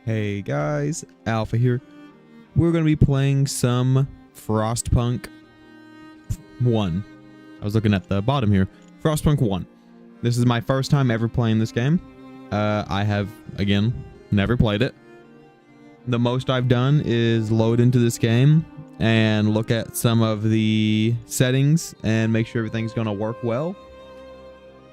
Hey guys, Alpha here. We're going to be playing some Frostpunk 1. I was looking at the bottom here. Frostpunk 1. This is my first time ever playing this game. I have, again, never played it. The most I've done is load into this game and look at some of the settings and make sure everything's going to work well.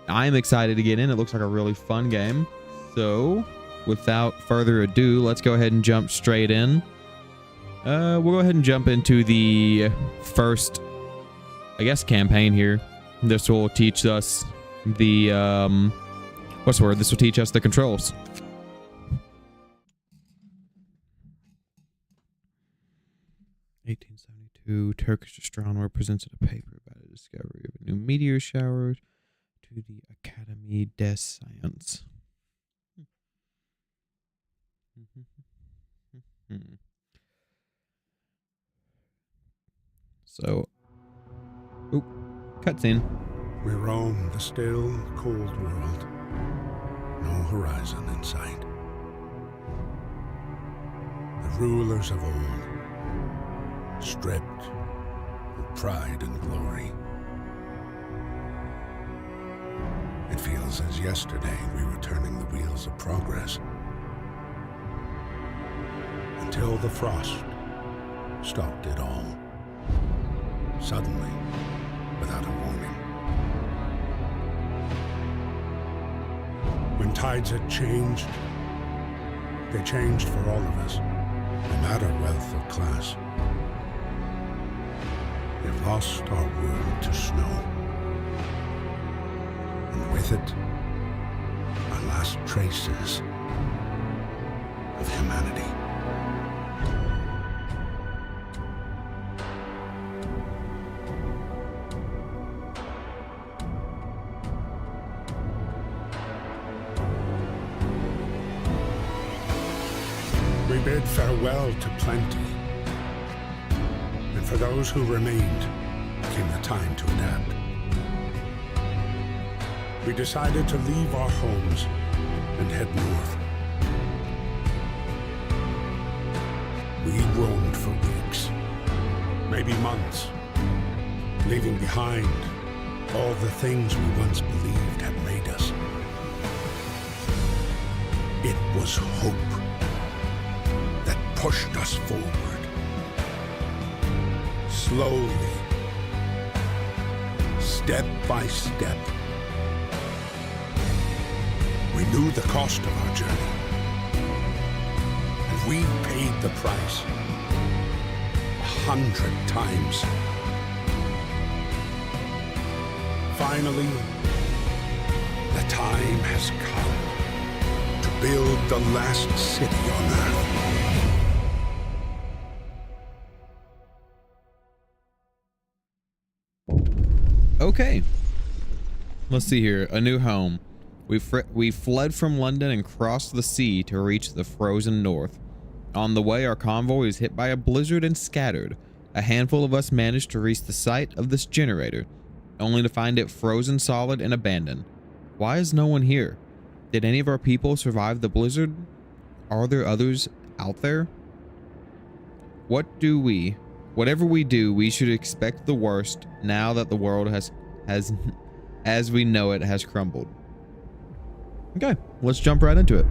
I am excited to get in. It looks like a really fun game. So, without further ado, let's go ahead and jump straight in. We'll go ahead and jump into the first, I guess, campaign here. This will teach us the, what's the word? This will teach us the controls. Turkish astronomer presented a paper about a discovery of a new meteor shower to the Academy des Sciences. So, cutscene. We roam the still, cold world. No horizon in sight. The rulers of old, stripped of pride and glory. It feels as yesterday we were turning the wheels of progress. Until the frost stopped it all. Suddenly, without a warning. When tides had changed, they changed for all of us, no matter wealth or class. We've lost our world to snow. And with it, our last traces of humanity. We bid farewell to plenty. And for those who remained, came the time to adapt. We decided to leave our homes and head north. We roamed for weeks, maybe months, leaving behind all the things we once believed had made us. It was hope that pushed us forward. Slowly, step by step. We knew the cost of our journey, and we paid the price 100 times. Finally, the time has come to build the last city on Earth. Okay, let's see here. A new home. We fled from London and crossed the sea to reach the frozen north. On the way, our convoy was hit by a blizzard and scattered. A handful of us managed to reach the site of this generator, only to find it frozen solid and abandoned. Why is no one here? Did any of our people survive the blizzard? Are there others out there? Whatever we do, we should expect the worst now that the world has as we know it has crumbled. Okay, let's jump right into it.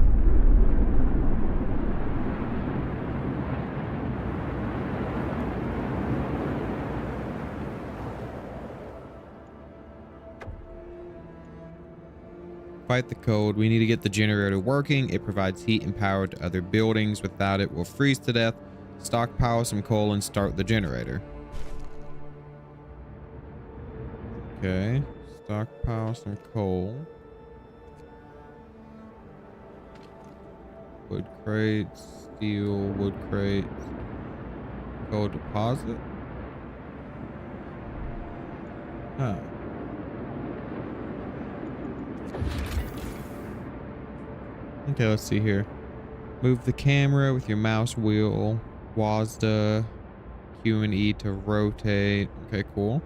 Fight the cold. We need to get the generator working. It provides heat and power to other buildings. Without it, we'll freeze to death. Stockpile some coal and start the generator. Okay, stockpile some coal. Wood crates, steel, wood crates. Coal deposit. Huh. Okay, let's see here. Move the camera with your mouse wheel. WASD, Q and E to rotate. Okay, cool.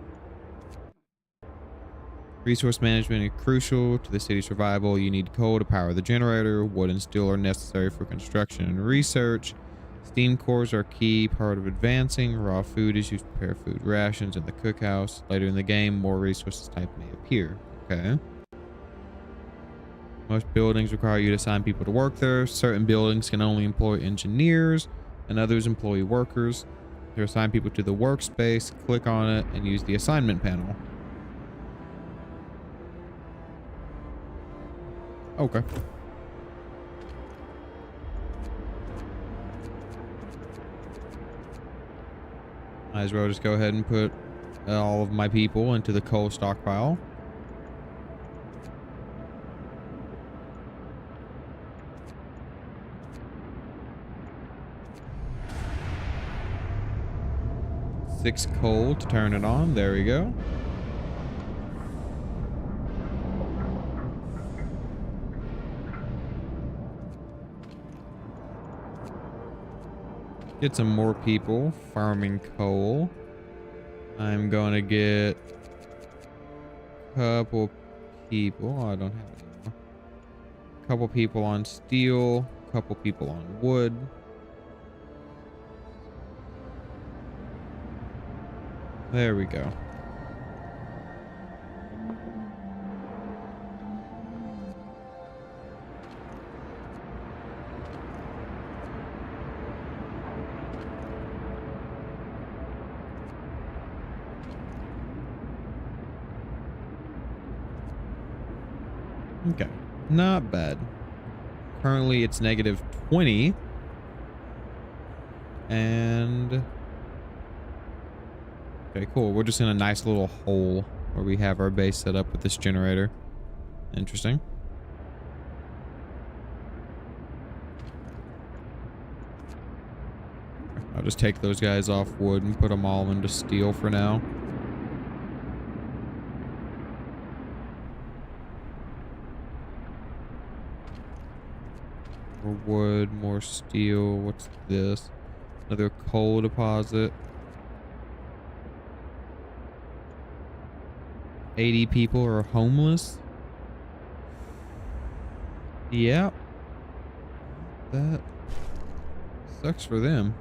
Resource management is crucial to the city's survival. You need coal to power the generator. Wood and steel are necessary for construction and research. Steam cores are key part of advancing. Raw food is used to prepare food rations in the cookhouse. Later in the game, more resources type may appear. Okay. Most buildings require you to assign people to work there. Certain buildings can only employ engineers and others employ workers. To assign people to the workspace, click on it and use the assignment panel. Okay. Might as well just go ahead and put all of my people into the coal stockpile. Six coal to turn it on. There we go. Get some more people farming coal. I'm going to get a couple people. Oh, I don't have any more. A couple people on steel. A couple people on wood. There we go. Okay, not bad. Currently it's negative 20. And okay, cool. We're just in a nice little hole where we have our base set up with this generator. Interesting. I'll just take those guys off wood and put them all into steel for now. More wood, more steel. What's this? Another coal deposit. 80 people are homeless. Yeah. That sucks for them.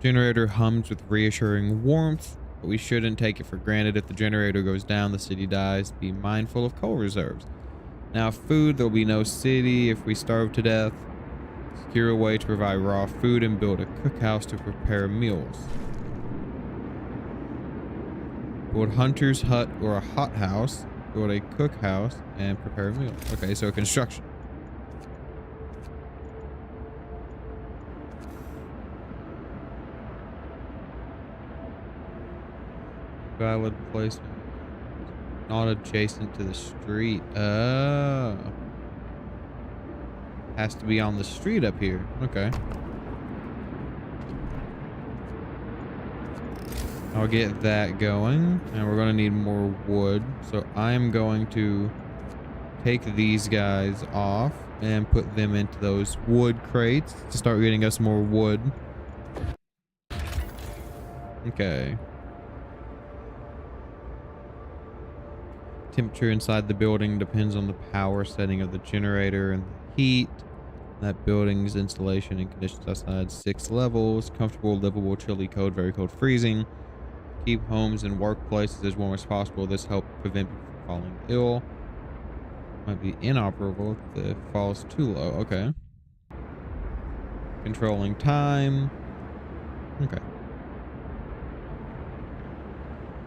Generator hums with reassuring warmth, but we shouldn't take it for granted. If the generator goes down, the city dies. Be mindful of coal reserves. Now, food, there'll be no city if we starve to death. Secure a way to provide raw food and build a cookhouse to prepare meals. Build hunter's hut or a hothouse. Build a cookhouse and prepare a meal. Okay, so construction. Valid placement. Not adjacent to the street. Oh. Has to be on the street up here. Okay. I'll get that going. And we're going to need more wood. So I'm going to take these guys off and put them into those wood crates to start getting us more wood. Okay. Temperature inside the building depends on the power setting of the generator and the heat. That building's insulation and conditions outside 6 levels. Comfortable, livable, chilly, cold, very cold, freezing. Keep homes and workplaces as warm as possible. This helps prevent people from falling ill. Might be inoperable if it falls too low. Okay. Controlling time. Okay.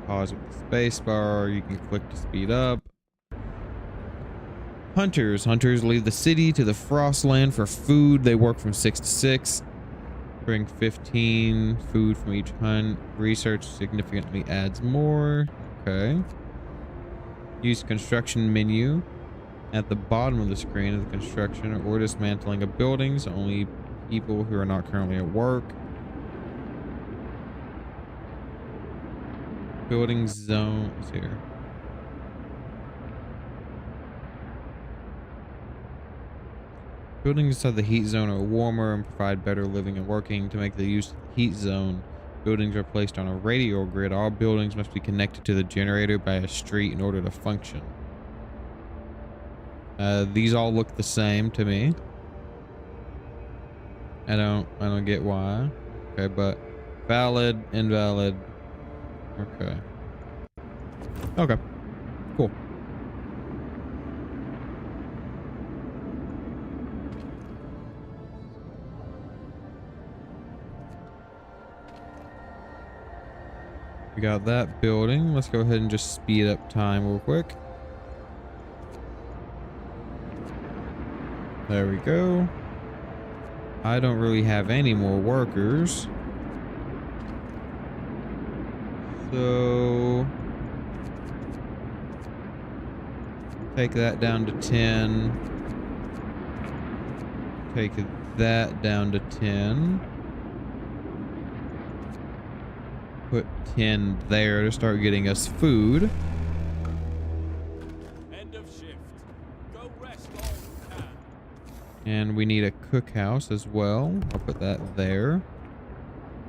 Pause with the space bar. You can click to speed up. Hunters. Hunters leave the city to the Frostland for food. They work from 6 to 6. Bring 15 food from each hunt. Research significantly adds more. Okay. Use construction menu. At the bottom of the screen of the construction or dismantling of buildings. Only people who are not currently at work. Building zones here. Buildings inside the heat zone are warmer and provide better living and working. To make the use of the heat zone, Buildings are placed on a radial grid. All buildings must be connected to the generator by a street in order to function. These all look the same to me. I don't get why. Okay, but valid, invalid. Okay. Okay. Cool. We got that building. Let's go ahead and just speed up time real quick. There we go. I don't really have any more workers. So take that down to 10. Take that down to 10. Put 10 there to start getting us food. End of shift. Go rest all you can. And we need a cookhouse as well. I'll put that there.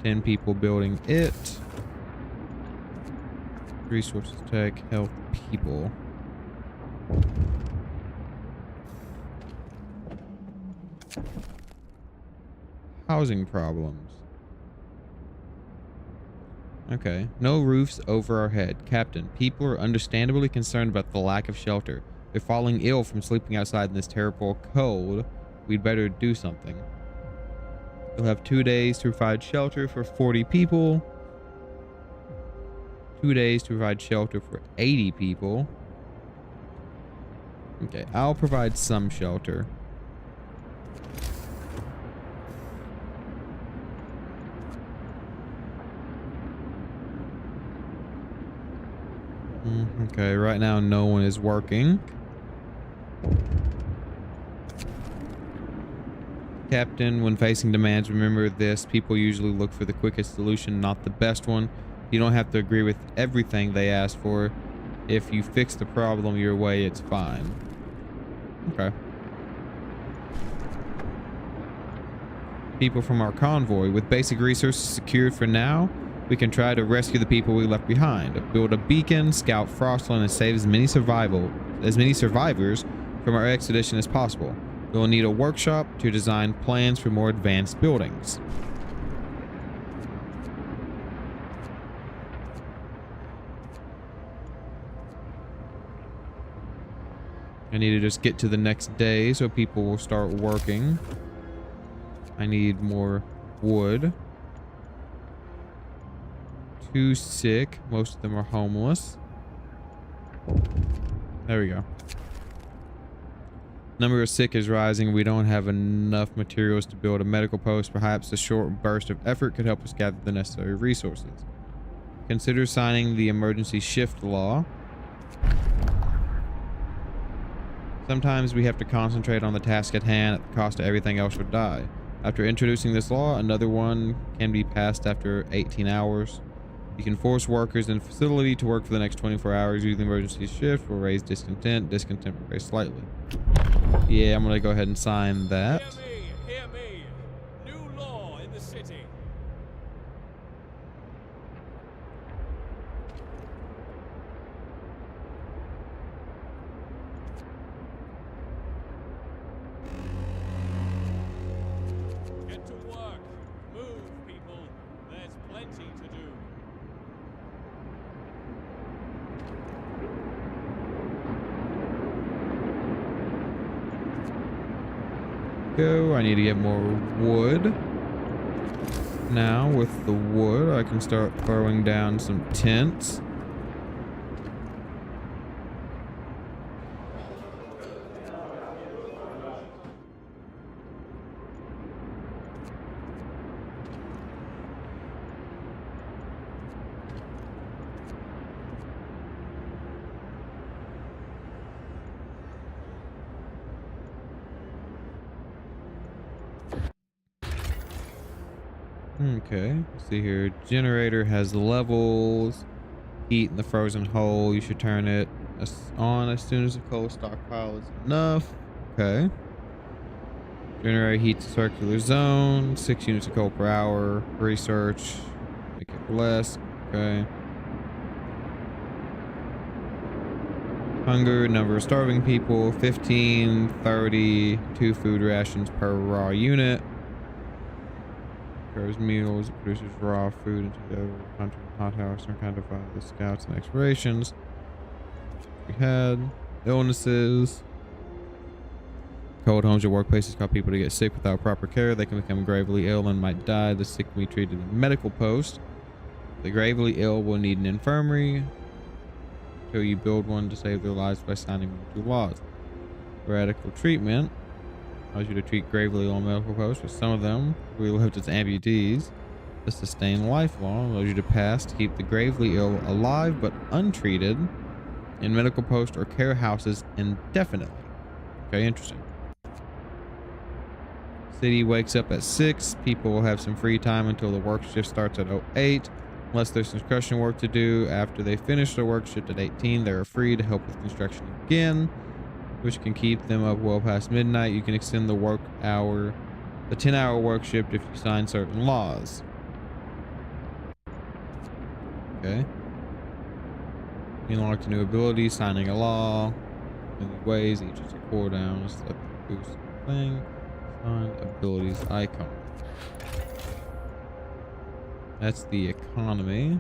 10 people building it. Resources, tech, health, people. Housing problems. Okay. No roofs over our head. Captain, people are understandably concerned about the lack of shelter. They're falling ill from sleeping outside in this terrible cold. We'd better do something. You'll have 2 days to provide shelter for 40 people. 2 days to provide shelter for 80 people. Okay, I'll provide some shelter. Okay, right now no one is working. Captain, when facing demands, remember this. People usually look for the quickest solution, not the best one. You don't have to agree with everything they ask for. If you fix the problem your way, it's fine. Okay. People from our convoy. With basic resources secured for now, we can try to rescue the people we left behind. Build a beacon, scout Frostland, and save as many survivors from our expedition as possible. We'll need a workshop to design plans for more advanced buildings. I need to just get to the next day so people will start working. I need more wood. 2 sick. Most of them are homeless. There we go. Number of sick is rising. We don't have enough materials to build a medical post. Perhaps a short burst of effort could help us gather the necessary resources. Consider signing the emergency shift law. Sometimes we have to concentrate on the task at hand at the cost of everything else would die. After introducing this law, another one can be passed after 18 hours. You can force workers in the facility to work for the next 24 hours. Using the emergency shift will raise discontent. Discontent will raise slightly. Yeah, I'm gonna go ahead and sign that. Hear me. New law in the city. Get to work. Move, people. There's plenty to do. Go. I need to get more wood. Now with the wood, I can start throwing down some tents. Okay, let's see here. Generator has levels. Heat in the frozen hole. You should turn it on as soon as the coal stockpile is enough. Okay. Generator heats a circular zone. 6 units of coal per hour. Research. Make it less. Okay. Hunger, number of starving people, 15, 30, 2 food rations per raw unit. Prepares meals, produces raw food into the hunter hothouse, and kind of the scouts and explorations. We had illnesses. Cold homes or workplaces cause people to get sick without proper care. They can become gravely ill and might die. The sick can be treated in a medical post. The gravely ill will need an infirmary until you build one to save their lives by signing one or two laws. Radical treatment allows you to treat gravely ill medical posts, but some of them will be lived as amputees. The sustained life law allows you to pass to keep the gravely ill alive but untreated in medical posts or care houses indefinitely. Okay, interesting. City wakes up at 6. People will have some free time until the work shift starts at 08. Unless there's some construction work to do after they finish their work shift at 18, they are free to help with construction again, which can keep them up well past midnight. You can extend the 10-hour work shift if you sign certain laws. Okay. Unlock the new ability, signing a law. Many ways, each is a cooldown. Select the boost thing. Sign abilities icon. That's the economy.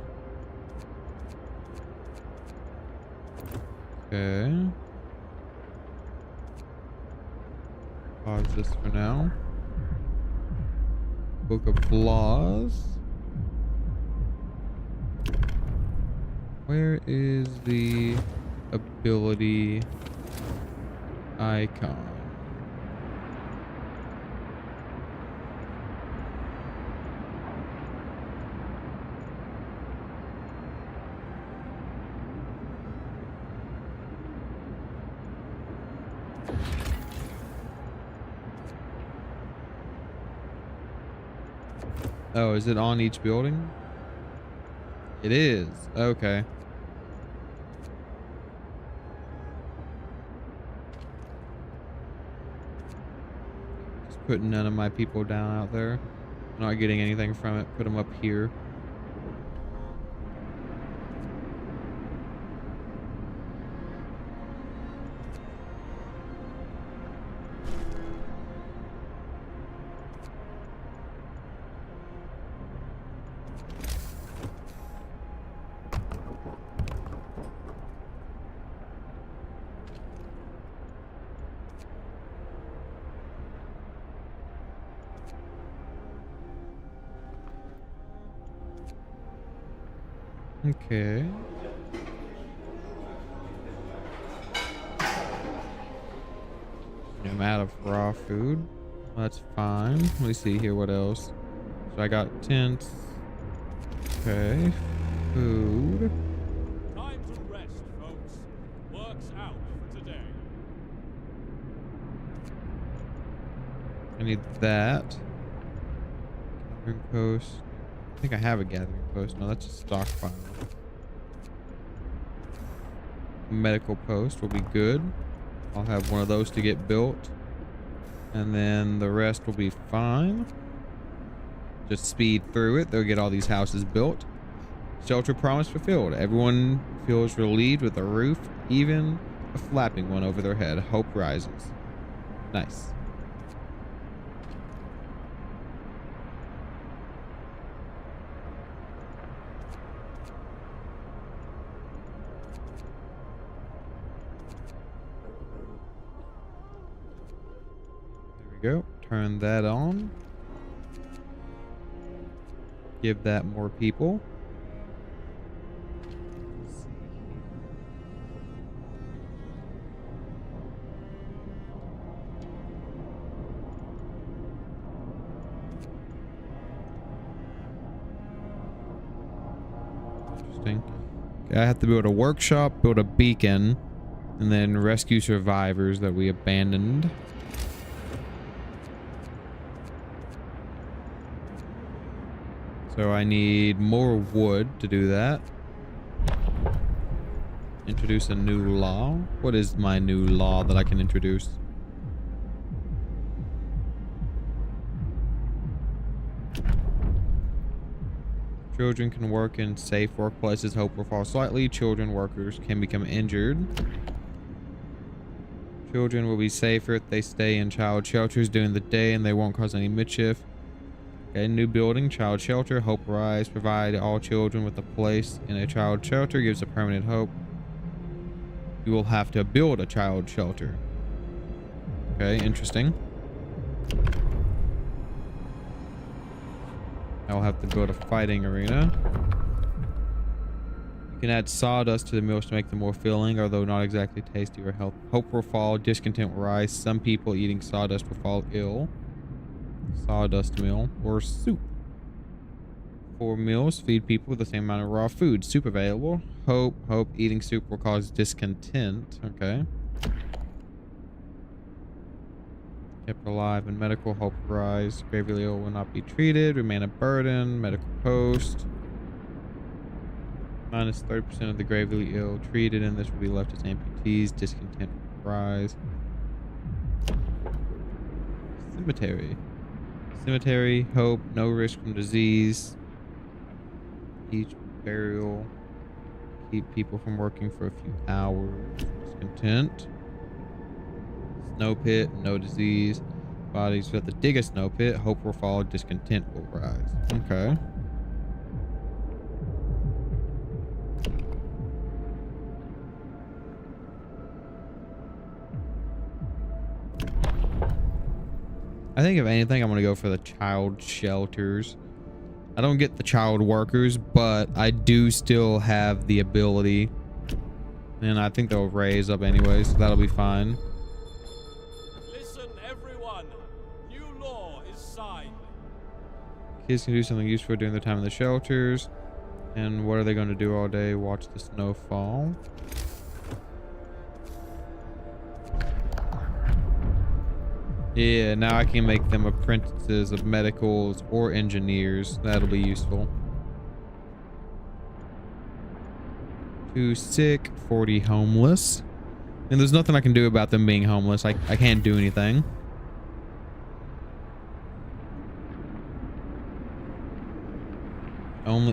Okay. Pause this for now. Book of laws. Where is the ability icon? Oh, is it on each building? It is. Okay. Just putting none of my people down out there. Not getting anything from it. Put them up here. Okay. I'm out of raw food. Well, that's fine. Let me see here what else. So I got tents. Okay. Food. Time to rest, folks. Work's out for today. I need that. Gathering post. I think I have a gathering post. No, that's a stockpile. Medical post will be good. I'll have one of those to get built. And then the rest will be fine. Just speed through it. They'll get all these houses built. Shelter promise fulfilled. Everyone feels relieved with a roof, even a flapping one over their head. Hope rises. Nice. Go. Turn that on. Give that more people. Interesting. Okay, I have to build a workshop, build a beacon, and then rescue survivors that we abandoned. So I need more wood to do that. Introduce a new law. What is my new law that I can introduce? Children can work in safe workplaces. Hope will fall slightly. Children workers can become injured. Children will be safer if they stay in child shelters during the day and they won't cause any mischief. Okay, new building, child shelter. Hope rise. Provide all children with a place in a child shelter. Gives a permanent hope. You will have to build a child shelter. Okay, interesting. I'll have to build a fighting arena. You can add sawdust to the meals to make them more filling, although not exactly tasty or healthy. Hope will fall, discontent will rise. Some people eating sawdust will fall ill. Sawdust meal or soup. 4 meals, feed people with the same amount of raw food. Soup available. Hope eating soup will cause discontent. Okay. Kept alive in medical. Hope rise. Gravely ill will not be treated. Remain a burden. Medical post. Minus 30% of the gravely ill treated, and this will be left as amputees. Discontent will rise. Cemetery. Cemetery. Hope. No risk from disease. Each burial. Keep people from working for a few hours. Discontent. Snow pit, no disease. Bodies with the dig a snow pit. Hope will fall, discontent will rise. Okay. I think if anything, I'm gonna go for the child shelters. I don't get the child workers, but I do still have the ability. And I think they'll raise up anyway, so that'll be fine. Kids can do something useful during their time in the shelters. And what are they going to do all day? Watch the snow fall. Yeah, now I can make them apprentices of medicals or engineers. That'll be useful. 2 sick, 40 homeless. And there's nothing I can do about them being homeless. I can't do anything.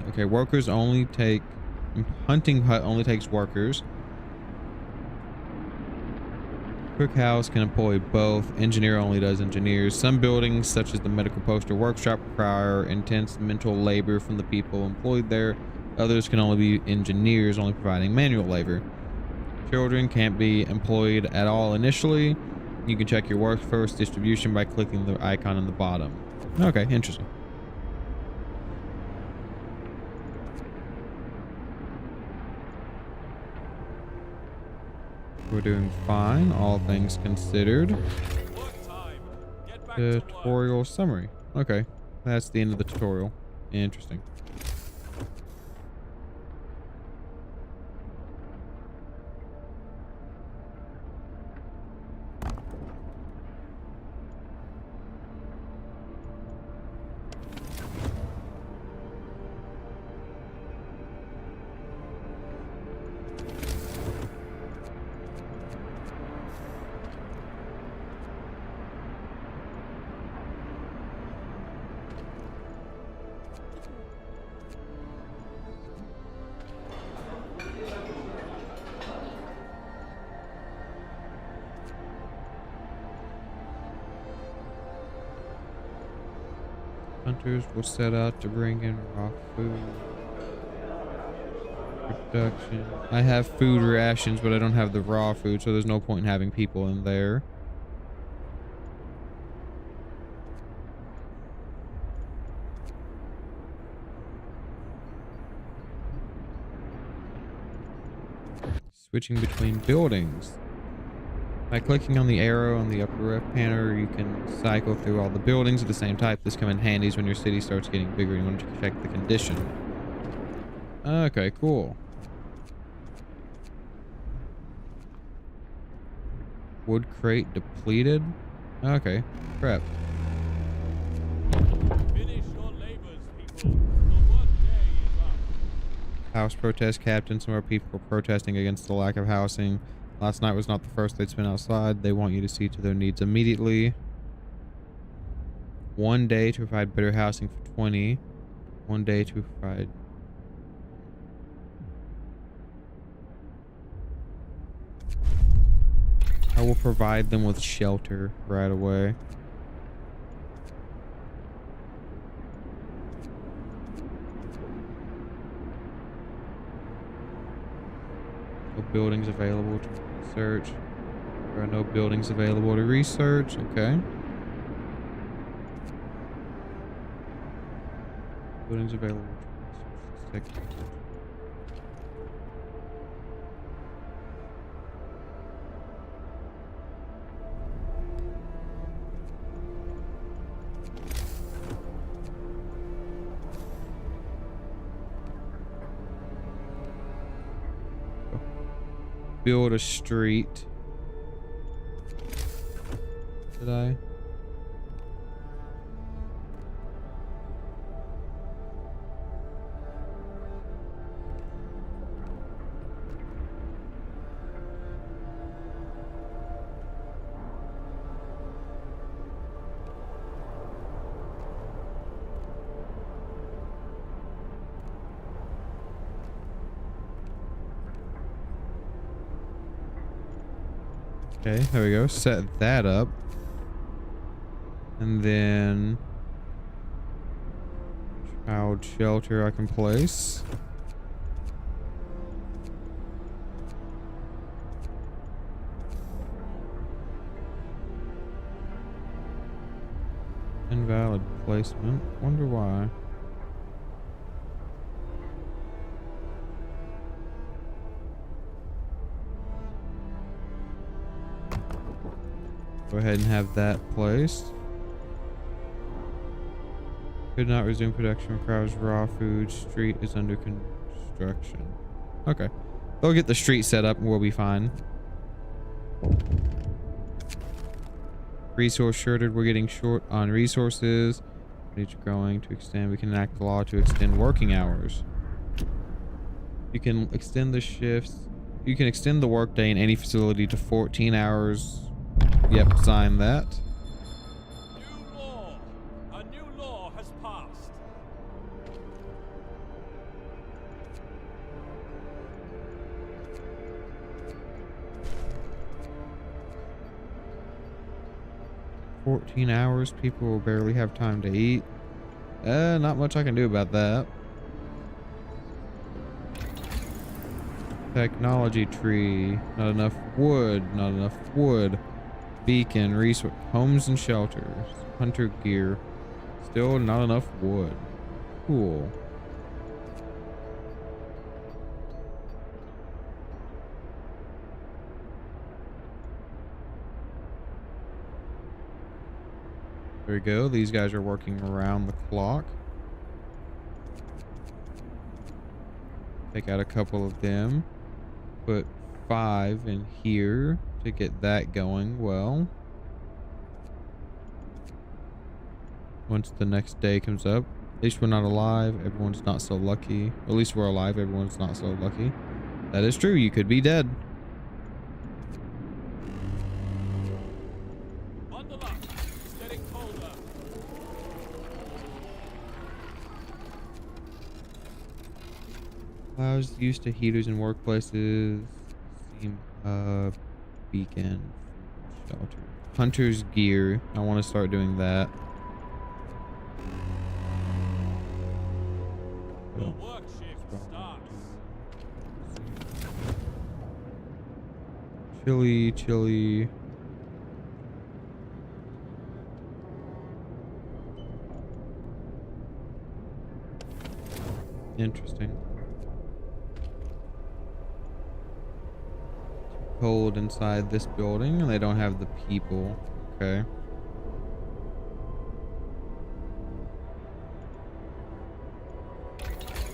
Okay, workers only take hunting hut only takes workers. Cookhouse can employ both. Engineer only does engineers. Some buildings, such as the medical post or workshop, require intense mental labor from the people employed there. Others can only be engineers, only providing manual labor. Children can't be employed at all initially. You can check your workforce distribution by clicking the icon on the bottom. Okay, interesting. We're doing fine, all things considered. Tutorial summary. Okay, that's the end of the tutorial. Interesting. Hunters will set out to bring in raw food. Production. I have food rations, but I don't have the raw food, so there's no point in having people in there. Switching between buildings. By clicking on the arrow on the upper left panel, you can cycle through all the buildings of the same type. This come in handy when your city starts getting bigger and you want to check the condition. Okay, cool. Wood crate depleted. Okay, crap. Finish your labors, people. The work day is up. House protest captain. Some more people are protesting against the lack of housing. Last night was not the first they'd spent outside. They want you to see to their needs immediately. 1 day to provide better housing for 20. 1 day to Friday. I will provide them with shelter right away. No buildings available to research. There are no buildings available to research. Okay. Buildings available to research. Let's take build a street. Did I? Okay, there we go. Set that up. And then child shelter I can place. Invalid placement. Wonder why. Go ahead and have that placed. Could not resume production. Requires raw food. Street is under construction. Okay. They'll get the street set up and we'll be fine. Resource shortage. We're getting short on resources. Needs growing to extend. We can enact the law to extend working hours. You can extend the shifts. You can extend the workday in any facility to 14 hours. Yep, sign that. New law. A new law has passed. "14 hours, people will barely have time to eat." Not much I can do about that. Technology tree. Not enough wood. Not enough wood. Beacon. Resource. Homes and shelters. Hunter gear. Still not enough wood. Cool. There we go. These guys are working around the clock. Take out a couple of them. Put 5 in here to get that going well. Once the next day comes up. At least we're not alive. Everyone's not so lucky. At least we're alive. Everyone's not so lucky. That is true. You could be dead. Bundle up. It's getting colder. Allows use to heaters in workplaces. Steam beacon. Shelter. Hunter's gear. I want to start doing that. The work shift starts. Chili. Interesting. Too cold inside this building, and they don't have the people. Okay.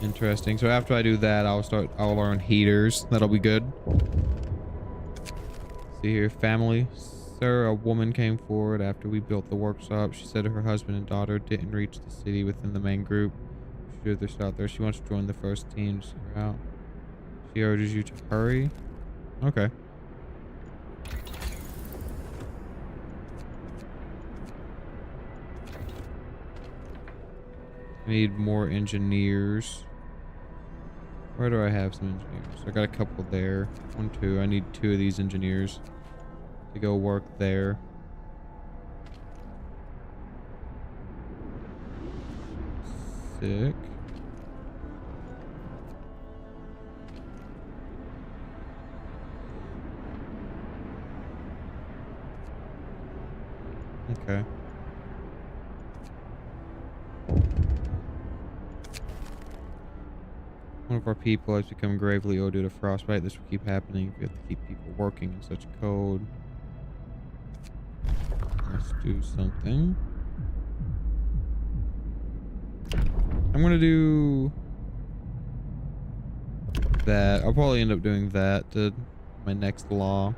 Interesting. So after I do that, I'll learn heaters. That'll be good. See here, family. Sir, a woman came forward after we built the workshop. She said her husband and daughter didn't reach the city within the main group. She they're still out there. She wants to join the first team. Just her out. She urges you to hurry. Okay. I need more engineers. Where do I have some engineers? I got a couple there. 1, 2. I need 2 of these engineers to go work there. Sick. Okay. One of our people has become gravely ill due to frostbite. This will keep happening if we have to keep people working in such cold. Let's do something. I'm gonna do that. I'll probably end up doing that to my next law.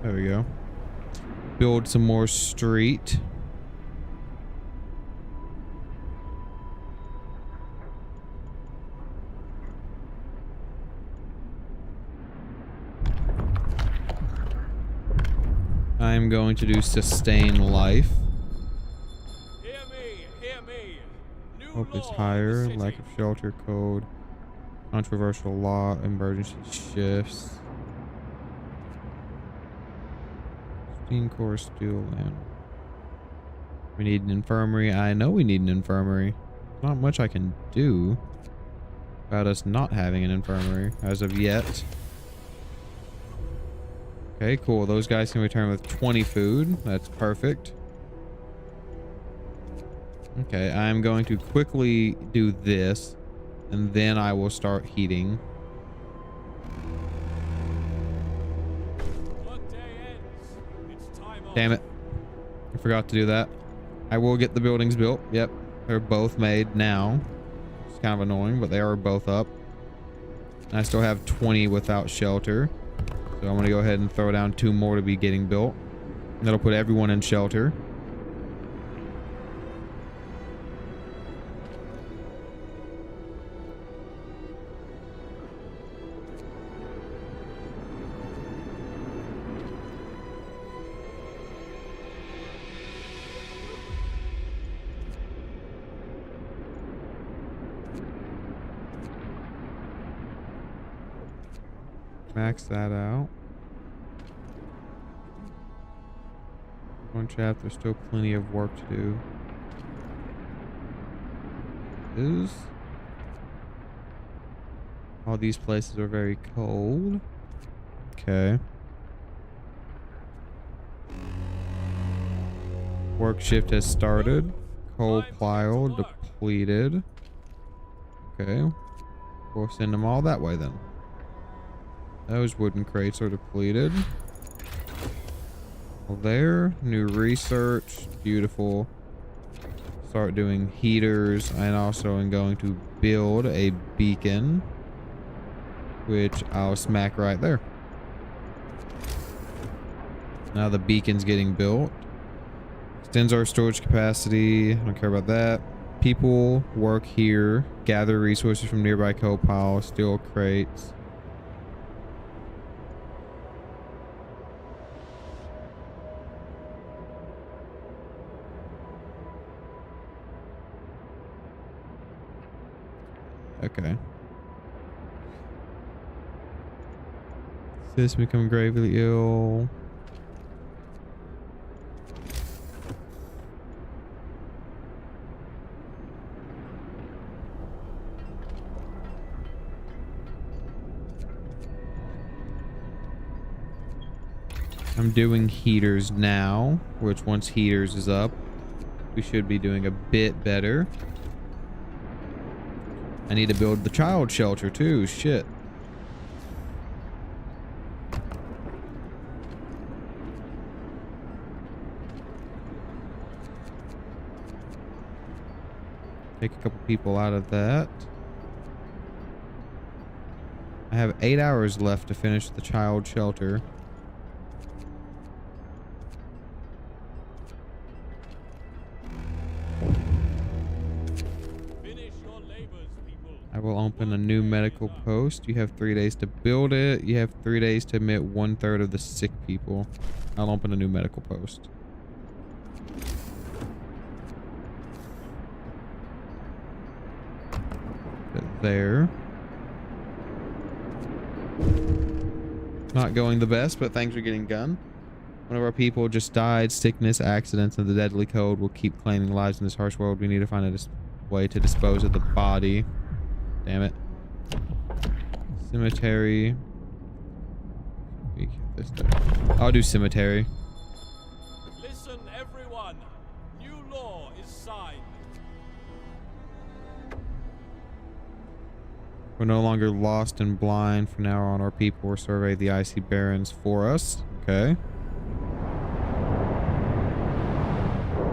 There we go. Build some more street. I'm going to do sustain life. Hear me, hear me. New Hope it's law in higher. the city. Lack of shelter code. Controversial law. Emergency shifts. Steam core steel land. We need an infirmary. I know we need an infirmary. Not much I can do about us not having an infirmary as of yet. Okay, cool. Those guys can return with 20 food. That's perfect. Okay, I'm going to quickly do this, and then I will start heating. Workday ends. It's time off. Damn it. I forgot to do that. I will get the buildings built. Yep. They're both made now. It's kind of annoying, but they are both up. And I still have 20 without shelter. So I'm going to go ahead and throw down 2 more to be getting built. That'll put everyone in shelter. Max that out. One chap, there's still plenty of work to do. All these places are very cold. Okay. Work shift has started. Coal pile depleted. Okay. We'll send them all that way then. Those wooden crates are depleted. Well, there. New research. Beautiful. Start doing heaters. And also I'm going to build a beacon, which I'll smack right there. Now the beacon's getting built. Extends our storage capacity. I don't care about that. People work here. Gather resources from nearby coal piles. Steel crates. Okay. This become gravely ill. I'm doing heaters now, which once heaters is up, we should be doing a bit better. I need to build the child shelter too. Shit. Take a couple people out of that. I have 8 hours left to finish the child shelter. Finish your labors, people. I will open a new medical post. You have 3 days to build it. You have 3 days to admit 1/3 of the sick people. I'll open a new medical post. Put it there. Not going the best, but things are getting done. One of our people just died. Sickness, accidents, and the deadly cold will keep claiming lives in this harsh world. We need to find a way to dispose of the body. Damn it. Cemetery. I'll do cemetery. Listen, everyone. New law is signed. We're no longer lost and blind. From now on, our people will survey the icy barrens for us. Okay.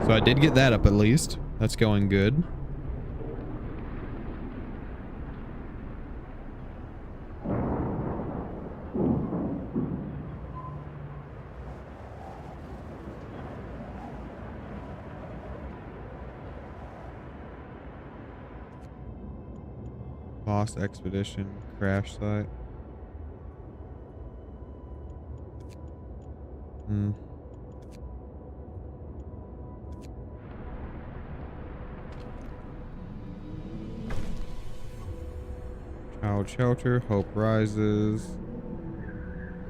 So I did get that up at least. That's going good. Lost expedition crash site. Child shelter. Hope rises.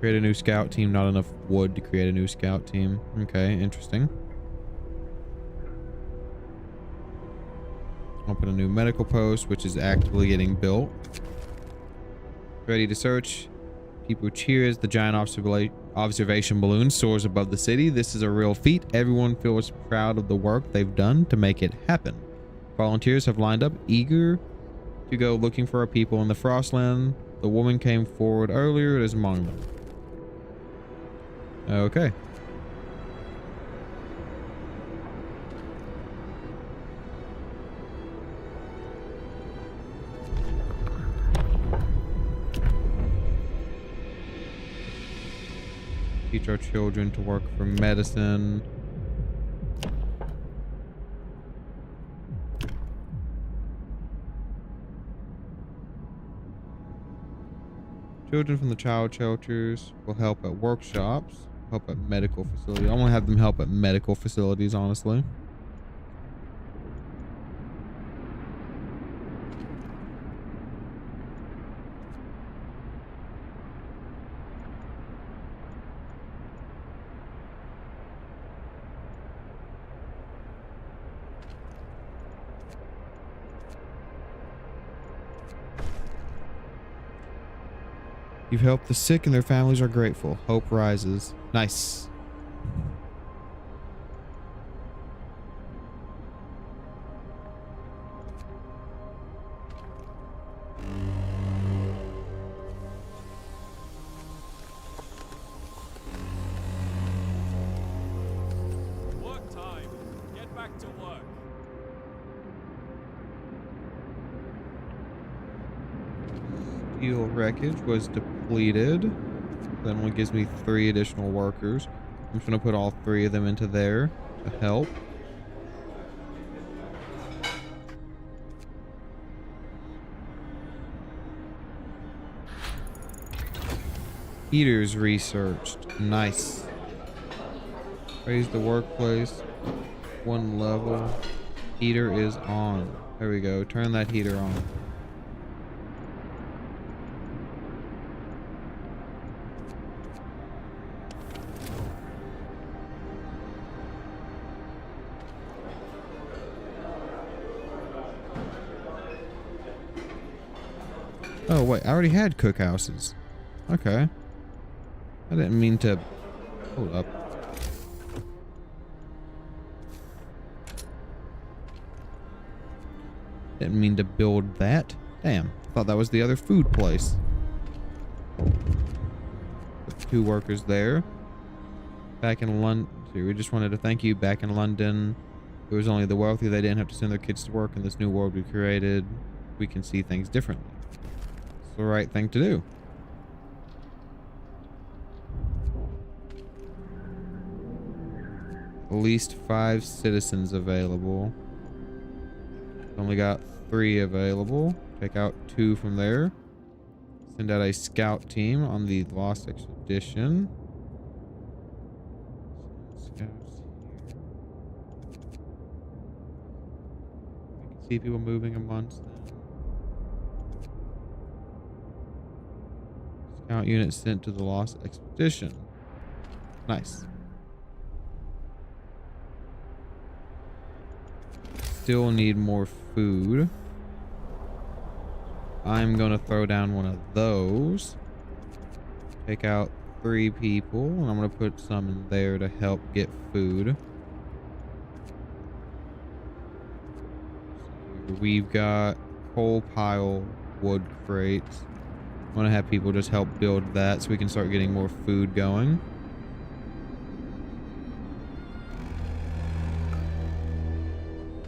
Create a new scout team. Not enough wood to create a new scout team. Okay, interesting. Open a new medical post, which is actively getting built. Ready to search. People cheer as the giant observation balloon soars above the city. This is a real feat. Everyone feels proud of the work they've done to make it happen. Volunteers have lined up, eager to go looking for our people in the Frostland. The woman came forward earlier. It is among them. Okay. Teach our children to work for medicine. Children from the child shelters will help at workshops, help at medical facilities. I want to have them help at medical facilities, honestly. You've helped the sick and their families are grateful. Hope rises. Nice. Work time. Get back to work. Steel wreckage was depleted. That only gives me 3 additional workers. I'm just gonna put all 3 of them into there to help. Heaters researched. Nice. Raise the workplace 1 level. Heater is on. There we go. Turn that heater on. Oh wait, I already had cookhouses. Okay. I didn't mean to... Hold up. Didn't mean to build that. Damn. Thought that was the other food place. Put 2 workers there. Back in London. We just wanted to thank you. Back in London. it was only the wealthy that didn't have to send their kids to work in this new world we created, we can see things differently. It's the right thing to do. At least 5 citizens available. Only got 3 available. Take out 2 from there. Send out a scout team on the Lost Expedition. Scouts here. I can see people moving amongst them. Scout unit sent to the Lost Expedition. Nice. Still need more food. I'm gonna throw down one of those. Take out 3 people, and I'm gonna put some in there to help get food. So we've got coal pile wood crates. I'm gonna have people just help build that so we can start getting more food going.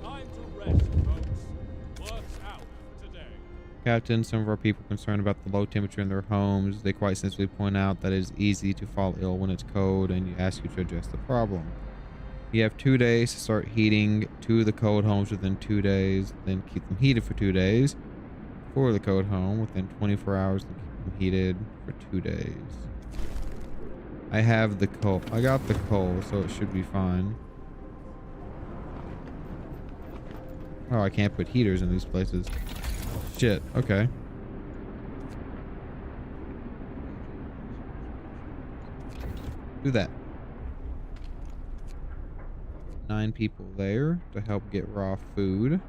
Time to rest, folks. Work's out for today. Captain, some of our people concerned about the low temperature in their homes. They quite sensibly point out that it is easy to fall ill when it's cold, and you ask you to address the problem. You have 2 days to start heating 2 of the cold homes within 2 days, then keep them heated for 2 days. 4 of the cold home within 24 hours, then keep them heated for 2 days. I have the coal. I got the coal, so it should be fine. Oh, I can't put heaters in these places. Shit, okay. Do that. 9 people there to help get raw food.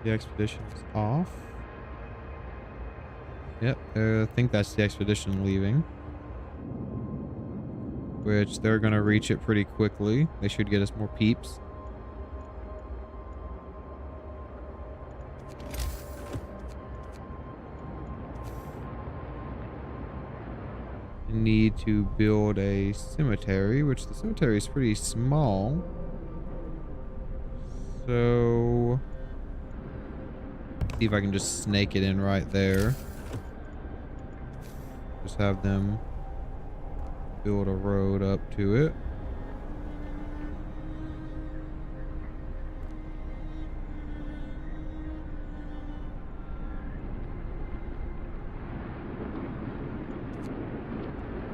The expedition is off. Yep, I think that's the expedition leaving. Which they're gonna reach it pretty quickly. They should get us more peeps. Need to build a cemetery, which the cemetery is pretty small. So see if I can just snake it in right there. Just have them build a road up to it.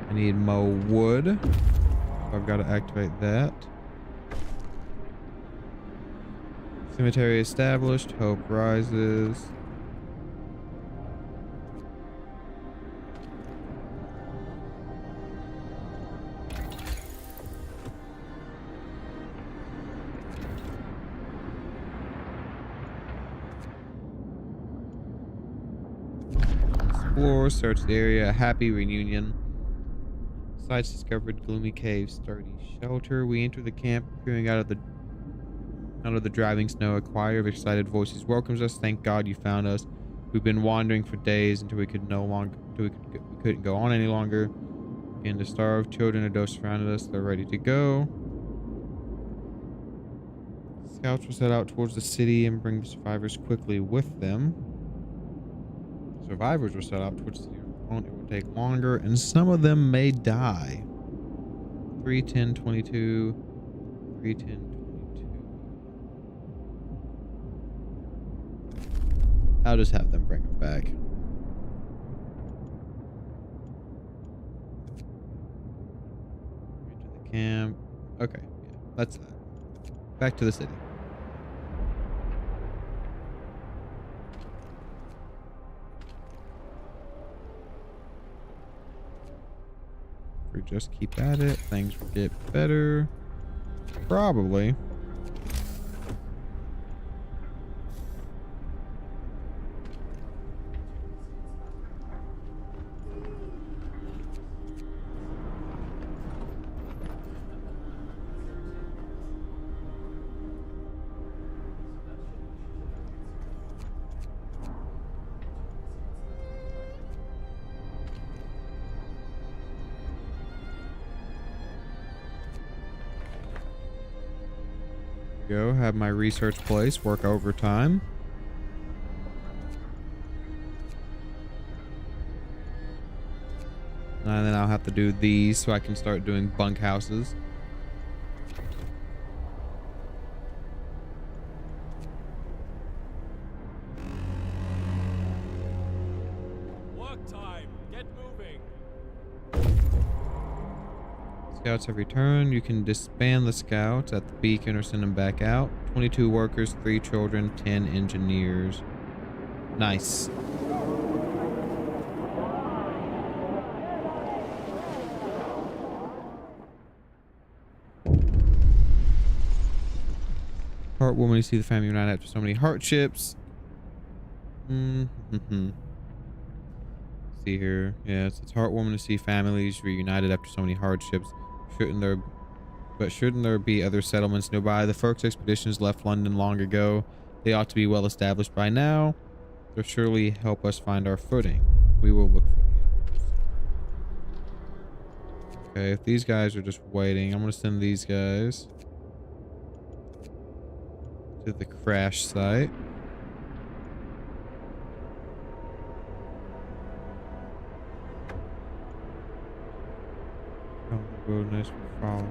I need more wood. So I've got to activate that. Cemetery established. Hope rises. Explore, search the area. Happy reunion. Sites discovered. Gloomy cave. Sturdy shelter. We enter the camp, peering out of the driving snow. A choir of excited voices welcomes us. Thank God you found us. We've been wandering for days until we couldn't go on any longer. Begin to starve. Children and adults surrounded us. They're ready to go. Scouts will set out towards the city and bring the survivors quickly with them. Survivors will set out towards the city. It will take longer, and some of them may die. 3:10:22. 3:10:22. I'll just have them bring them back. Into the camp. Okay, yeah, that's that. Back to the city. If we just keep at it, things will get better. Probably. Go have my research place work overtime. And then I'll have to do these so I can start doing bunk houses. Work time. Get moving. Scouts have returned. You can disband the scouts at the beacon or send them back out. 22 workers, 3 children, 10 engineers. Nice. Heartwarming to see the family united after so many hardships. See here. Yes, it's heartwarming to see families reunited after so many hardships. Shouldn't there be other settlements nearby? The First expeditions left London long ago. They ought to be well established by now. They'll surely help us find our footing. We will look for the others. Okay, if these guys are just waiting, I'm gonna send these guys to the crash site. Wilderness will follow.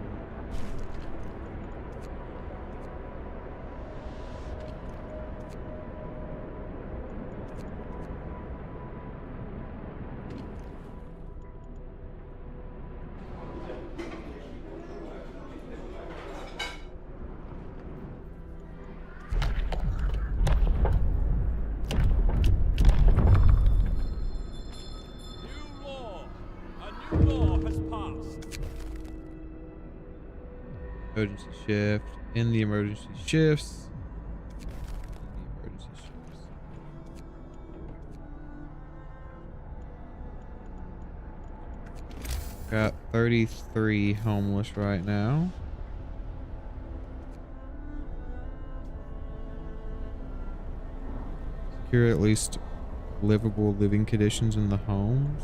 New law. A new law has passed. Emergency shift. In the emergency shifts. In the emergency shifts. Got 33 homeless right now. Secure at least livable living conditions in the homes.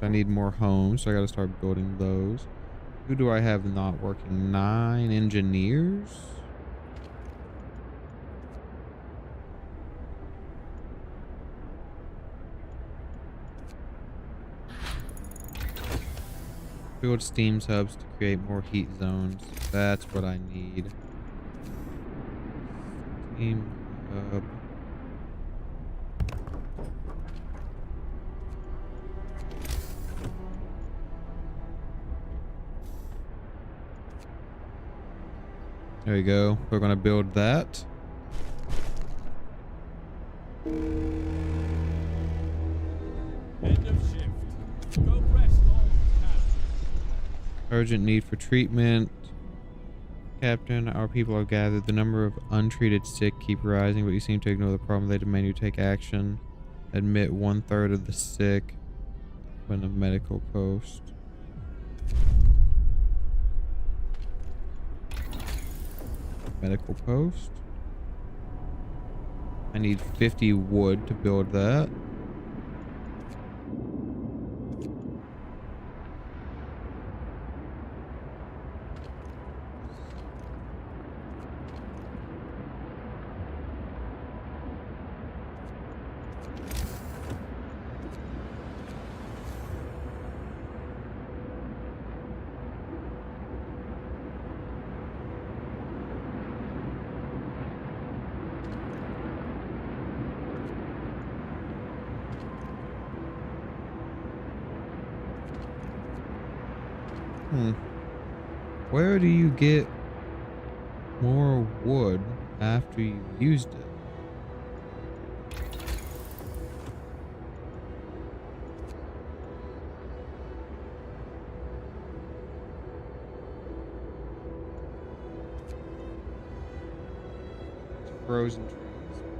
I need more homes, so I gotta start building those. Who do I have not working? 9 engineers? Build steam hubs to create more heat zones. That's what I need. Steam hub. There we go. We're gonna build that. End of shift. Go rest all you can. Urgent need for treatment. Captain, our people have gathered. The number of untreated sick keep rising, but you seem to ignore the problem. They demand you take action. Admit 1/3 of the sick. When a medical post. Medical post. I need 50 wood to build that. Where do you get more wood after you used it? Frozen trees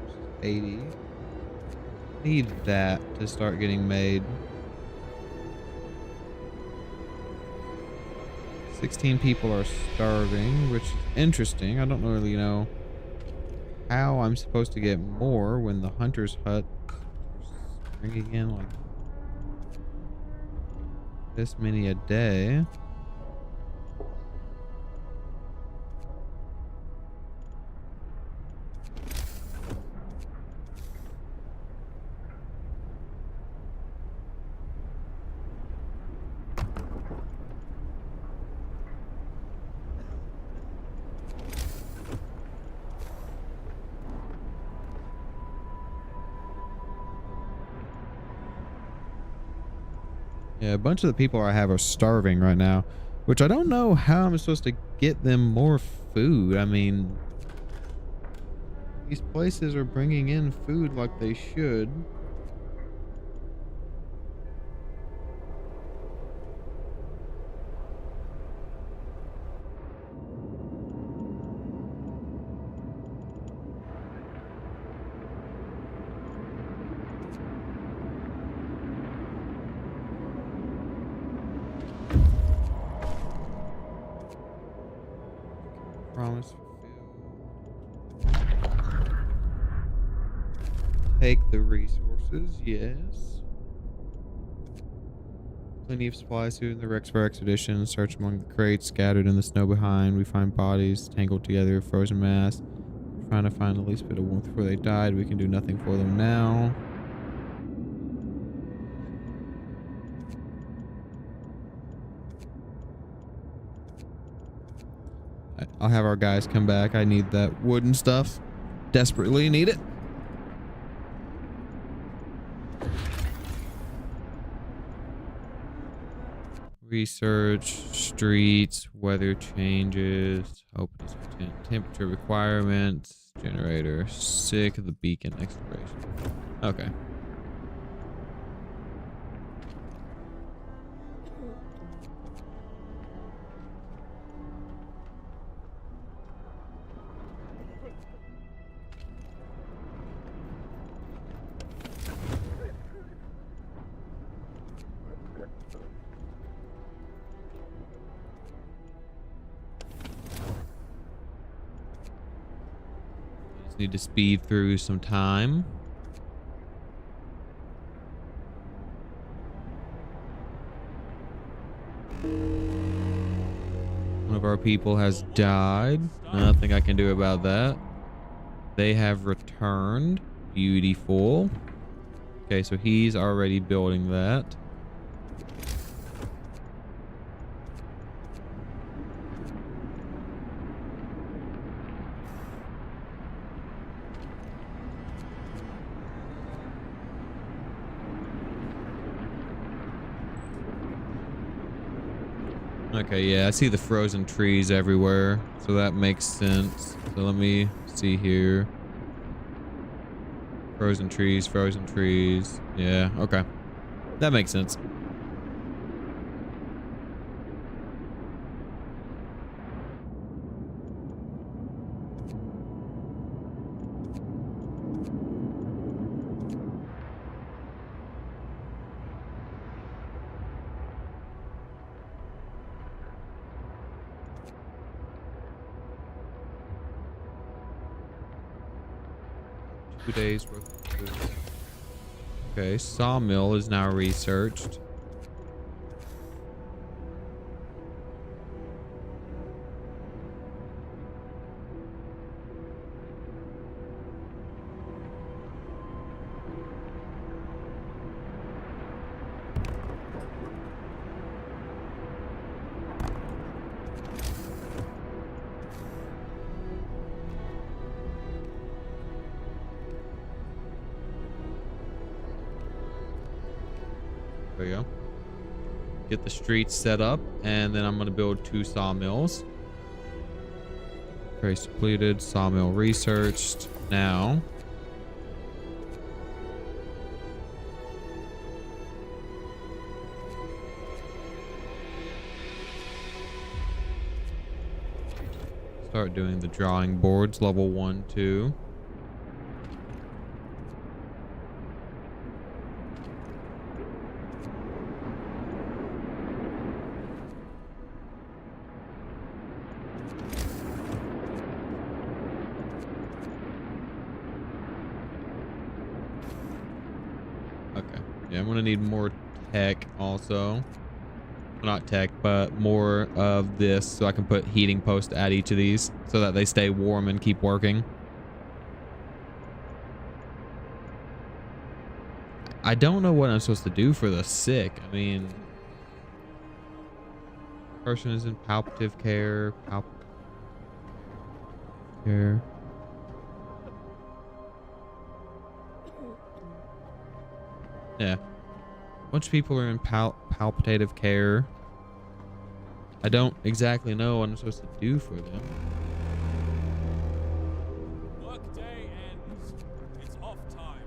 versus 80. Need that to start getting made. 16 people are starving, which is interesting. I don't really know how I'm supposed to get more when the hunter's hut is bringing in like this many a day. Yeah, a bunch of the people I have are starving right now, which I don't know how I'm supposed to get them more food. I mean, these places are bringing in food like they should. Promise fulfilled. Take the resources, yes. Plenty of supplies food in the wrecks for our expedition. Search among the crates scattered in the snow behind. We find bodies tangled together, frozen mass. We're trying to find the least bit of warmth before they died. We can do nothing for them now. I'll have our guys come back. I need that wooden stuff. Desperately need it. Research, streets, weather changes, open temperature requirements, generator, sick of the beacon exploration. Okay. Need to speed through some time. One of our people has died. Nothing I can do about that. They have returned. Beautiful. Okay, so he's already building that. Okay, yeah, I see the frozen trees everywhere, so that makes sense. So let me see here. Frozen trees, frozen trees. Yeah, okay. That makes sense. Days worth of food. Okay, sawmill is now researched. There we go. Get the streets set up, and then I'm going to build 2 sawmills. Trace depleted, sawmill researched. Now, start doing the drawing boards, level 1, 2. Yeah, I'm gonna need more tech also. Well, not tech, but more of this so I can put heating posts at each of these so that they stay warm and keep working. I don't know what I'm supposed to do for the sick. I mean, person is in palliative care. Care. Yeah. A bunch of people are in palliative care. I don't exactly know what I'm supposed to do for them. Workday ends. It's off time.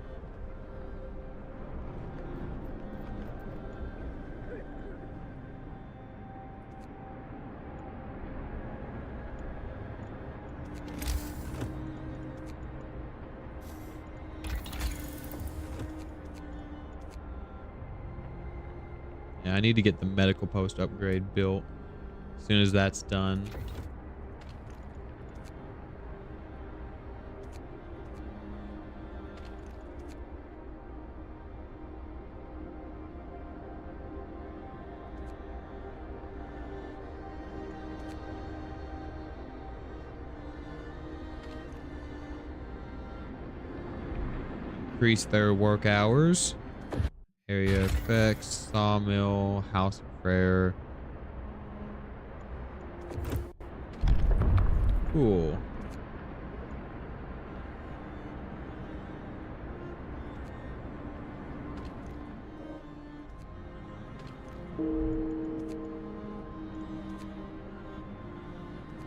Yeah, I need to get the medical post upgrade built as soon as that's done. Increase their work hours. Area effects, sawmill, house of prayer. Cool.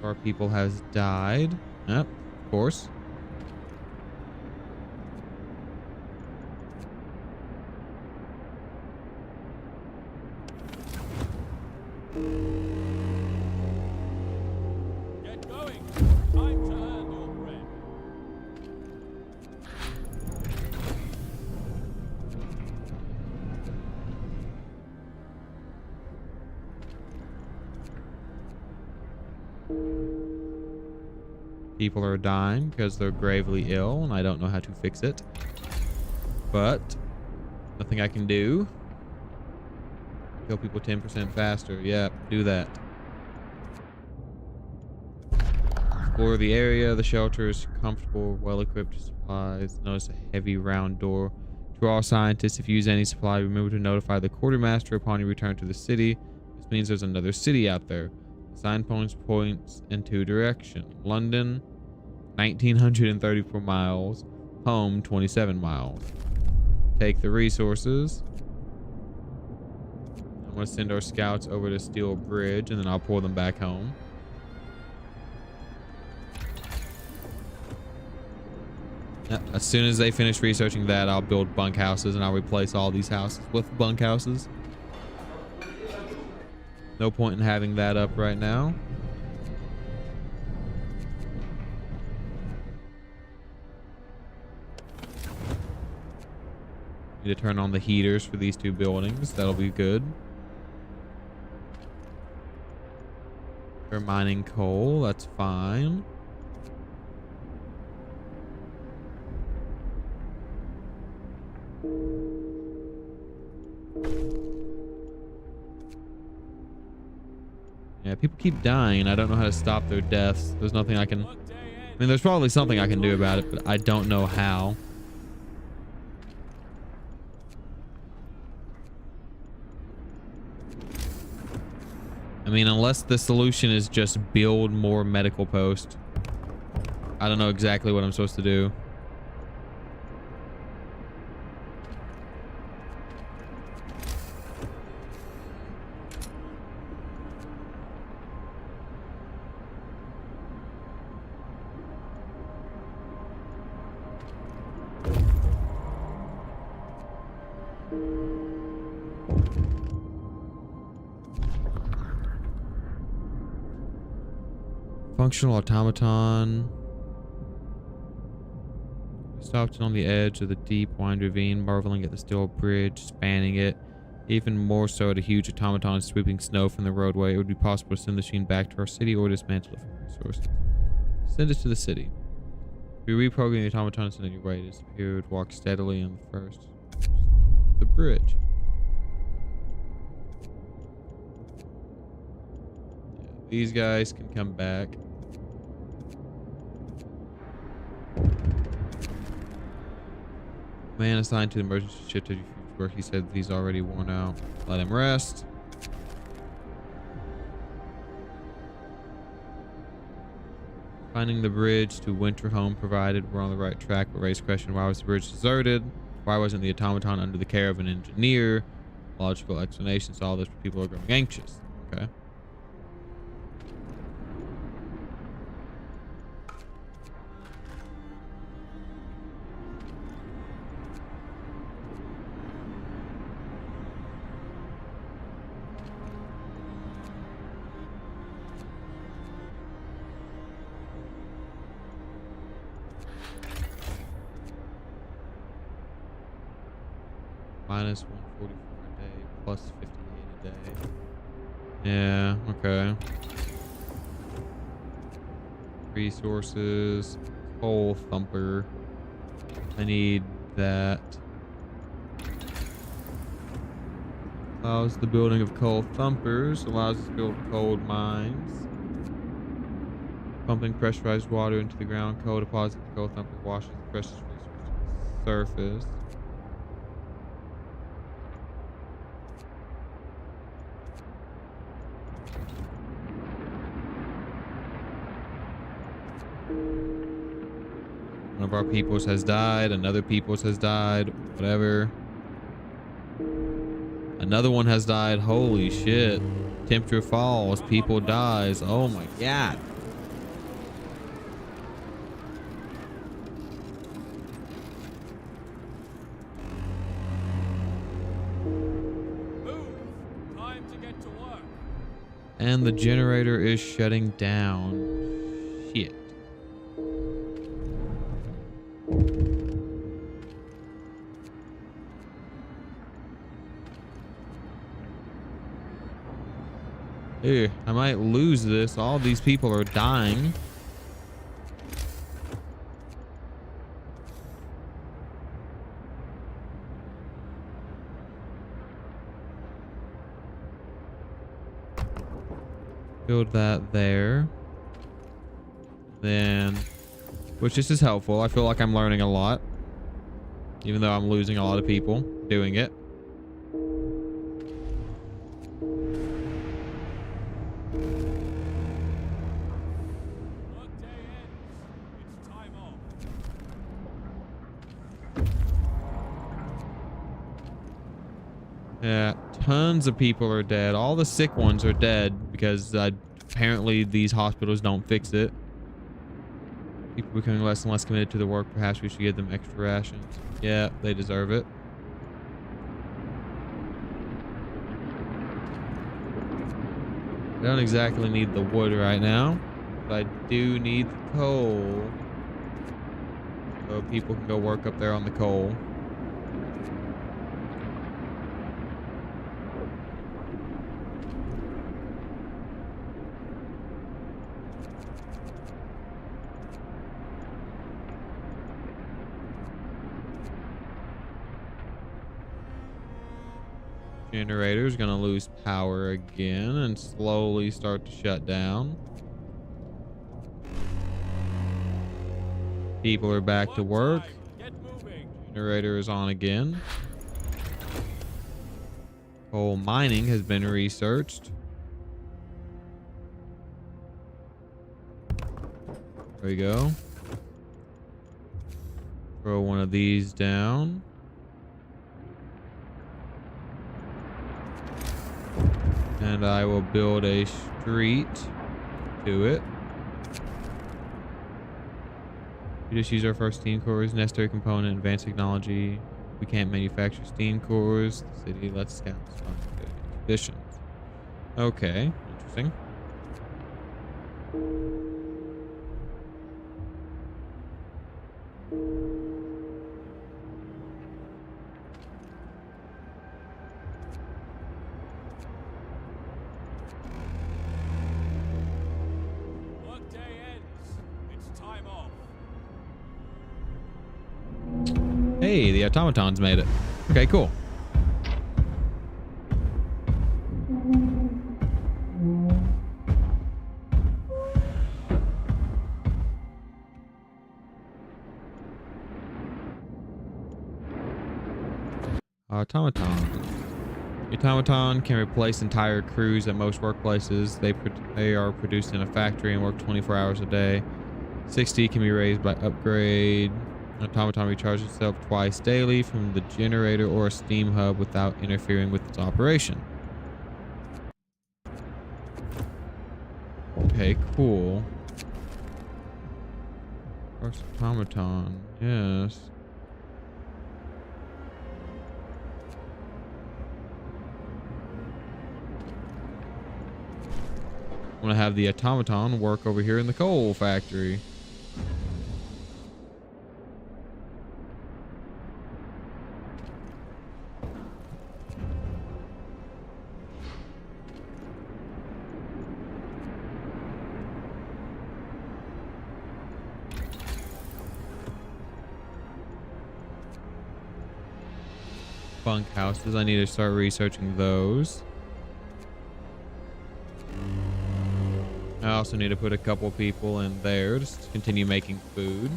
Our people has died. Yep, of course. Get going. Time to earn your bread. People are dying because they're gravely ill and I don't know how to fix it. But nothing I can do. Kill people 10% faster. Yep, do that. Explore the area. The shelter is comfortable, well equipped with supplies. Notice a heavy round door. To all scientists, if you use any supply, remember to notify the quartermaster upon your return to the city. This means there's another city out there. The sign points in two directions. London, 1,934 miles. Home, 27 miles. Take the resources. I'm going to send our scouts over to Steel Bridge, and then I'll pull them back home. As soon as they finish researching that, I'll build bunkhouses, and I'll replace all these houses with bunkhouses. No point in having that up right now. Need to turn on the heaters for these two buildings. That'll be good. They're mining coal. That's fine. Yeah, people keep dying and I don't know how to stop their deaths. There's nothing I can... I mean, there's probably something I can do about it, but I don't know how. I mean, unless the solution is just build more medical posts. I don't know exactly what I'm supposed to do. Functional automaton. Stopped on the edge of the deep wind ravine, marveling at the steel bridge spanning it. Even more so at a huge automaton sweeping snow from the roadway. It would be possible to send the machine back to our city or dismantle it from resources. Send it to the city. We reprogram the automaton and send it your way. It disappeared. Walk steadily on the first. the bridge. Yeah, these guys can come back. Man assigned to the emergency shift to work. He said he's already worn out. Let him rest. Finding the bridge to winter home provided. We're on the right track, but raise question: why was the bridge deserted? Why wasn't the automaton under the care of an engineer? Logical explanations to all this, but people are growing anxious. Okay. Minus 144 a day, plus 58 a day. Yeah, okay. Resources, coal thumper. I need that. Allows the building of coal thumpers. Allows us to build coal mines. Pumping pressurized water into the ground. Coal deposit. The coal thumper washes the precious resources to the surface. One of our peoples has died. Another peoples has died. Whatever. Another one has died. Holy shit. Temperature falls. People dies. Oh my god. Move! Time to get to work. And the generator is shutting down. Shit. Ew, I might lose this. All these people are dying. Build that there. Then, which this is helpful. I feel like I'm learning a lot. Even though I'm losing a lot of people doing it. Workday ends. It's time off. Yeah, tons of people are dead. All the sick ones are dead because apparently these hospitals don't fix it. People becoming less and less committed to the work. Perhaps we should give them extra rations. Yeah, they deserve it. I don't exactly need the wood right now, but I do need the coal. So people can go work up there on the coal. Generator is going to lose power again and slowly start to shut down. People are back to work. Get moving. Generator is on again. Coal mining has been researched. There we go. Throw one of these down. And I will build a street to it. We just use our first steam cores, necessary component, advanced technology. We can't manufacture steam cores. The city lets scouts find good expeditions. Okay, interesting. Workday ends. It's time off. Hey, the automatons made it. Okay, cool. Automaton. The automaton can replace entire crews at most workplaces. They are produced in a factory and work 24 hours a day. 60 can be raised by upgrade. An automaton recharges itself twice daily from the generator or a steam hub without interfering with its operation. Okay, cool. First automaton, yes. I'm gonna have the automaton work over here in the coal factory. Bunk houses, I need to start researching those. I also need to put a couple people in there to continue making food.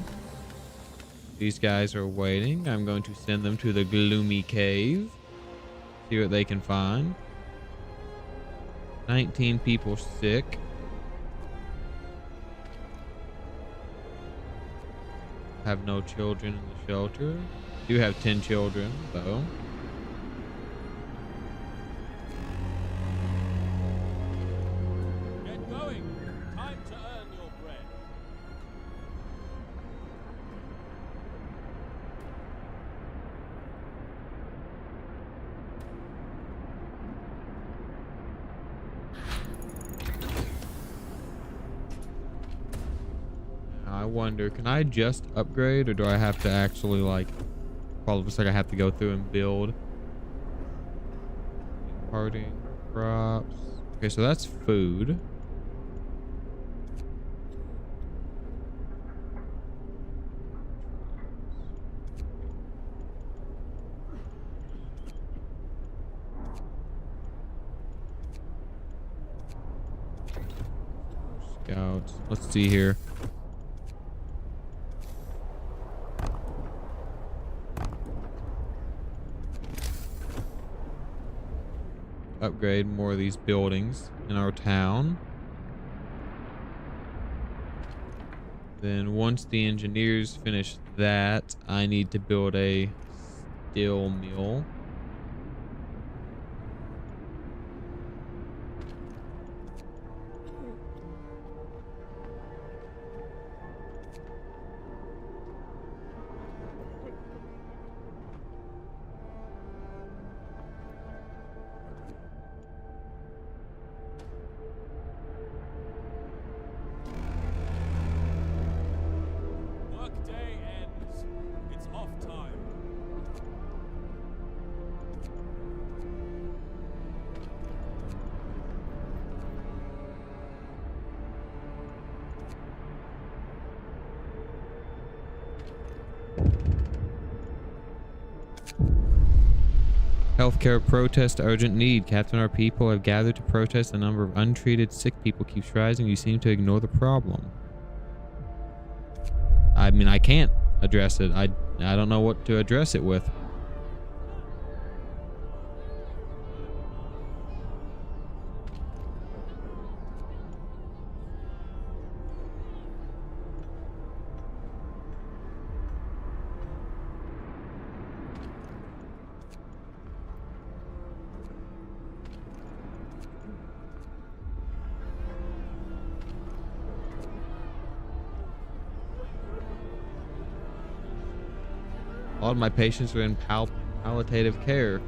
These guys are waiting. I'm going to send them to the gloomy cave. See what they can find. 19 people sick. Have no children in the shelter. Do have 10 children though. Get going. Time to earn your bread. I wonder, can I just upgrade or do I have to actually like, all of a sudden I have to go through and build? Parting crops. Okay, so that's food. Scouts. Let's see here. Upgrade more of these buildings in our town. Then once the engineers finish that, I need to build a steel mill. Workday ends. It's off time. Healthcare protest urgent need. Captain, our people have gathered to protest. The number of untreated sick people keeps rising. You seem to ignore the problem. I mean, I can't address it. I don't know what to address it with. All of my patients are in palliative care.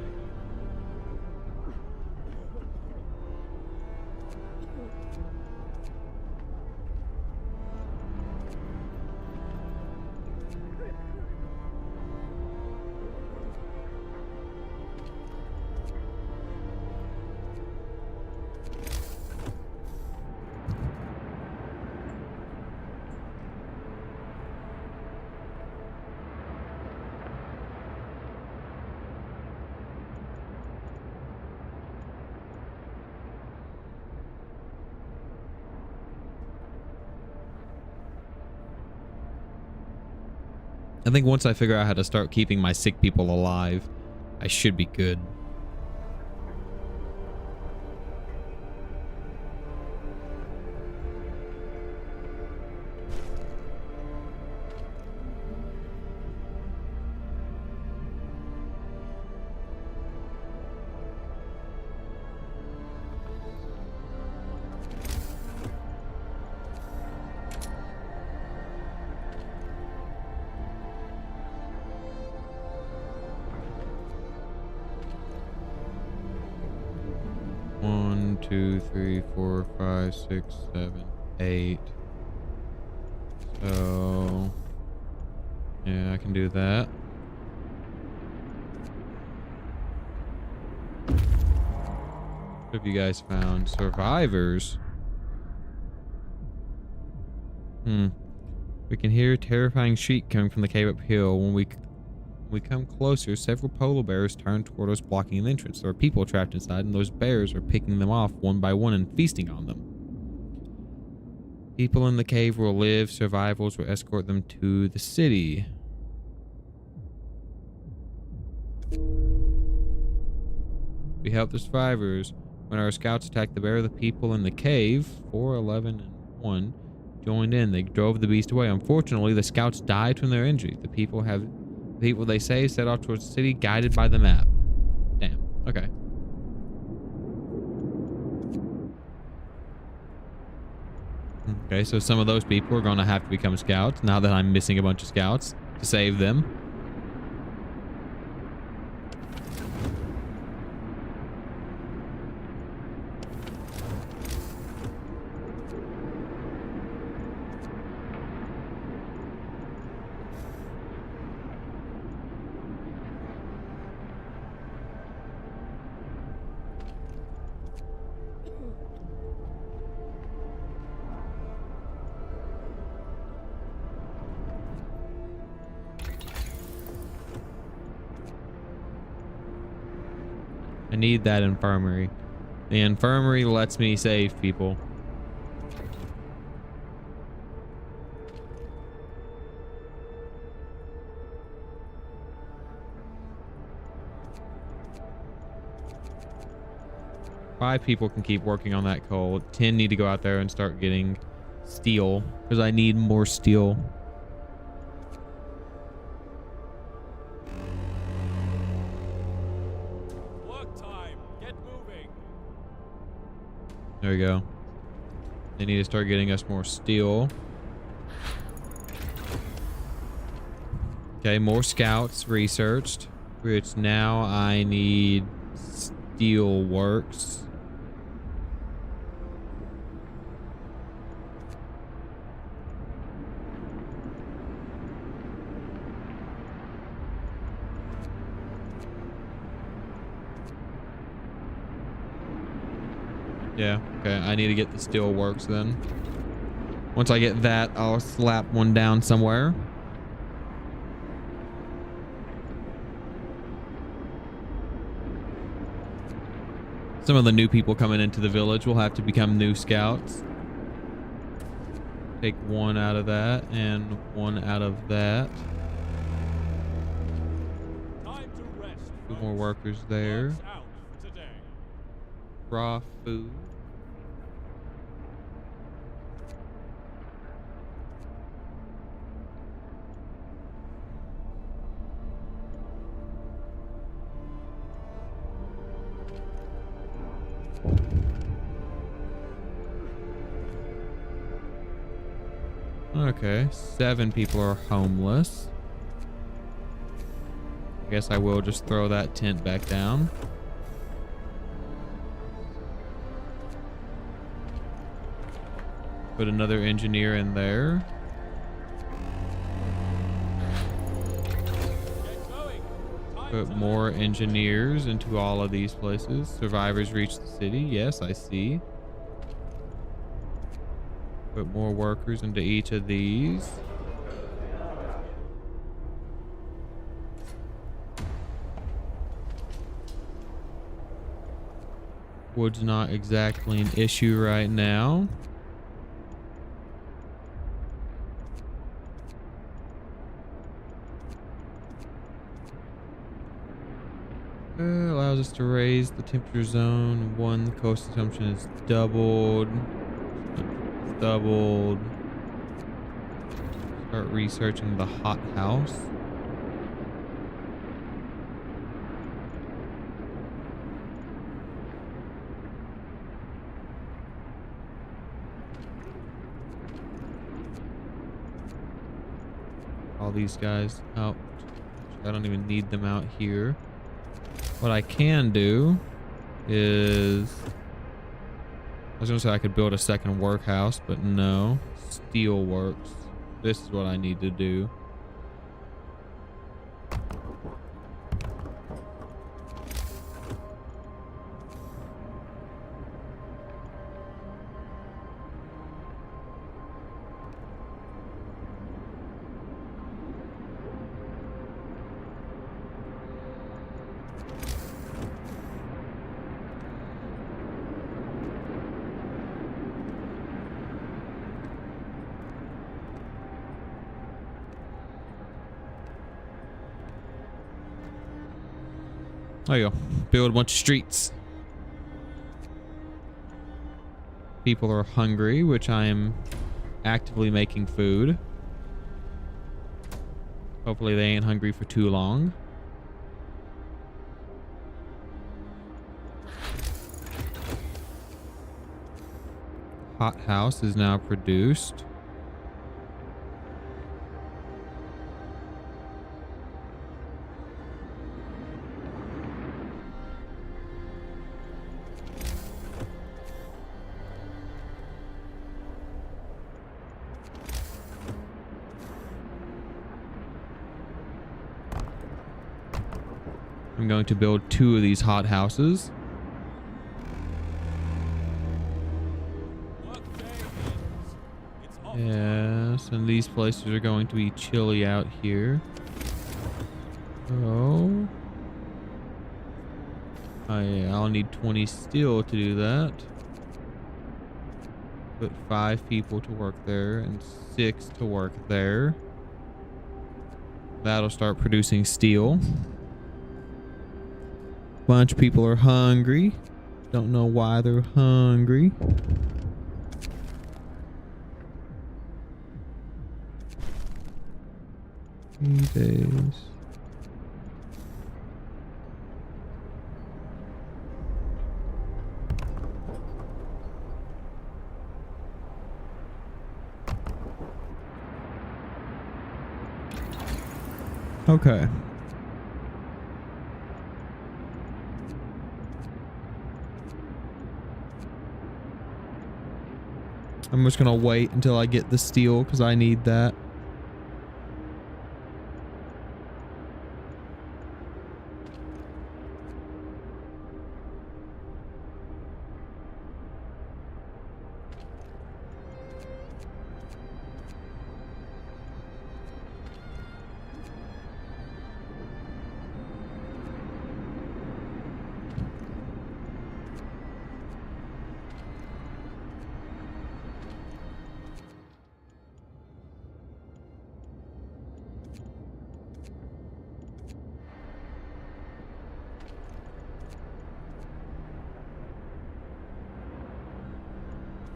I think once I figure out how to start keeping my sick people alive, I should be good. One, two, three, four, five, six, 7, 8. So yeah, I can do that. What have you guys found? Survivors? We can hear a terrifying shriek coming from the cave uphill. When we come closer, several polar bears turn toward us, blocking the entrance. There are people trapped inside, and those bears are picking them off one by one and feasting on them. People in the cave will live. Survivors will escort them to the city. We help the survivors. When our scouts attacked the bear, the people in the cave, 4, 11, and 1, joined in. They drove the beast away. Unfortunately, the scouts died from their injuries. The people they saved set off towards the city, guided by the map. Damn. Okay. Okay, so some of those people are going to have to become scouts now that I'm missing a bunch of scouts to save them. I need that infirmary. The infirmary lets me save people. Five people can keep working on that coal. 10 need to go out there and start getting steel because I need more steel. There we go. They need to start getting us more steel. Okay, more scouts researched, which now I need steel works. Yeah, okay, I need to get the steel works then. Once I get that, I'll slap one down somewhere. Some of the new people coming into the village will have to become new scouts. Take one out of that and one out of that. Time to rest. Two more workers there. Work's out for today. Raw food. Okay, 7 people are homeless. I guess I will just throw that tent back down. Put another engineer in there. Get going. Time Put to more engineers into all of these places. Survivors reach the city. Yes, I see. Put more workers into each of these. Wood's not exactly an issue right now. Allows us to raise the temperature zone. One, the coast consumption is doubled. Doubled. Start researching the hot house. All these guys out. I don't even need them out here. What I can do is, I was gonna say I could build a second workhouse, but no. Steel works. This is what I need to do. There you go. Build a bunch of streets. People are hungry, which I am actively making food. Hopefully they ain't hungry for too long. Hot house is now produced. I'm going to build 2 of these hot houses. Yes, and these places are going to be chilly out here. Oh. Oh yeah, I'll need 20 steel to do that. Put 5 people to work there and 6 to work there. That'll start producing steel. Bunch of people are hungry. Don't know why they're hungry. Days. Okay. I'm just gonna wait until I get the steel because I need that.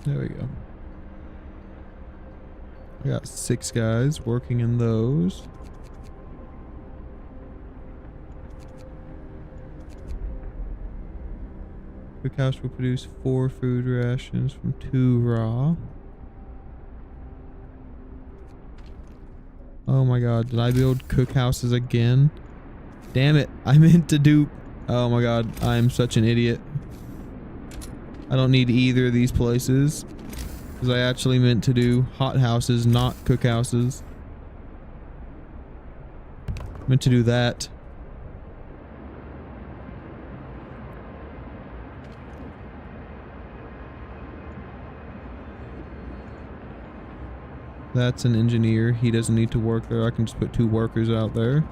There we go. I got 6 guys working in those. Cookhouse will produce 4 food rations from 2 raw. Oh my god, did I build cookhouses again? Damn it, I meant to do... Oh my god, I am such an idiot. I don't need either of these places. Because I actually meant to do hot houses, not cookhouses. Meant to do that. That's an engineer. He doesn't need to work there. I can just put 2 workers out there.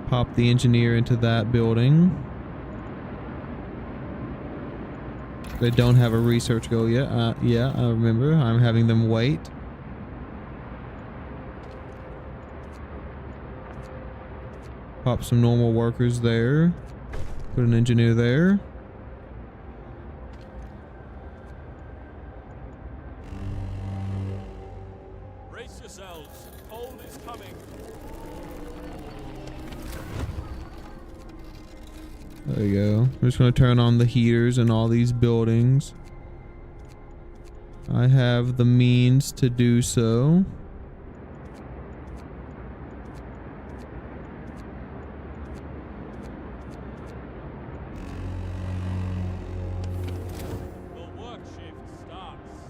Pop the engineer into that building. They don't have a research goal yet. Yeah, I remember. I'm having them wait. Pop some normal workers there. Put an engineer there. Brace yourselves. Cold is coming. There you go. I'm just going to turn on the heaters in all these buildings. I have the means to do so. The work shift starts.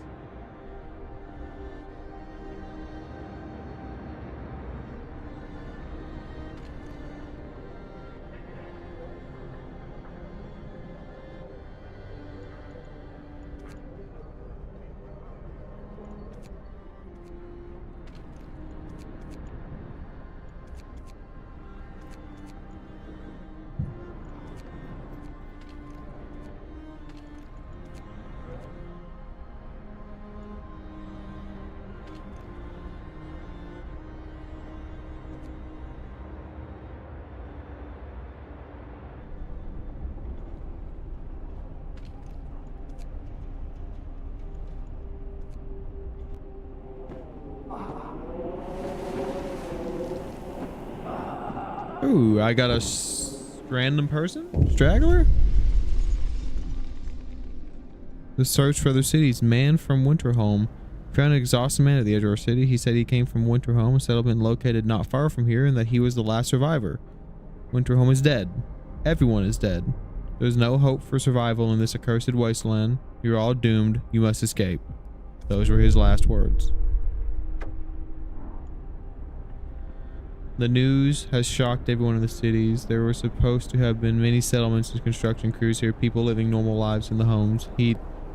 Ooh, I got a random person? Straggler? The search for other cities. Man from Winterhome. Found an exhausted man at the edge of our city. He said he came from Winterhome, a settlement located not far from here, and that he was the last survivor. Winterhome is dead. Everyone is dead. There's no hope for survival in this accursed wasteland. You're all doomed. You must escape. Those were his last words. The news has shocked everyone in the cities. There were supposed to have been many settlements and construction crews here, people living normal lives in the homes,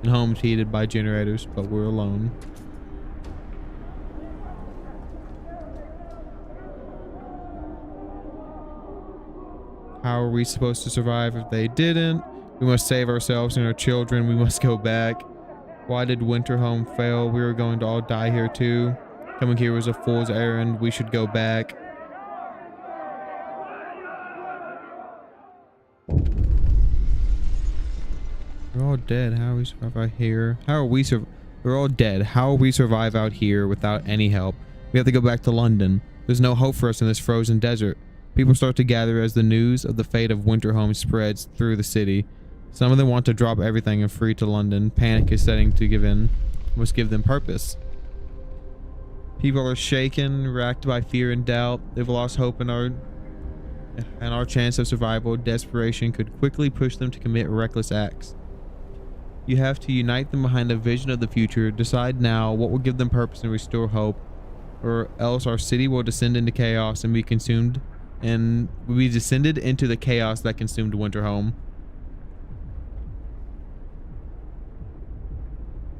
homes heated by generators, but we're alone. How are we supposed to survive if they didn't? We must save ourselves and our children. We must go back. Why did Winterhome fail? We were going to all die here too. Coming here was a fool's errand. We should go back. We're all dead. How are we survive out here? We're all dead. How will we survive out here without any help? We have to go back to London. There's no hope for us in this frozen desert. People start to gather as the news of the fate of Winterhome spreads through the city. Some of them want to drop everything and flee to London. Panic is setting to give in. We must give them purpose. People are shaken, racked by fear and doubt. They've lost hope in our chance of survival. Desperation could quickly push them to commit reckless acts. You have to unite them behind a vision of the future. Decide now what will give them purpose and restore hope, or else our city will descend into chaos and be consumed, and we descended into the chaos that consumed Winterhome.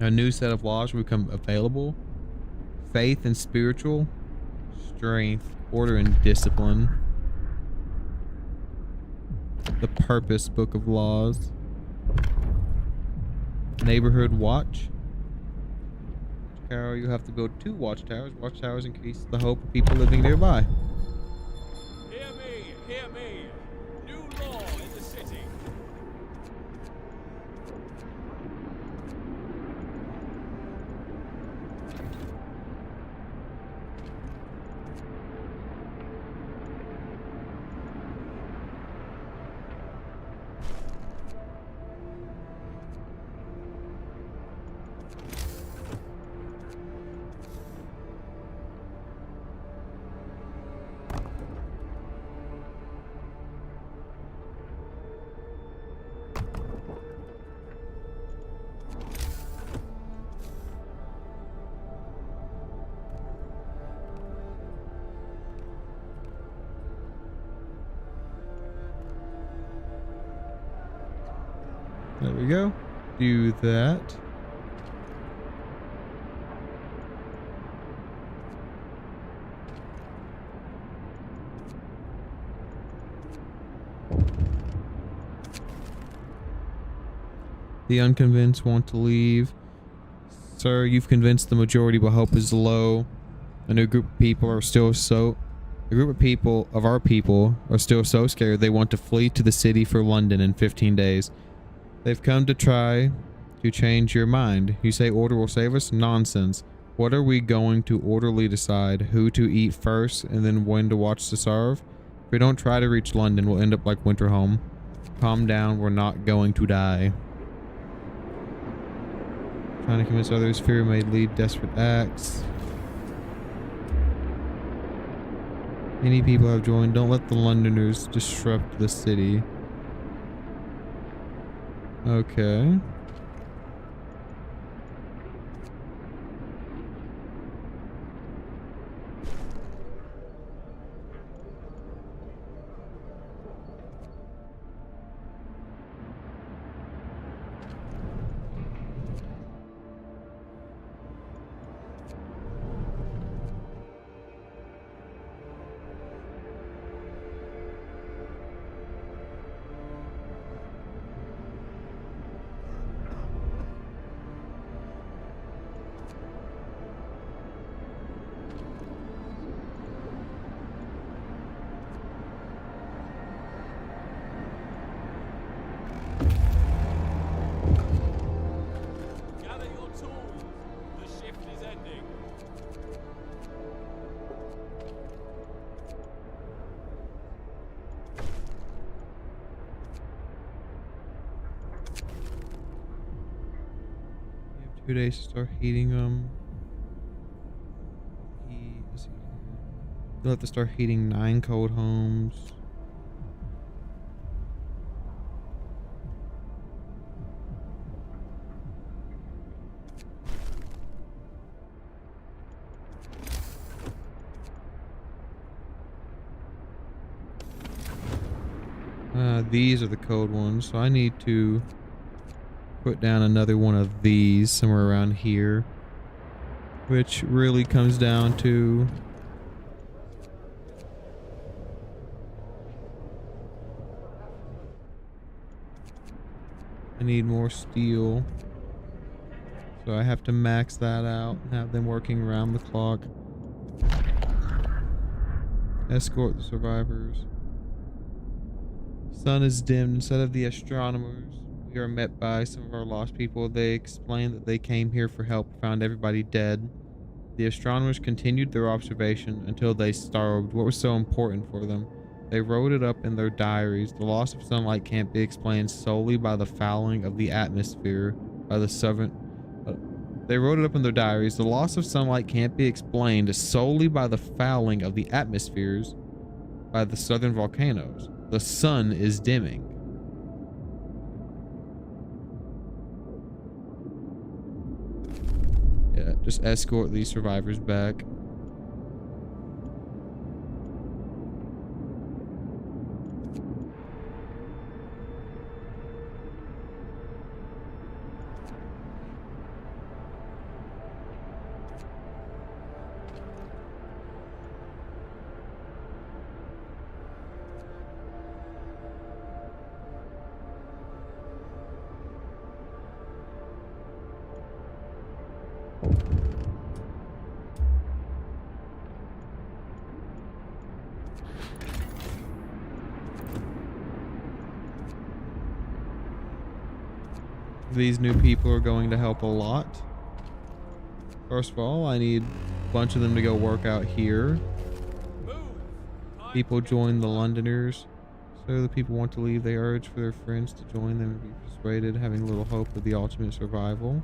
A new set of laws will become available. Faith and spiritual strength, order and discipline. The Purpose Book of Laws. Neighborhood Watch. Carol, you have to build 2 watchtowers. Watchtowers increase the hope of people living nearby. Hear me, hear me. New law in the city. There we go. Do that. The unconvinced want to leave. Sir, you've convinced the majority, but hope is low. A new group of people are still A group of our people are still so scared they want to flee to the city for London in 15 days. They've come to try to change your mind. You say order will save us? Nonsense. What are we going to orderly decide? Who to eat first and then when to watch to starve? If we don't try to reach London, we'll end up like Winterhome. Calm down, we're not going to die. Trying to convince others, fear may lead desperate acts. Many people have joined. Don't let the Londoners disrupt the city. Okay. Gather your tools. The shift is ending. You have 2 days to start heating them. You'll have to start heating 9 cold homes. These are the cold ones, so I need to put down another one of these somewhere around here, which really comes down to I need more steel, so I have to max that out and have them working around the clock. Escort the survivors. Sun is dimmed. Instead of the astronomers, we are met by some of our lost people. They explain that they came here for help, found everybody dead. The astronomers continued their observation until they starved. What was so important for them? They wrote it up in their diaries. The loss of sunlight can't be explained solely by the fouling of the atmosphere by the southern. They wrote it up in their diaries. The loss of sunlight can't be explained solely by the fouling of the atmospheres by the southern volcanoes. The sun is dimming. Yeah, just escort these survivors back. These new people are going to help a lot. First of all, I need a bunch of them to go work out here. People join the Londoners. So the people want to leave. They urge for their friends to join them and be persuaded, having little hope of the ultimate survival.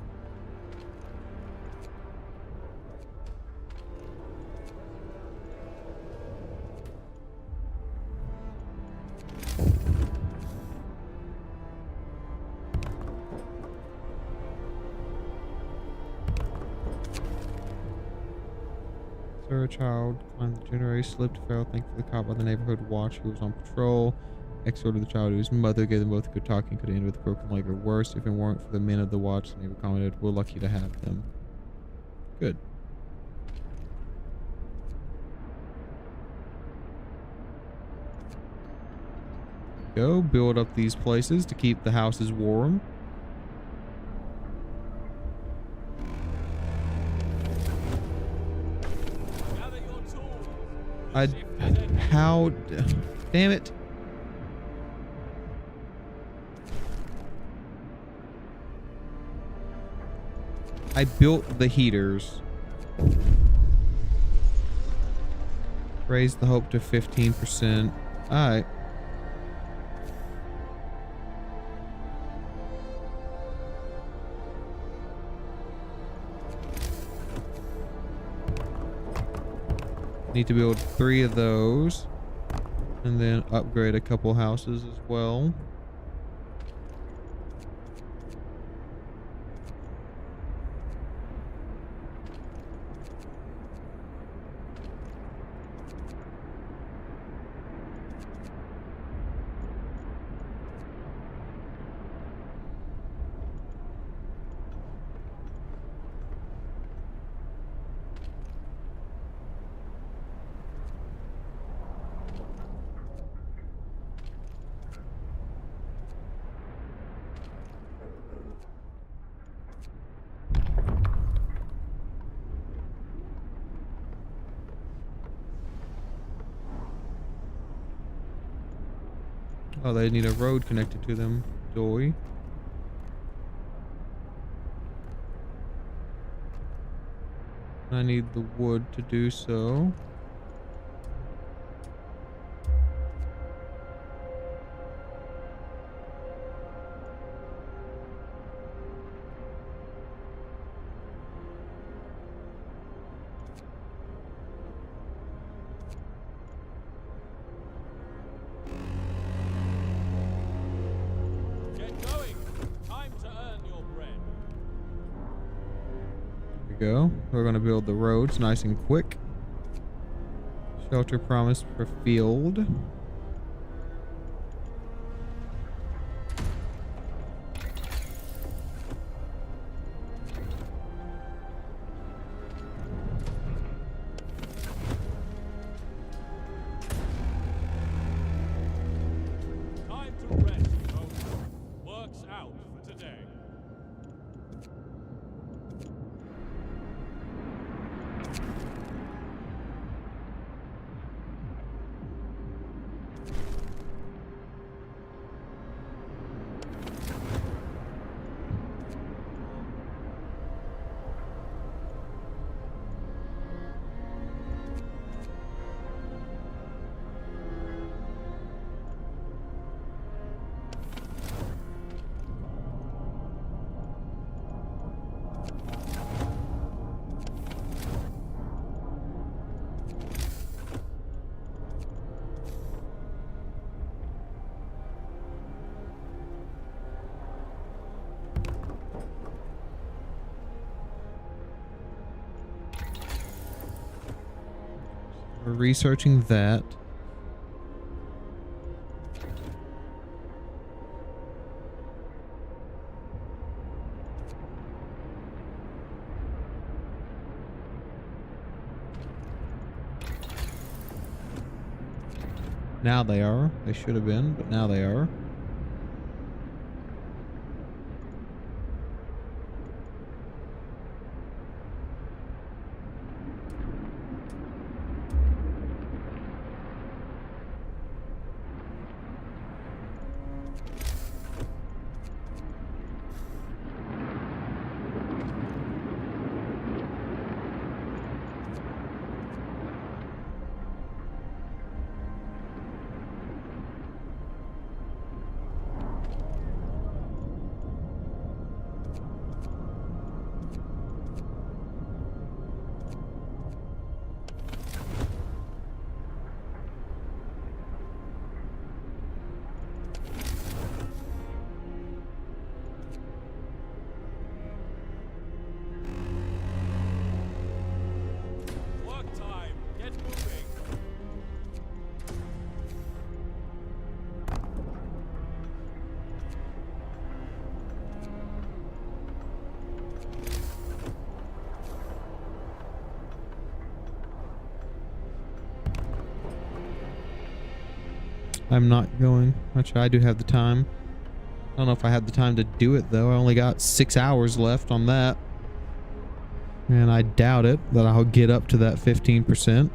A child climbed the generator, slipped, fell, thankfully caught by the neighborhood watch who was on patrol. Exhorted the child to his mother, gave them both a good talking, could end with a broken leg or worse. If it weren't for the men of the watch, the neighbor commented, we're lucky to have them. Good. Go build up these places to keep the houses warm. I, how, damn it. I built the heaters. Raise the hope to 15%. Alright. Need to build 3 of those. And then upgrade a couple houses as well. Oh, they need a road connected to them. Joy. I need the wood to do so. Get going. Time to earn your bread. There we go. We're going to build the roads nice and quick. Shelter promised for field. Time to rest, folks. Work's out for today. We're researching that. Now they are. They should have been, but now they are. Work time. Get moving. I'm not going. Actually, I do have the time. I don't know if I have the time to do it though. I only got 6 hours left on that. And I doubt it that I'll get up to that 15%.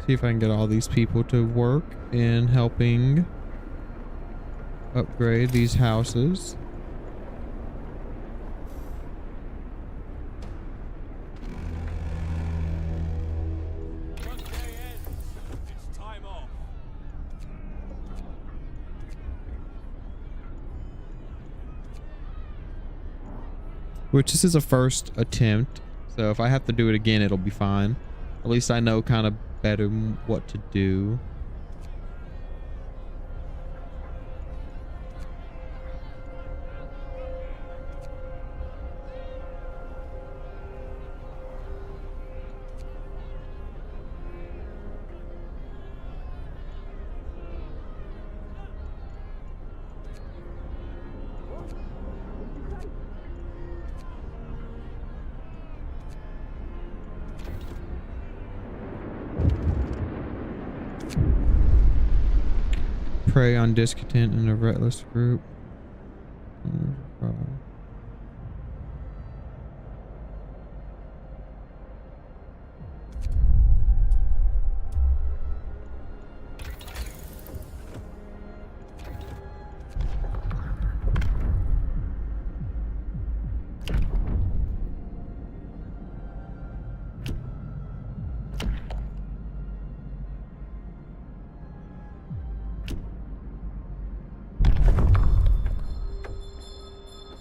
See if I can get all these people to work in helping upgrade these houses. Workday ends. It's time off. Which this is a first attempt, so if I have to do it again, it'll be fine. At least I know kind of better what to do. Prey on discontent in a reckless group.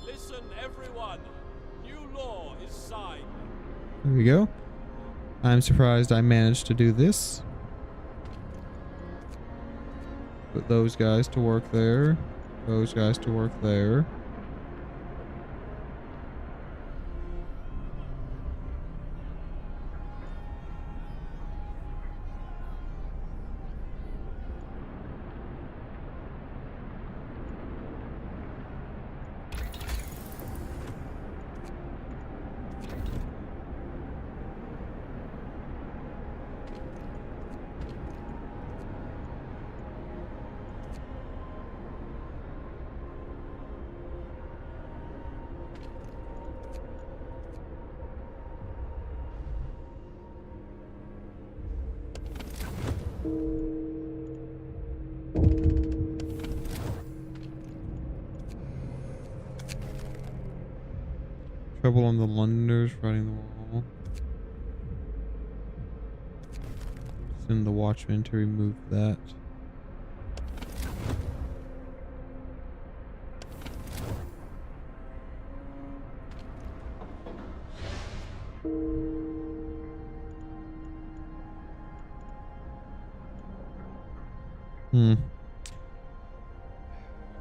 Listen, everyone. New law is signed. There we go. I'm surprised I managed to do this. Put those guys to work there. Those guys to work there. Trouble on the Londoners riding the wall. Send the watchman to remove that.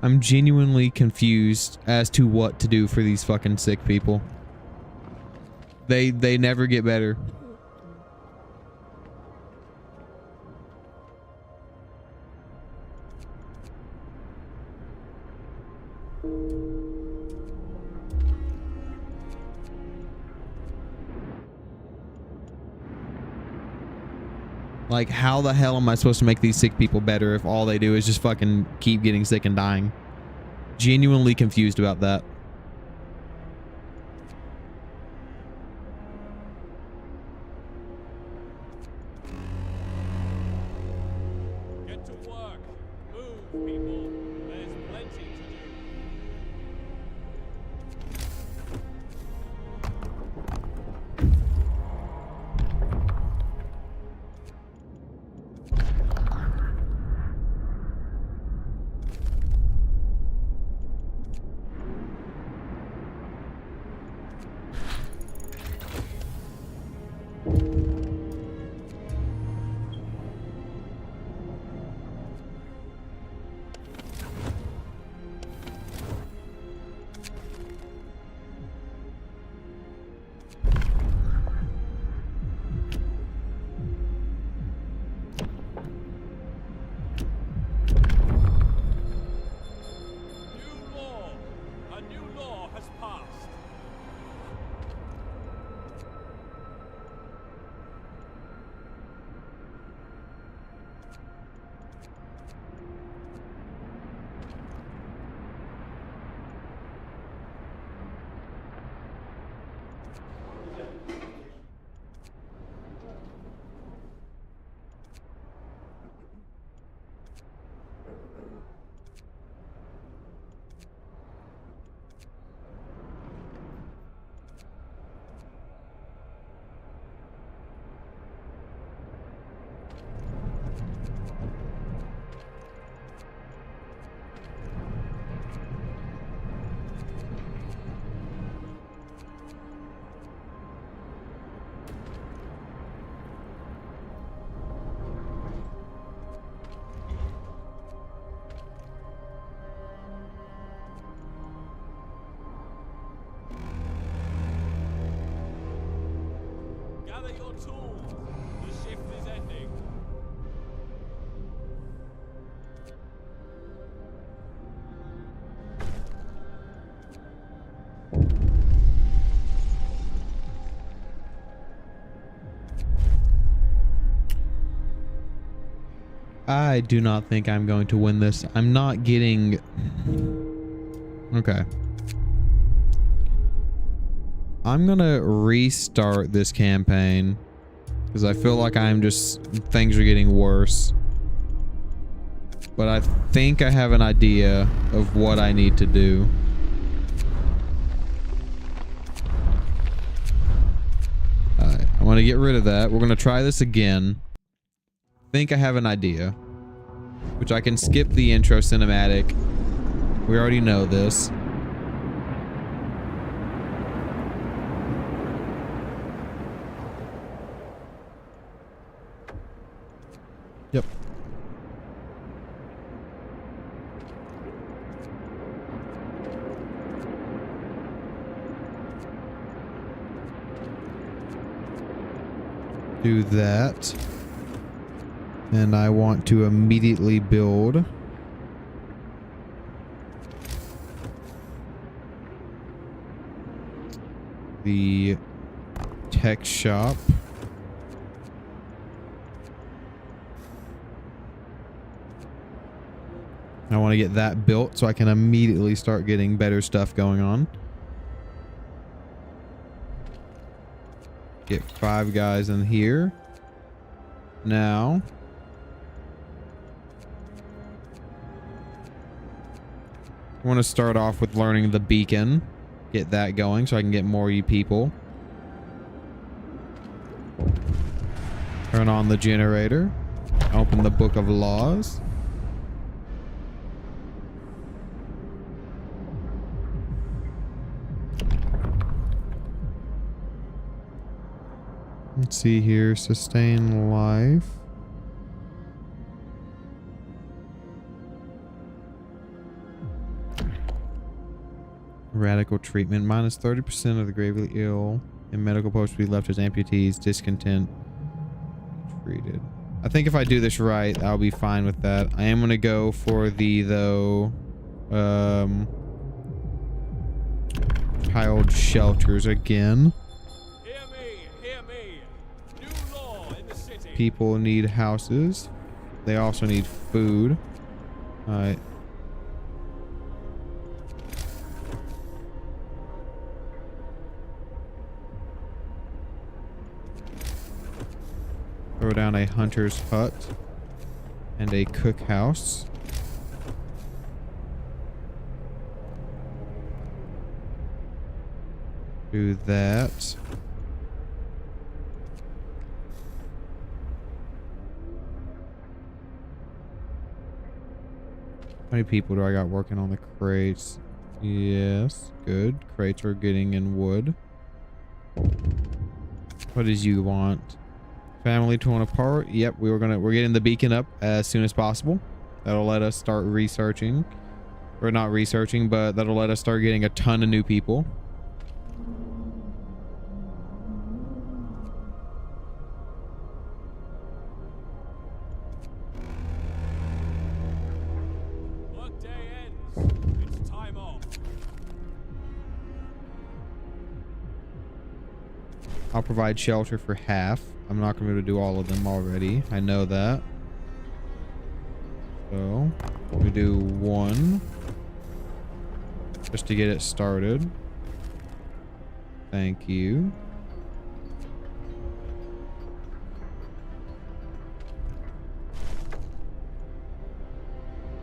I'm genuinely confused as to what to do for these fucking sick people. They never get better. Like, how the hell am I supposed to make these sick people better if all they do is just fucking keep getting sick and dying? Genuinely confused about that. Get to work. Move, people. There's plenty to do. tools. The shift is ending. I do not think I'm going to win this. I'm not getting... Okay. I'm gonna restart this campaign because I feel like things are getting worse. But I think I have an idea of what I need to do. Alright, I'm gonna get rid of that. We're gonna try this again. Think I have an idea, which I can skip the intro cinematic. We already know this. Yep. Do that. And I want to immediately build the tech shop. I want to get that built so I can immediately start getting better stuff going on. Get 5 guys in here. Now, I want to start off with learning the beacon. Get that going so I can get more people. Turn on the generator. Open the book of laws. Let's see here. Sustain life. Radical treatment. Minus 30% of the gravely ill in medical posts will be left as amputees, discontent, treated. I think if I do this right, I'll be fine with that. I am going to go for the, though, tiled shelters again. Hear me, hear me. New law in the city. People need houses. They also need food. Alright. Throw down a hunter's hut and a cookhouse. Do that. How many people do I got working on the crates? Yes, good. Crates are getting in wood. What does you want? Family torn apart. Yep, we're getting the beacon up as soon as possible. That'll let us start researching. Or not researching, but that'll let us start getting a ton of new people. Workday ends. It's time off. I'll provide shelter for half. I'm not going to be able to do all of them already. I know that. So, we do 1. Just to get it started. Thank you.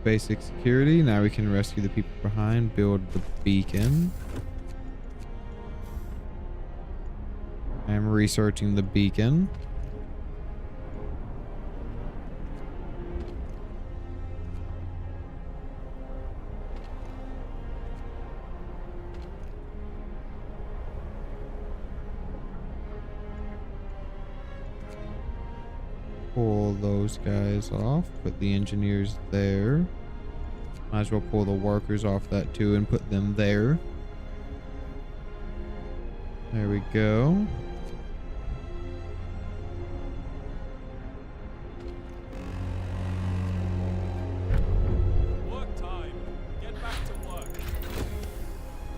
Basic security. Now we can rescue the people behind. Build the beacon. I'm researching the beacon. Pull those guys off. Put the engineers there. Might as well pull the workers off that too and put them there. There we go.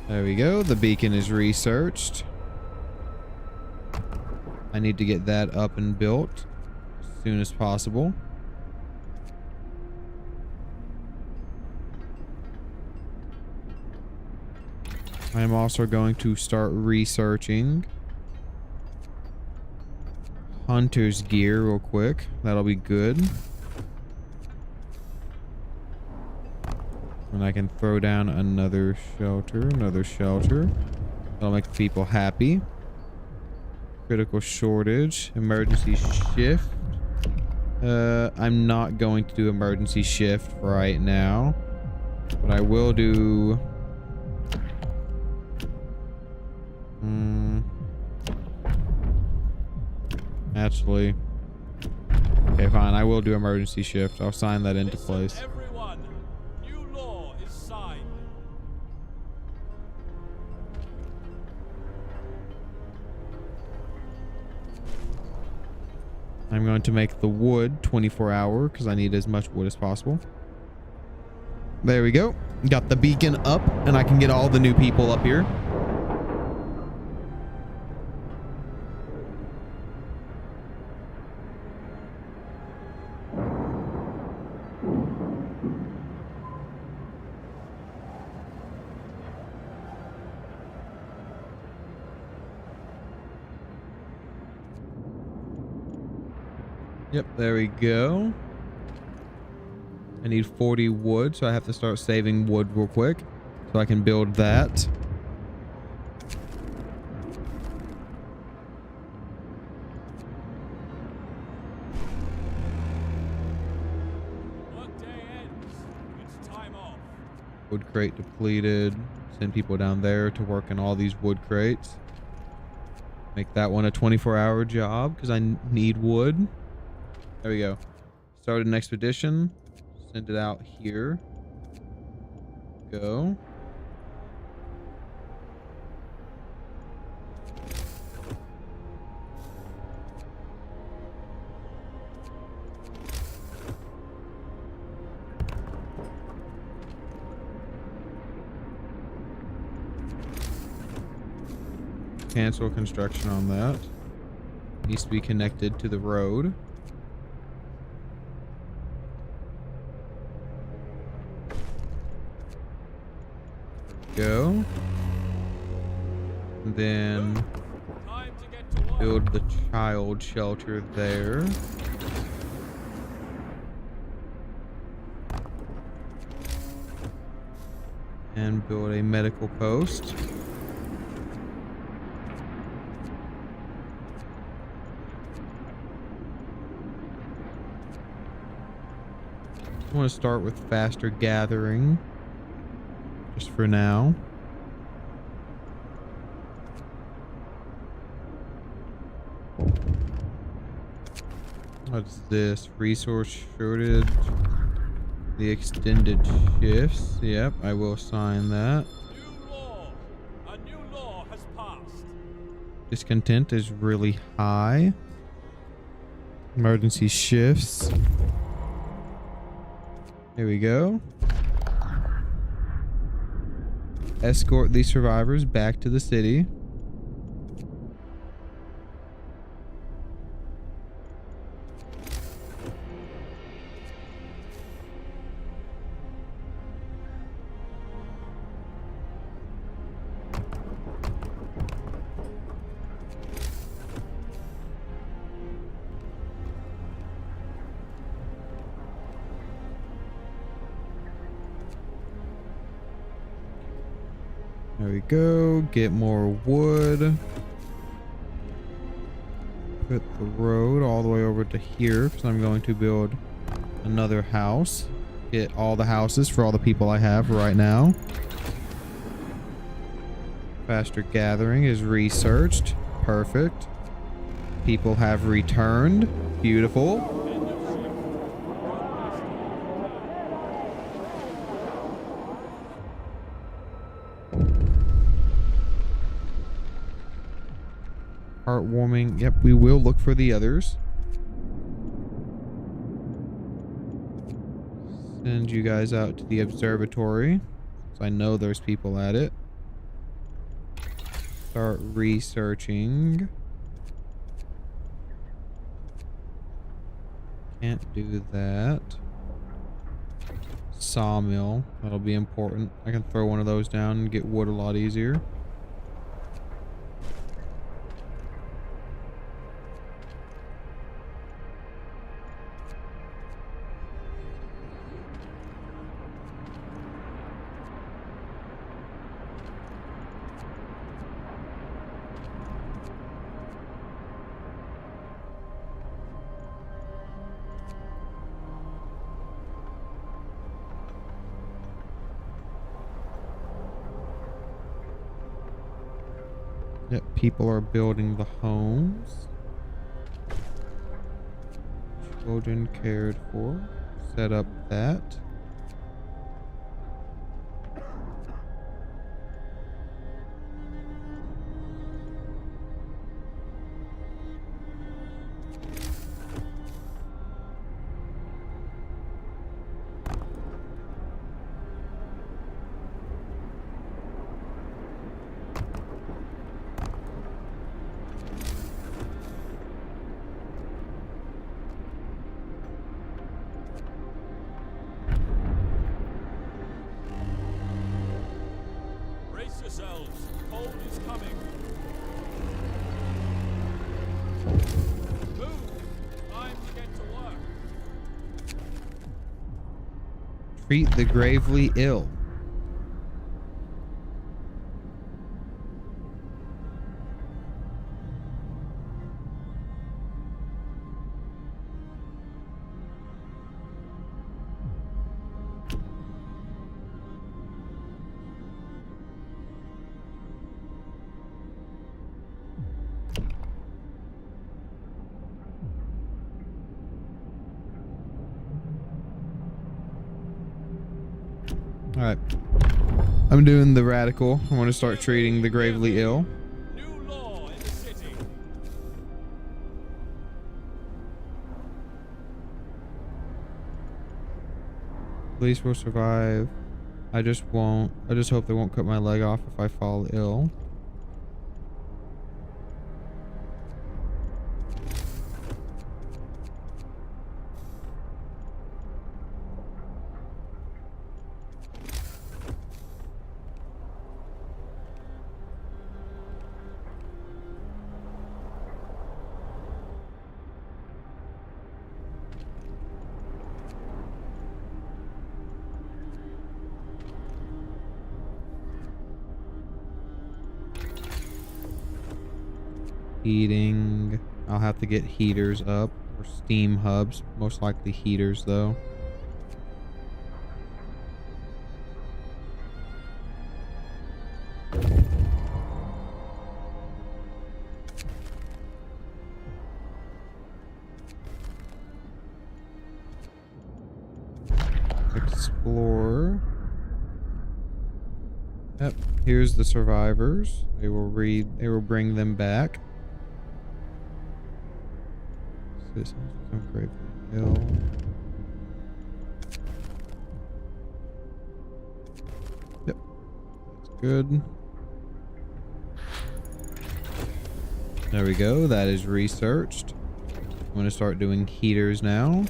There we go. The beacon is researched. I need to get that up and built as soon as possible. I'm also going to start researching hunter's gear real quick. That'll be good. And I can throw down another shelter, That'll make people happy. Critical shortage, emergency shift. I'm not going to do emergency shift right now, but I will do... Actually, okay, fine. I will do emergency shift. I'll sign that into place. Everyone, new law is signed. I'm going to make the wood 24-hour because I need as much wood as possible. There we go. Got the beacon up, and I can get all the new people up here. Yep, there we go. I need 40 wood, so I have to start saving wood real quick so I can build that. Workday ends. It's time off. Wood crate depleted. Send people down there to work on all these wood crates. Make that one a 24-hour job because I need wood. There we go. Started an expedition. Send it out here. Go. Cancel construction on that. Needs to be connected to the road. Go. And then Time to get to work. build the child shelter there. And build a medical post. I want to start with faster gathering. Just for now. What's this? Resource shortage. The extended shifts. Yep, I will sign that. New law. A new law has passed. Discontent is really high. Emergency shifts. Here we go. Escort these survivors back to the city. There we go. Get more wood. Put the road all the way over to here because I'm going to build another house. Get all the houses for all the people I have right now. Faster gathering is researched. Perfect. People have returned. Beautiful. Heartwarming. Yep, we will look for the others. Send you guys out to the observatory. So I know there's people at it. start researching. Can't do that. Sawmill. That'll be important. I can throw one of those down and get wood a lot easier. Yep, people are building the homes. Children cared for. Set up that. Brace yourselves. Cold is coming. Move. Time to get to work. Treat the gravely ill. All right, I'm doing the radical. I want to start treating the gravely ill. New law in the city. Police will survive. I just hope they won't cut my leg off if I fall ill. Heating. I'll have to get heaters up or steam hubs. Most likely heaters though. Explore. Yep, here's the survivors. They will bring them back. Citizens become gravely ill. Yep, that's good. There we go. That is researched. I'm going to start doing heaters now.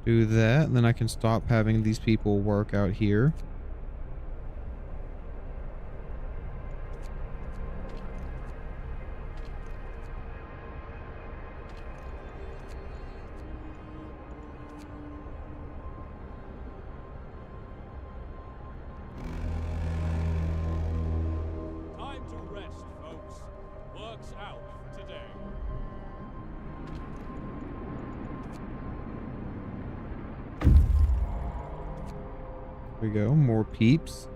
Do that, and then I can stop having these people work out here. Time to rest, folks. Work's out for today. There we go, more peeps.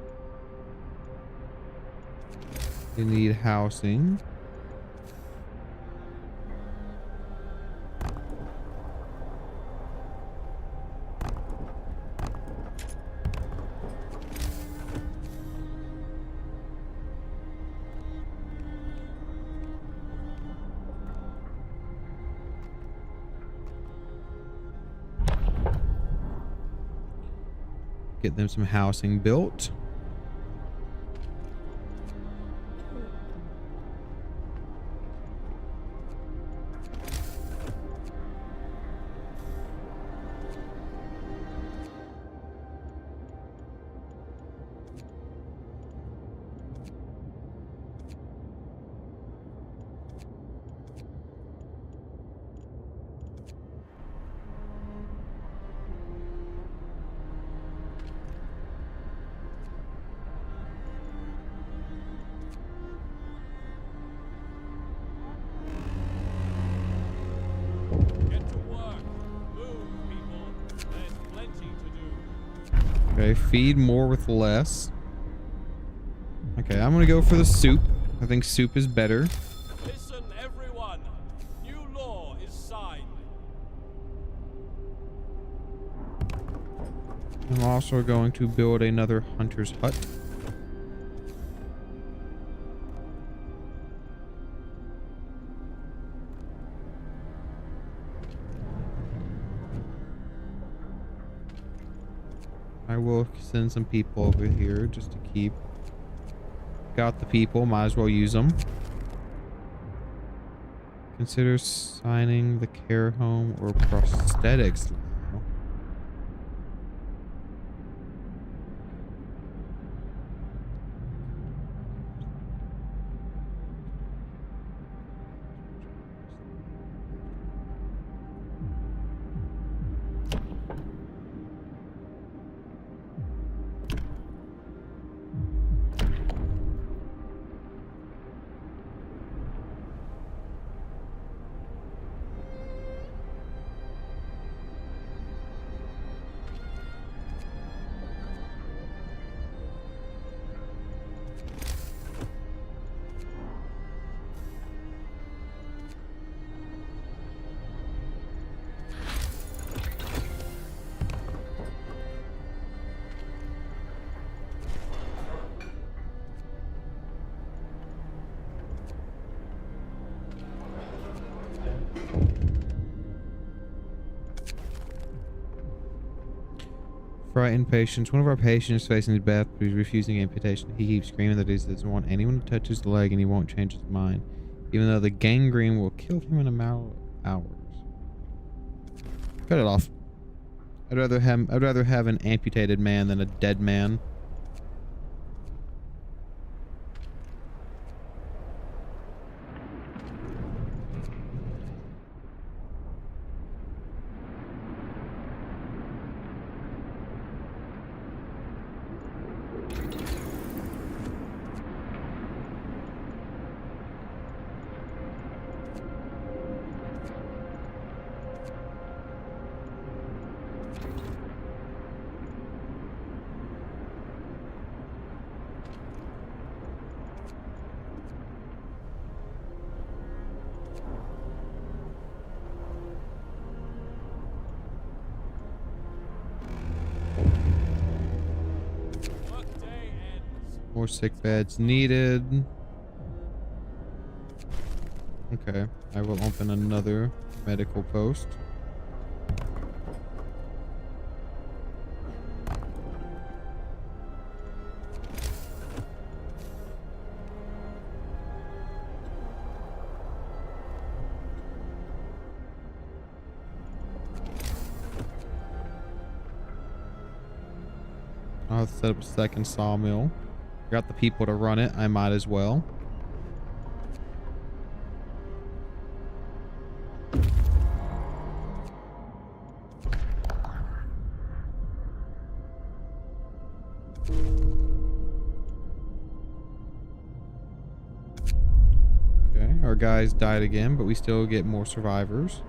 They need housing. Get them some housing built. Get to work. Move, people. There's plenty to do. Okay, feed more with less. Okay, I'm gonna go for the soup. I think soup is better. Listen, everyone. New law is signed. I'm also going to build another hunter's hut. I will send some people over here just to keep. Got the people, might as well use them. Consider signing the care home or prosthetics. Frightened patients. One of our patients is facing death, but he's refusing amputation. He keeps screaming that he doesn't want anyone to touch his leg and he won't change his mind, even though the gangrene will kill him in a matter of hours. Cut it off. I'd rather have an amputated man than a dead man. Workday ends. More sick beds needed. Okay, I will open another medical post. I'll set up a second sawmill. Got the people to run it. I might as well. Okay, our guys died again, but we still get more survivors.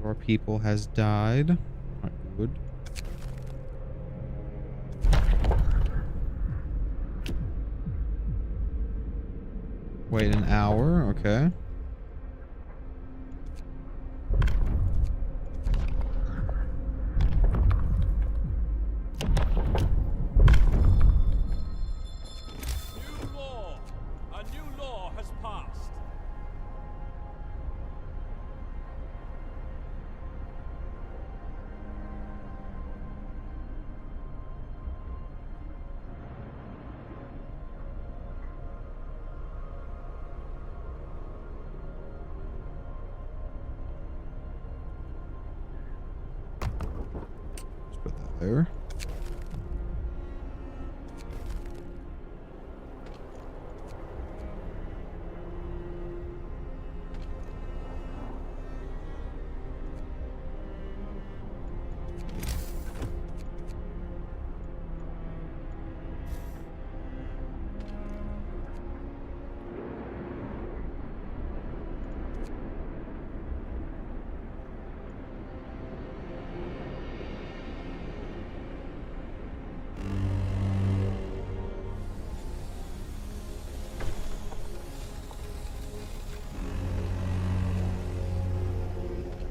of our people has died. Not good. Wait an hour, okay. New law. A new law has passed. Let's put that there.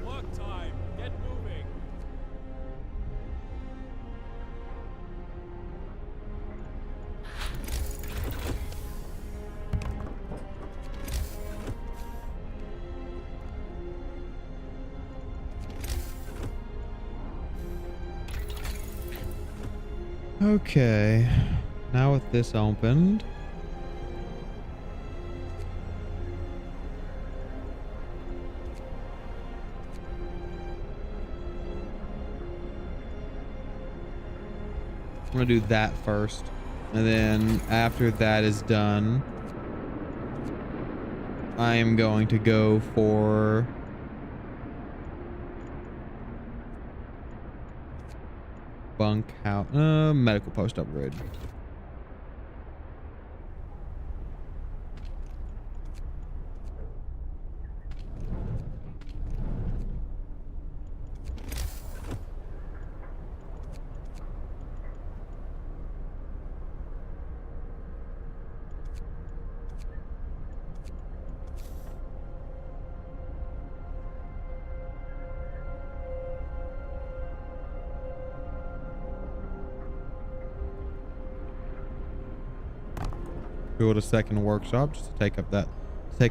Work time. Get moving. Okay. Now with this opened. I'm gonna do that first. And then after that is done, I am going to go for bunkhouse, medical post upgrade. Build a second workshop just to take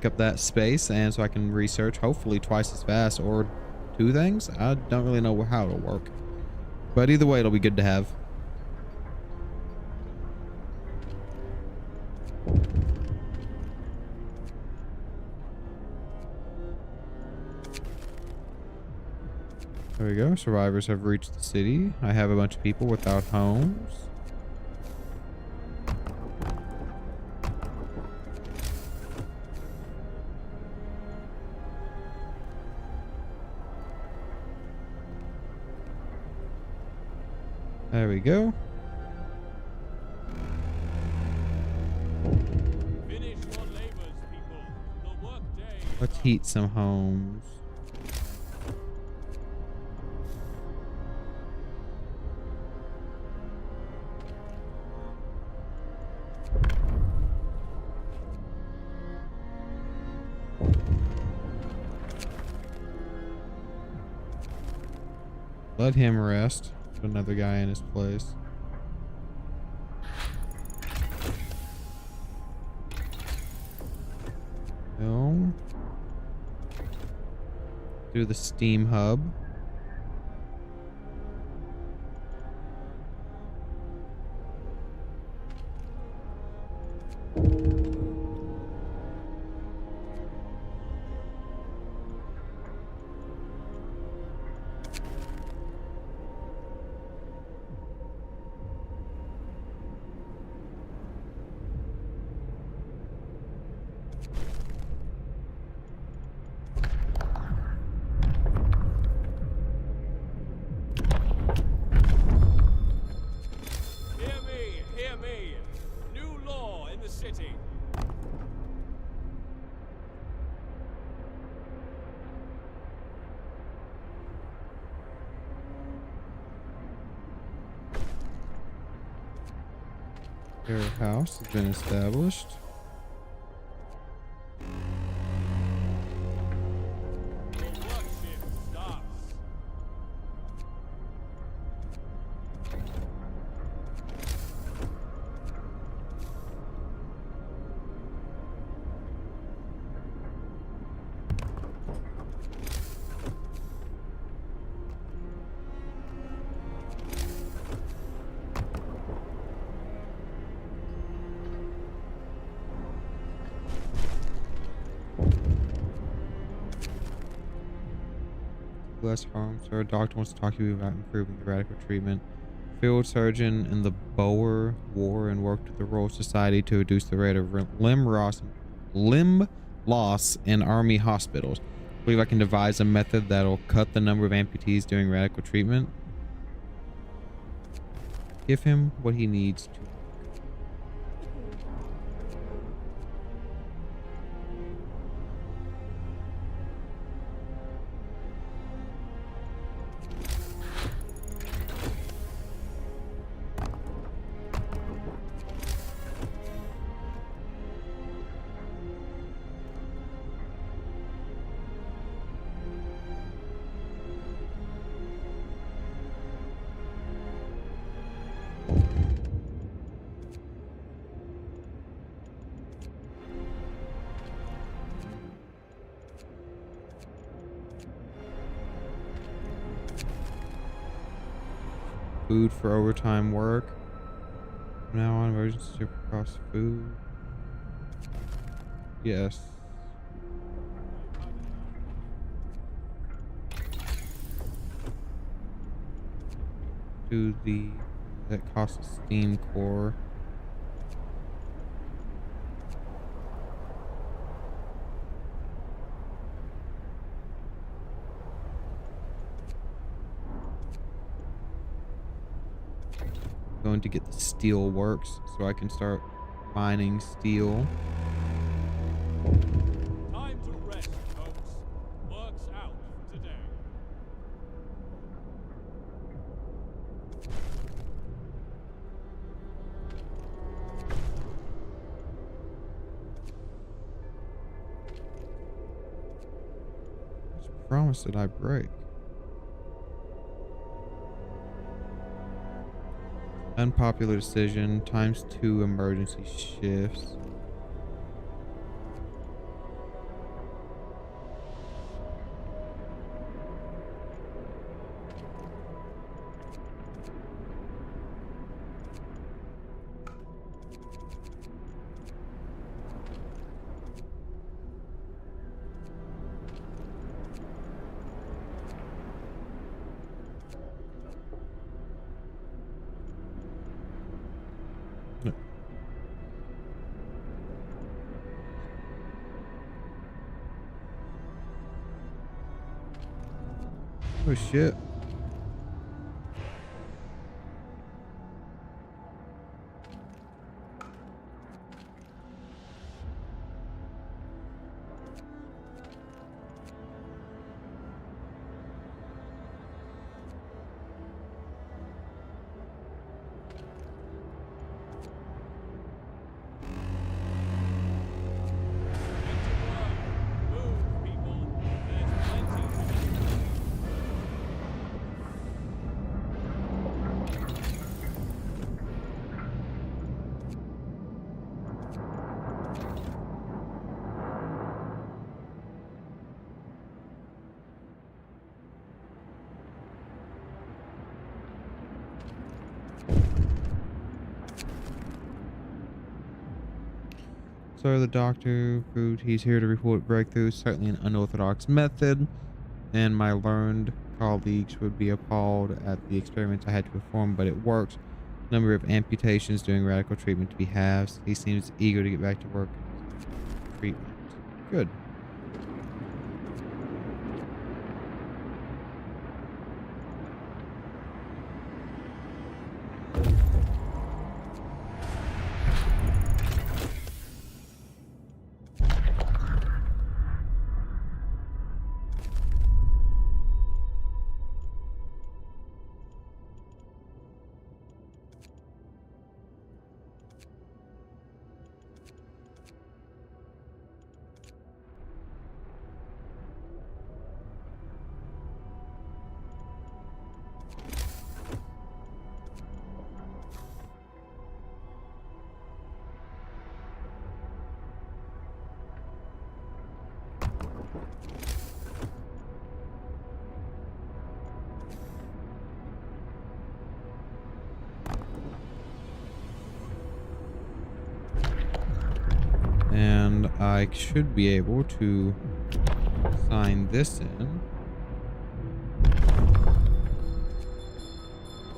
up that space, and so I can research hopefully twice as fast, or two things. I don't really know how it'll work, but either way it'll be good to have. There we go. Survivors have reached the city. I have a bunch of people without homes. There we go. Finish your labors, people. The work day. Let's heat some homes. Let him rest. Put another guy in his place. No. Do the steam hub. Hear me. New law in the city. Warehouse has been established. Work shift starts. Less harm, sir. A doctor wants to talk to you about improving the radical treatment. Field surgeon in the Boer War and worked with the Royal Society to reduce the rate of limb loss in army hospitals. Believe I can devise a method that'll cut the number of amputees during radical treatment. Give him what he needs to. Food for overtime work. From now on, emergency super cost food. Yes. To the that costs a steam core. Going to get the steel works so I can start mining steel. Time to rest, folks. Work's out for today. Which promise did I break? Unpopular decision, ×2 emergency shifts. No. Oh shit. Move, people. There's plenty to do. So the doctor proved he's here to report breakthroughs, certainly an unorthodox method, and my learned colleagues would be appalled at the experiments I had to perform, but it works. Number of amputations during radical treatment to be halved. He seems eager to get back to work. Treatment. Good. I should be able to sign this in.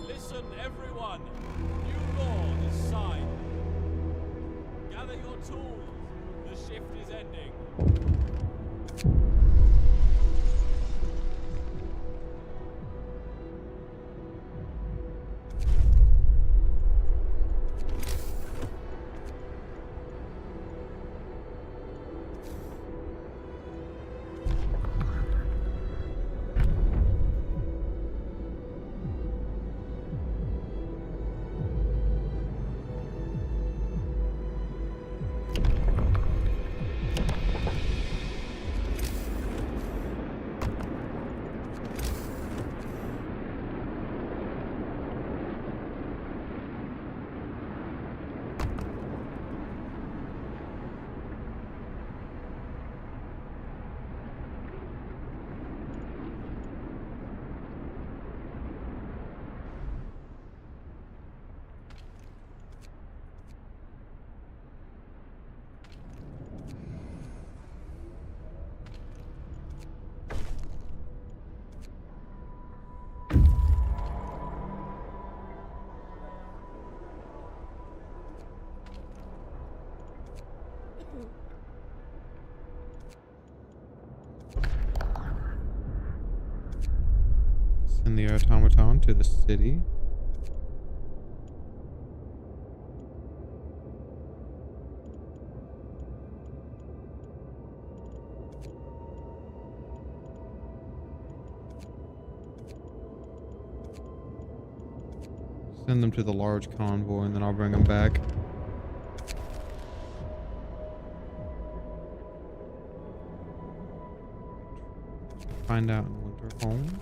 Listen, everyone. New law is signed. Gather your tools. The shift is ending. Send the automaton to the city. Send them to the large convoy and then I'll bring them back. Find out in winter home.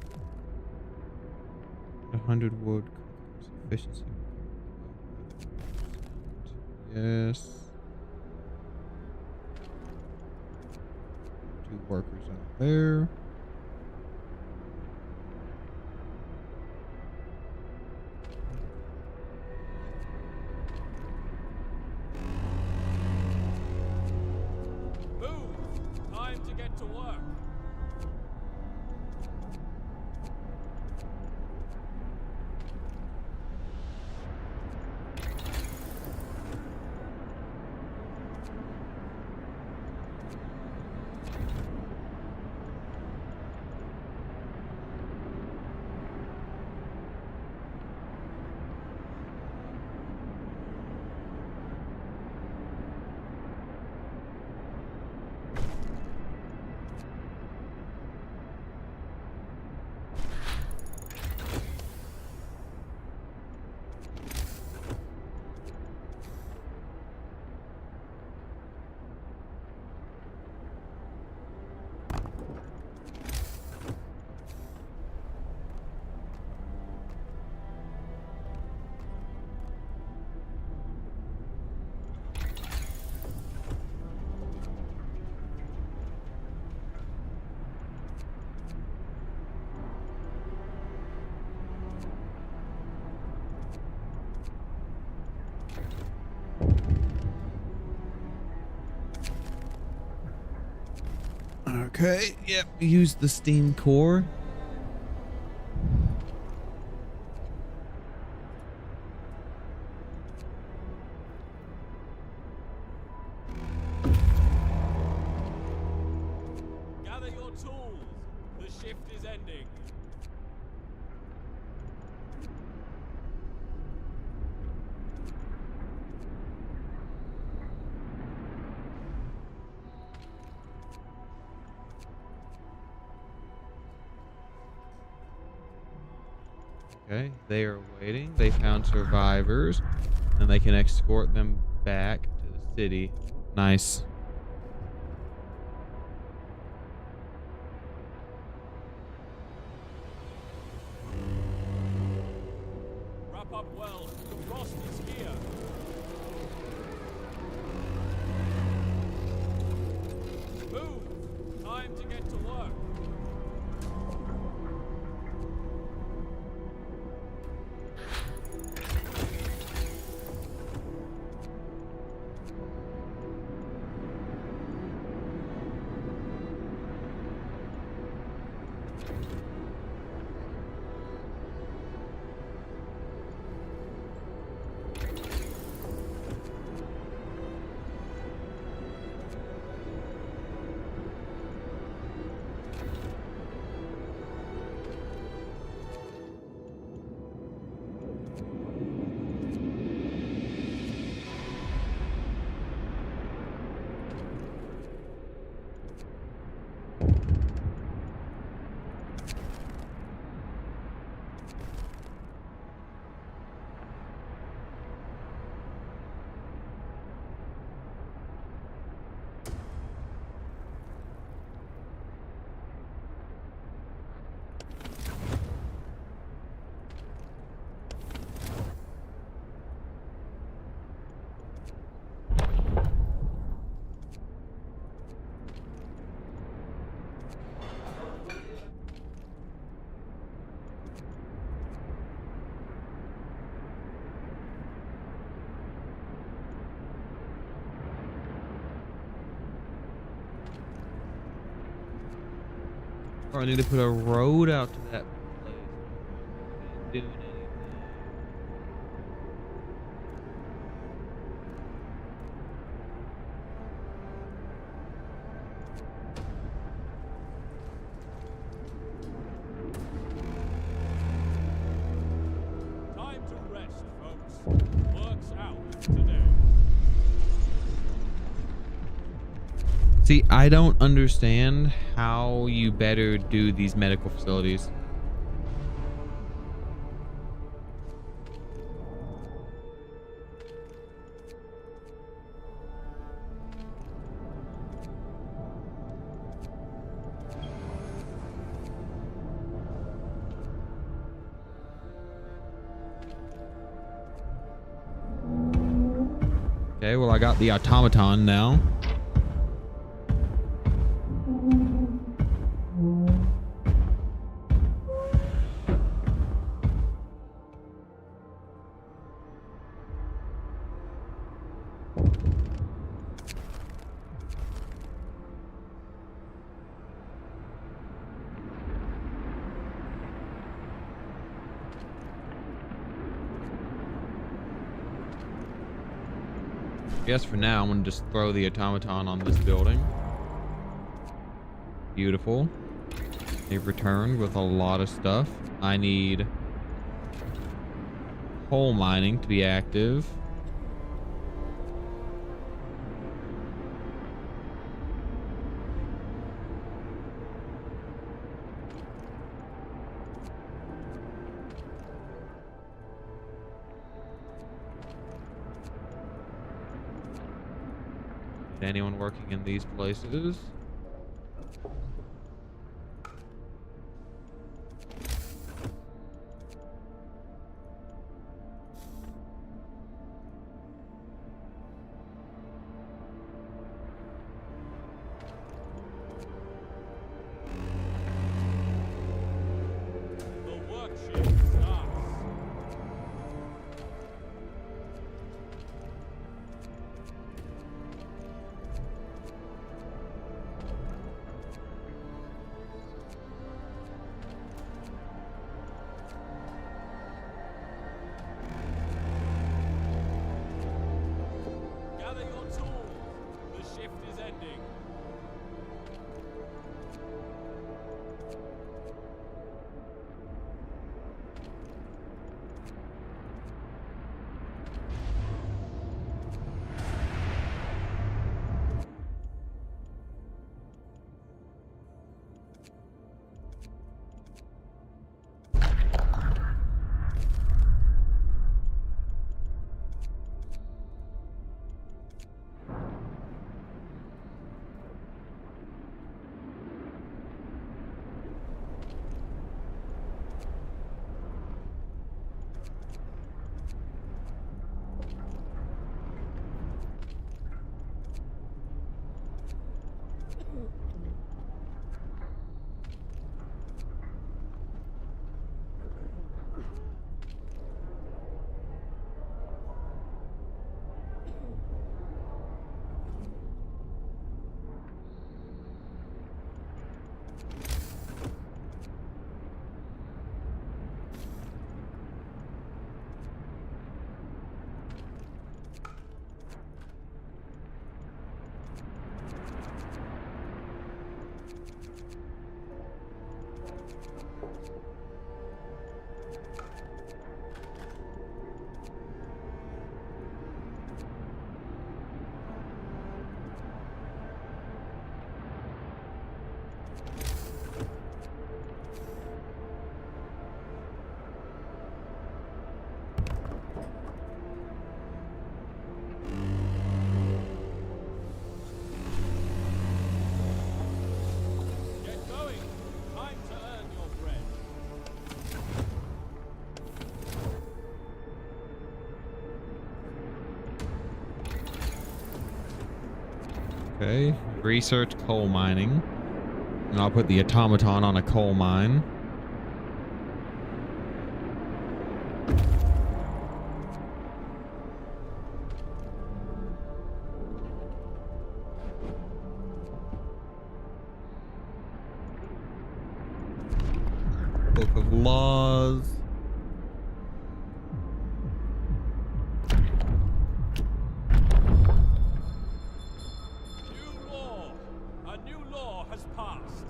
100 wood efficiency. Yes. 2 workers out there. Move! Time to get to work. Okay, yep, use the steam core. Gather your tools. The shift is ending. Okay, they are waiting. They found survivors, and they can escort them back to the city. Nice. Wrap up well. The frost is here. Move! Time to get to work. Or I need to put a road out to that place. Doing anything. Time to rest, folks. Work's out today. See, I don't understand how you better do these medical facilities. Okay, well, I got the automaton now. I guess for now, I'm going to just throw the automaton on this building. Beautiful. They've returned with a lot of stuff. I need coal mining to be active. Anyone working in these places? The work shift starts. Gather your tools. The shift is ending. Get going. Time to earn your bread. Okay, research coal mining. And I'll put the automaton on a coal mine. Book of Laws. New law! A new law has passed.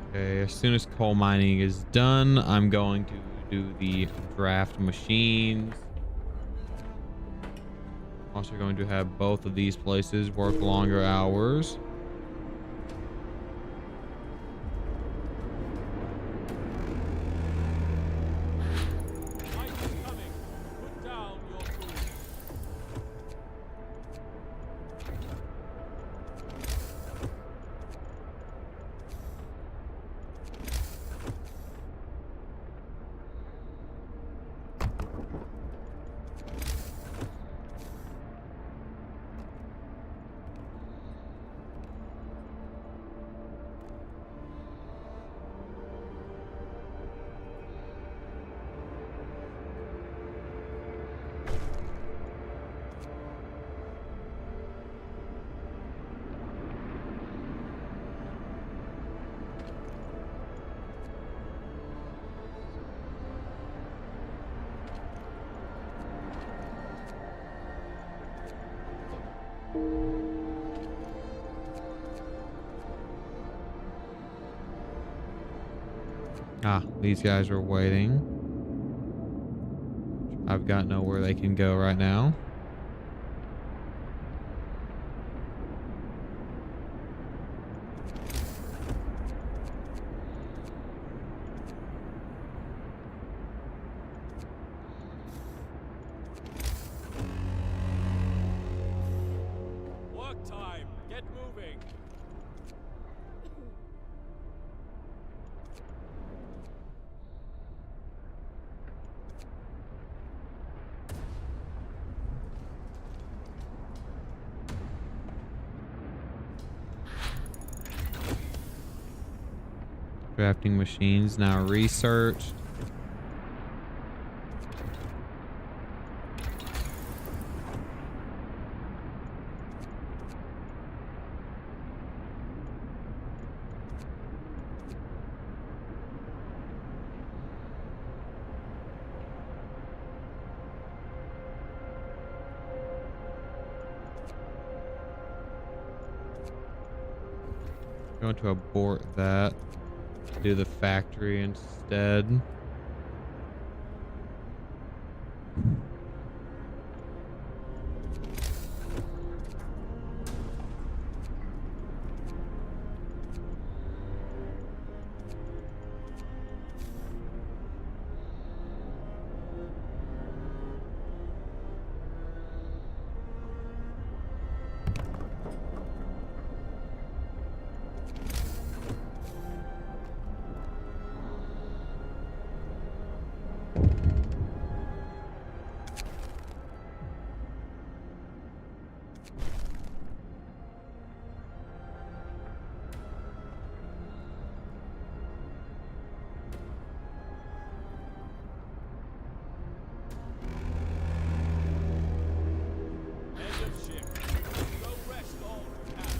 Okay, as soon as coal mining is done, I'm going to do the draft machines. Also going to have both of these places work longer hours. Night is coming. Put down your tools. Ah, these guys are waiting. I've got nowhere they can go right now. Work time. Get moving. Drafting machines now researched. Going to abort that. Do the factory instead.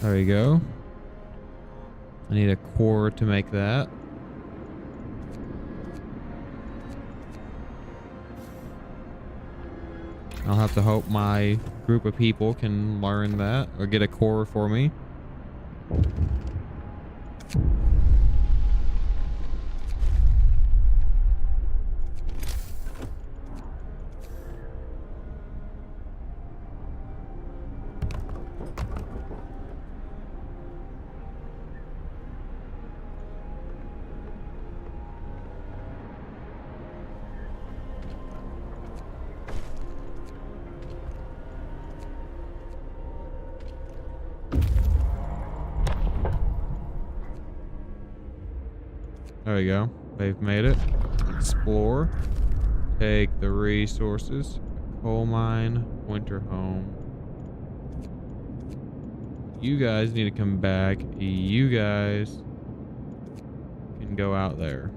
There we go. I need a core to make that. I'll have to hope my group of people can learn that or get a core for me. There we go. They've made it. Explore. Take the resources. Coal mine. Winter home. You guys need to come back. You guys can go out there.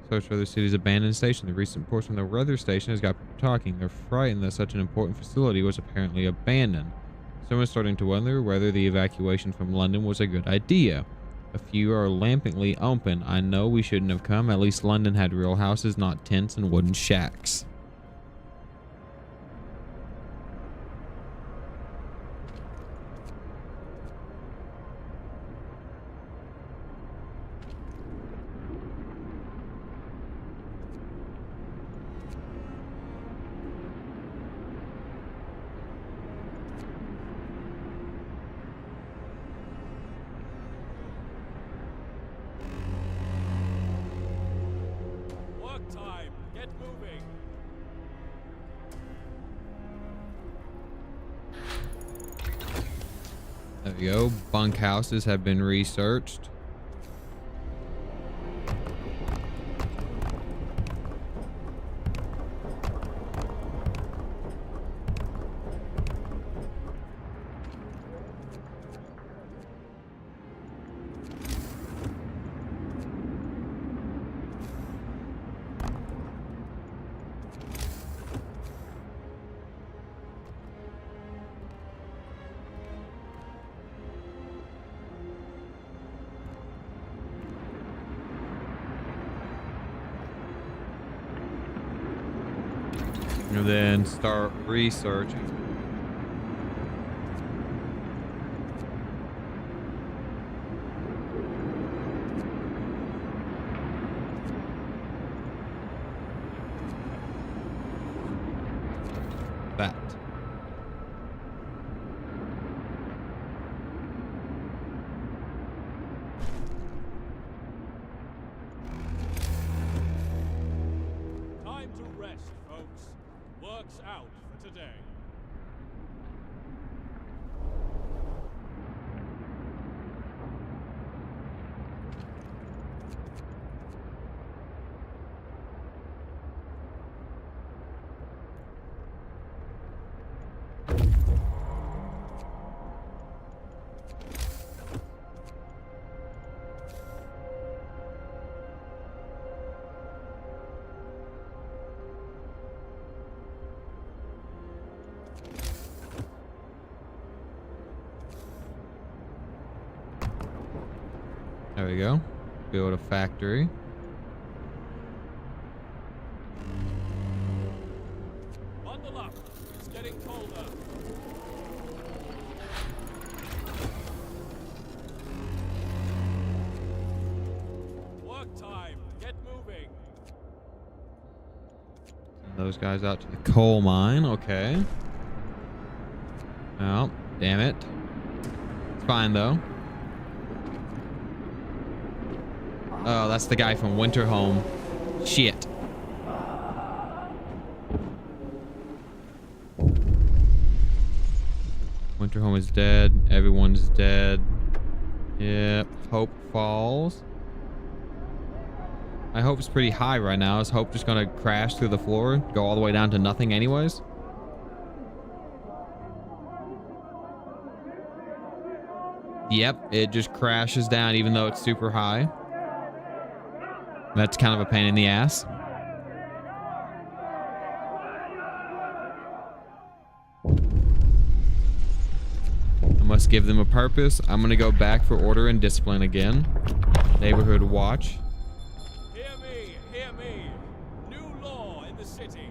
Search for the city's abandoned station. The recent reports from the weather station has got people talking. They're frightened that such an important facility was apparently abandoned. Someone's starting to wonder whether the evacuation from London was a good idea. A few are lampingly open. I know we shouldn't have come. At least London had real houses, not tents and wooden shacks. Time. Get moving. There we go. Bunkhouses have been researched. And then start researching. That. Time to rest, folks. Work's out for today. There we go. Build a factory. Bundle up. It's getting colder. Work time. Get moving. Send those guys out to the coal mine. Okay. Oh, damn it. It's fine though. Oh, that's the guy from Winterhome. Shit. Winterhome is dead. Everyone's dead. Yep. Hope falls. My hope's pretty high right now. Is hope just gonna crash through the floor? Go all the way down to nothing anyways? Yep. It just crashes down even though it's super high. That's kind of a pain in the ass. I must give them a purpose. I'm going to go back for order and discipline again. Neighborhood watch. Hear me, hear me. New law in the city.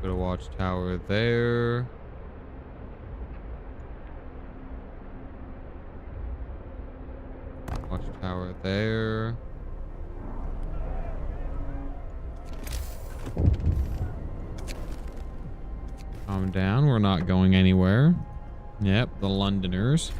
Put a watchtower there. Watchtower there. Calm down. We're not going anywhere. Yep, the Londoners.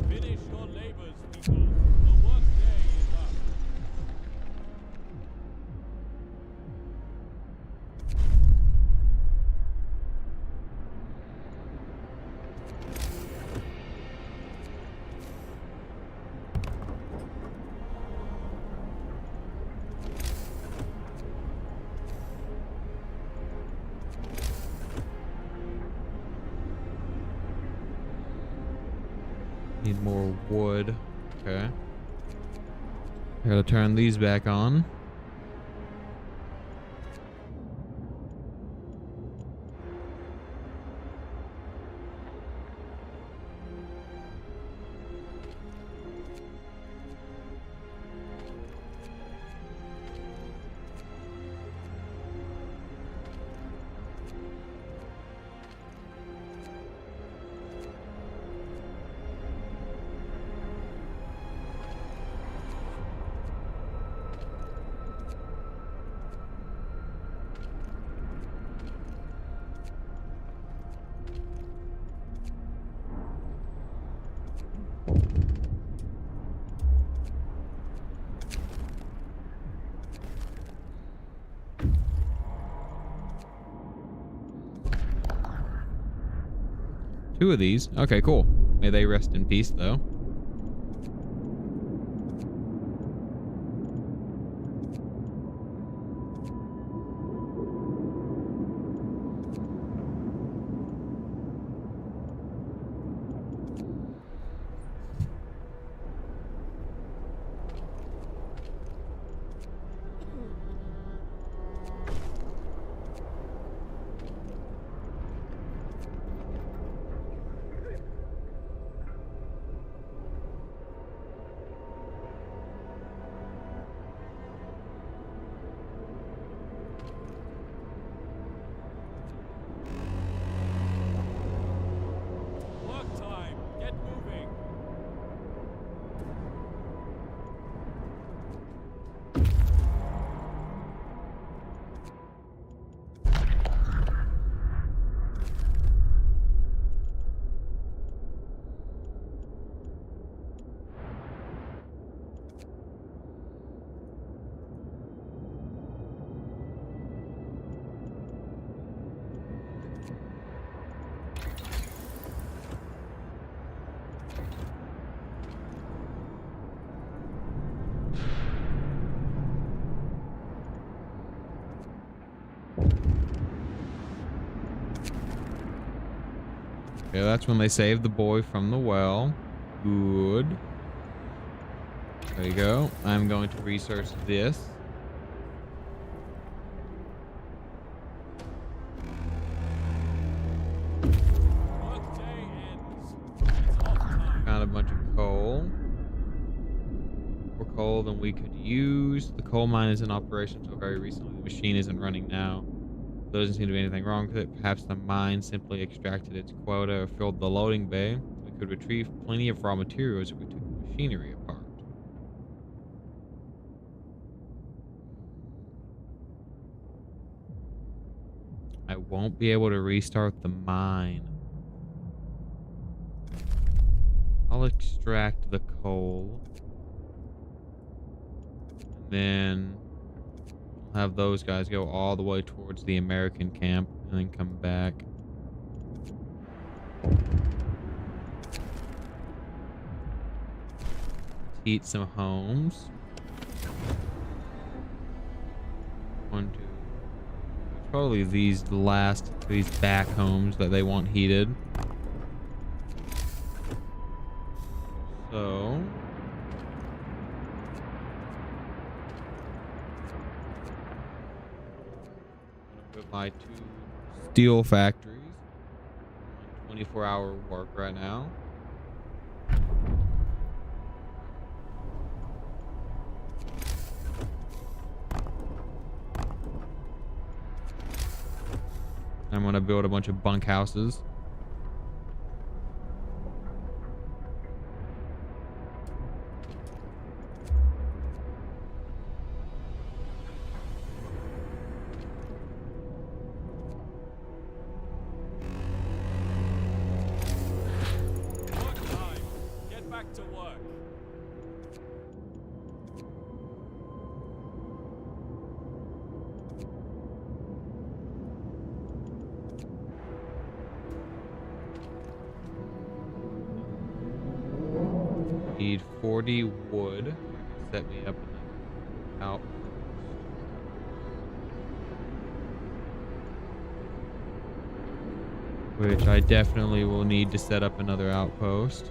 Finish your labors, people. The workday is up. Need more wood. Okay. I gotta turn these back on. Two of these. Okay, cool. May they rest in peace, though. Work time. Get moving. Okay, that's when they saved the boy from the well. Good. There you go. I'm going to research this. Workday ends. It's off time. Found a bunch of coal. More coal than we could use. The coal mine is in operation until very recently. The machine isn't running now. There doesn't seem to be anything wrong with it. Perhaps the mine simply extracted its quota or filled the loading bay. We could retrieve plenty of raw materials if we took the machinery apart. I won't be able to restart the mine. I'll extract the coal. And then I'll have those guys go all the way towards the American camp and then come back. Heat some homes. 1, 2. Probably these back homes that they want heated. So with my 2 steel factories on 24-hour work right now. I'm gonna build a bunch of bunk houses. Need 40 wood. Set me up out. Which I definitely will need to set up another outpost.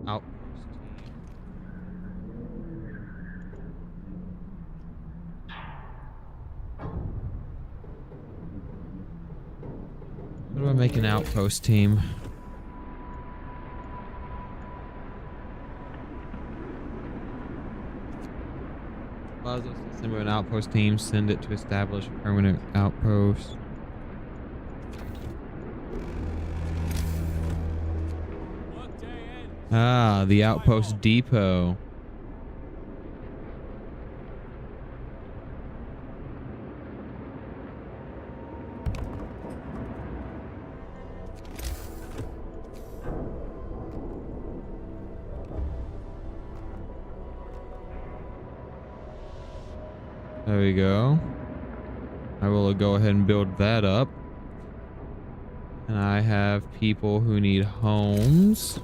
Outpost team. What do I make an outpost team? Allows us to assemble an outpost team, send it to establish a permanent outpost. Workday ends. Ah, the outpost depot. There we go. I will go ahead and build that up. And I have people who need homes.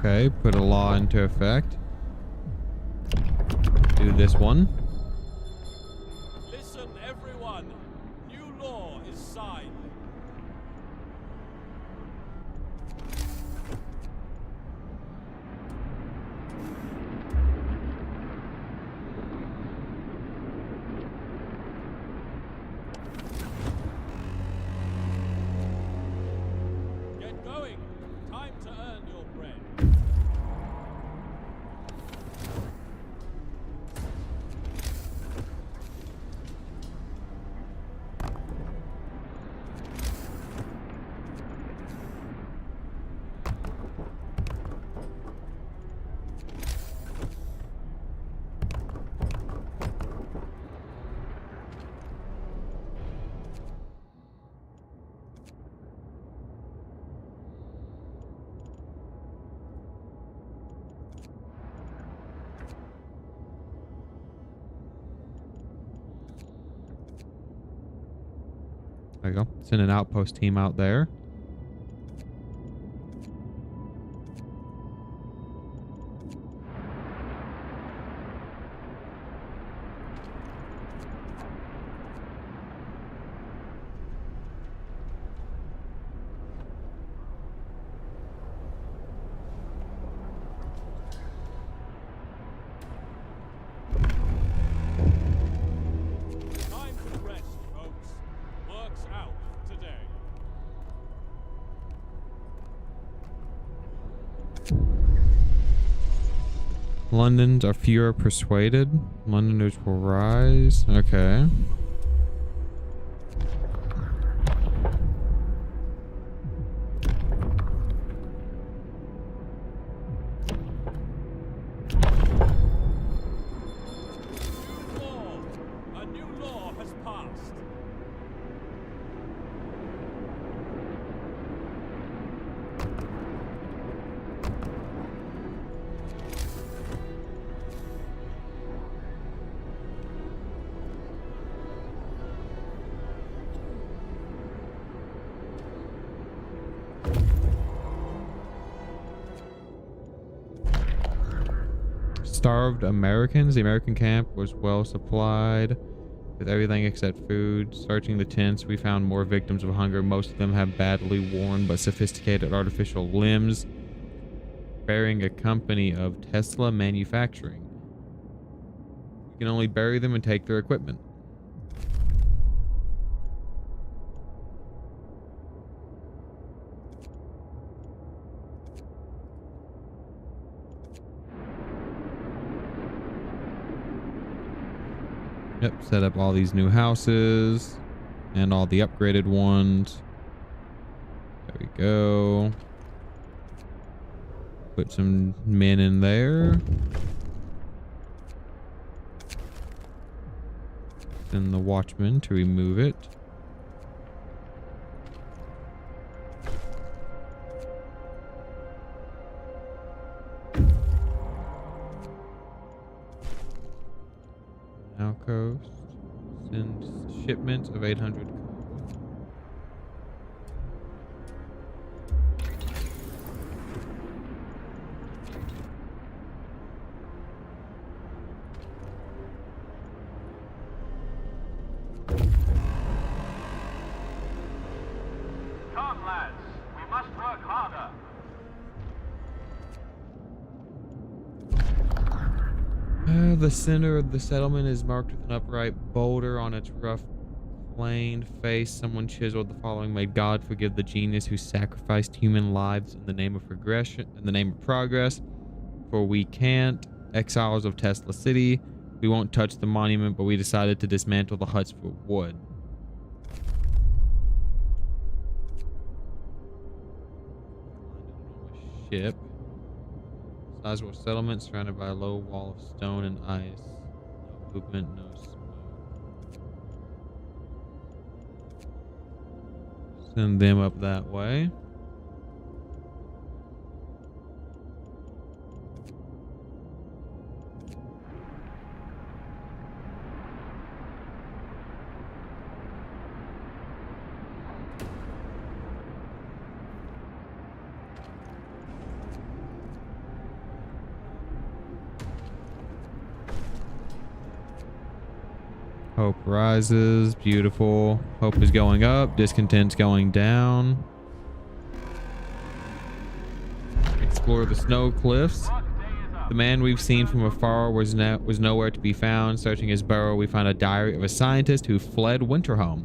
Okay, put a law into effect. Do this one. Listen, everyone. New law is signed. Get going. Time to earn your bread. There you go. Send an outpost team out there. Time to rest, folks. Work's out today. London's are fewer persuaded. Londoners will rise. Okay. New law. A new law has passed. Starved Americans. The American camp was well supplied. with everything except food. Searching the tents, we found more victims of hunger. Most of them have badly worn but sophisticated artificial limbs, bearing a company of Tesla Manufacturing. We can only bury them and take their equipment. Yep, set up all these new houses and all the upgraded ones. There we go. Put some men in there. Send the watchman to remove it. Now coast. Send shipments of 800. Come, lads. We must work harder. The center of the settlement is marked with an upright boulder on its rough planed face. Someone chiseled the following: "May God forgive the genius who sacrificed human lives in the name of progression, in the name of progress. For we can't, exiles of Tesla City. We won't touch the monument, but we decided to dismantle the huts for wood." Ship. Sizable settlement surrounded by a low wall of stone and ice. No movement, no smoke. Send them up that way. Hope rises. Beautiful. Hope is going up. Discontent's going down. Explore the snow cliffs. The man we've seen from afar was nowhere to be found. Searching his burrow, we find a diary of a scientist who fled Winterhome.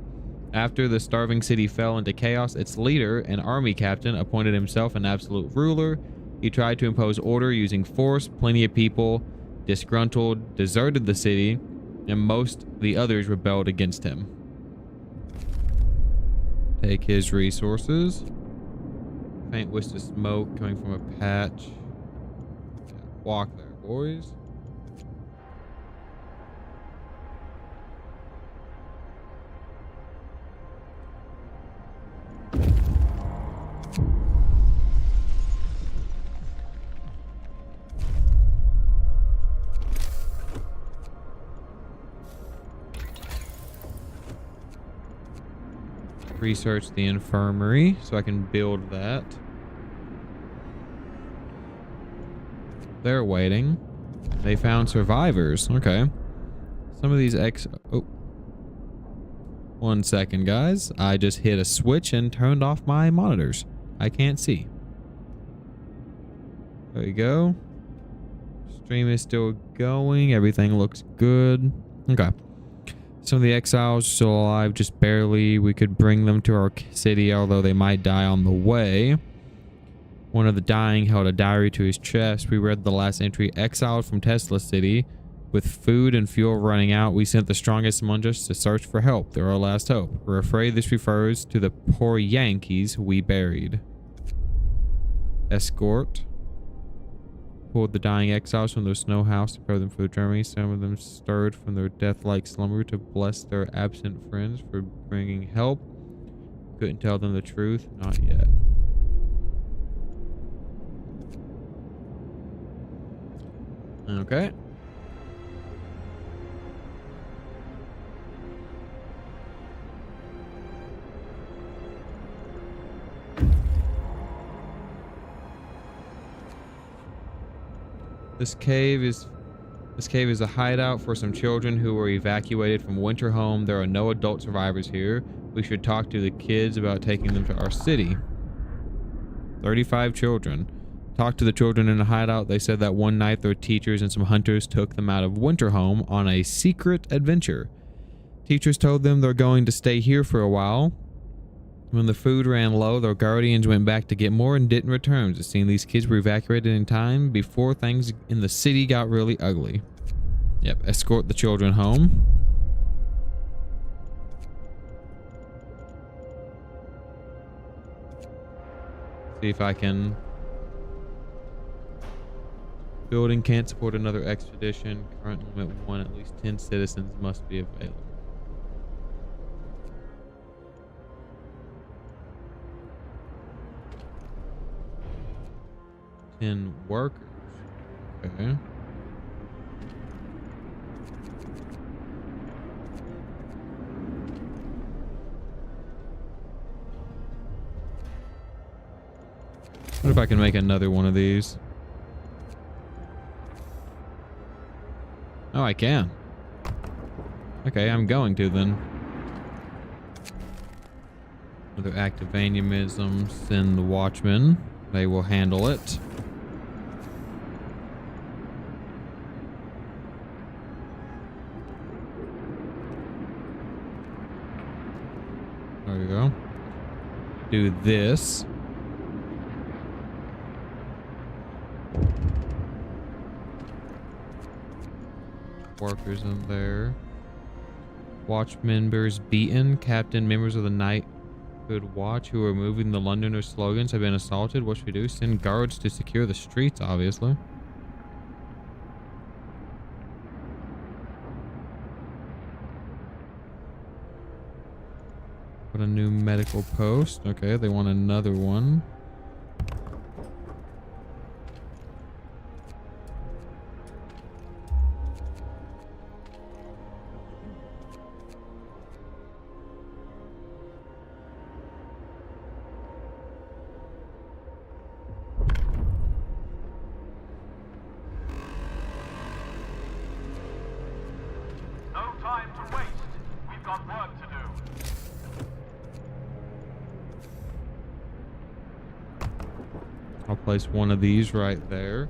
After the starving city fell into chaos, its leader, an army captain, appointed himself an absolute ruler. He tried to impose order using force. Plenty of people, disgruntled, deserted the city, and most of the others rebelled against him. Take his resources. Faint wisp of smoke coming from a patch. Walk there, boys. Research the infirmary so I can build that. They're waiting. They found survivors. Okay. Some of these oh. 1 second, guys. I just hit a switch and turned off my monitors. I can't see. There we go. Stream is still going. Everything looks good. Okay. Some of the exiles are still alive, just barely. We could bring them to our city, although they might die on the way. One of the dying held a diary to his chest. We read the last entry: "Exiled from Tesla City. With food and fuel running out, we sent the strongest among us to search for help. They're our last hope. We're afraid this refers to the poor Yankees we buried." Escort. Pulled the dying exiles from their snow house to prepare them for their journey. Some of them stirred from their death-like slumber to bless their absent friends for bringing help. Couldn't tell them the truth. Not yet. Okay. This cave is This cave is a hideout for some children who were evacuated from winter home. There are no adult survivors here. We should talk to the kids about taking them to our city. 35 children. Talked to the children in the hideout. They said that one night their teachers and some hunters took them out of winter home on a secret adventure. Teachers told them they're going to stay here for a while. When the food ran low, their guardians went back to get more and didn't return. It seemed these kids were evacuated in time before things in the city got really ugly. Yep, escort the children home. See if I can... Building can't support another expedition. Current limit 1, at least 10 citizens must be available. 10 workers. Okay. What if I can make another one of these? Oh, I can. Okay, I'm going to then. Another active animism. Send the watchmen. They will handle it. There we go. Do this. Workers in there. Watch members beaten. Captain, members of the Knighthood Watch who are moving the Londoners' slogans have been assaulted. What should we do? Send guards to secure the streets, obviously. Put a new medical post. Okay, they want another one. I'll place one of these right there.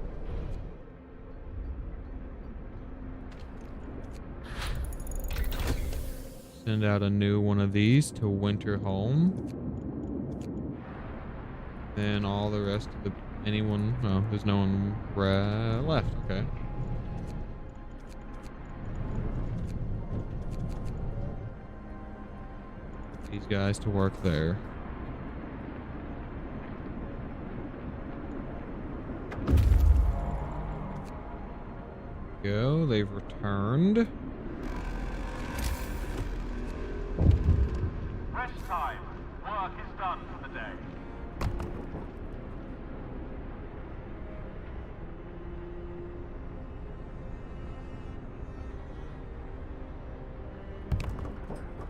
Send out a new one of these to Winter Home. Then all the rest of the... Anyone... Oh, there's no one left. Okay. These guys to work there. Go. They've returned. Rest time. Work is done for the day.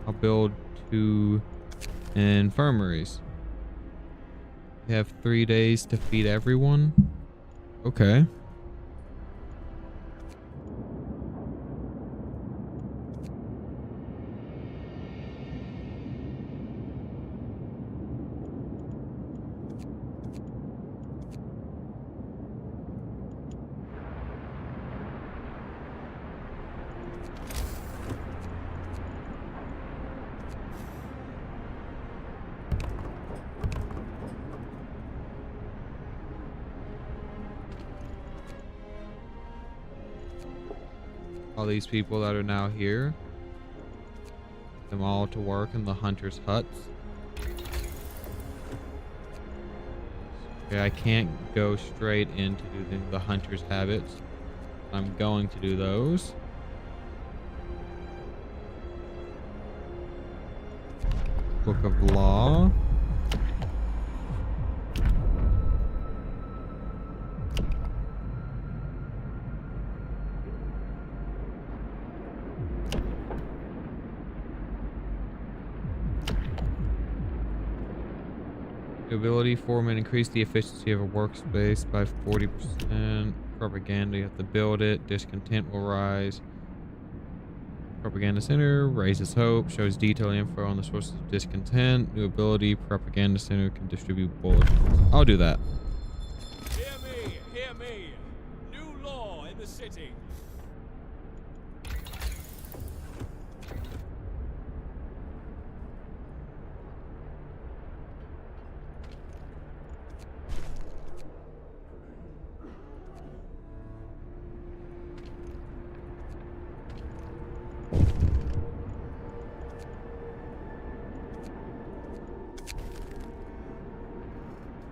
I'll build 2 infirmaries. We have 3 days to feed everyone. Okay. All these people that are now here, them all to work in the hunters' huts. Okay, I can't go straight into the hunters' habits. I'm going to do those. Book of Law. Ability foreman increase the efficiency of a workspace by 40%. Propaganda, you have to build it. Discontent will rise. Propaganda Center raises hope, shows detailed info on the sources of discontent. New ability, Propaganda Center can distribute bulletins. I'll do that. Hear me, hear me. New law in the city.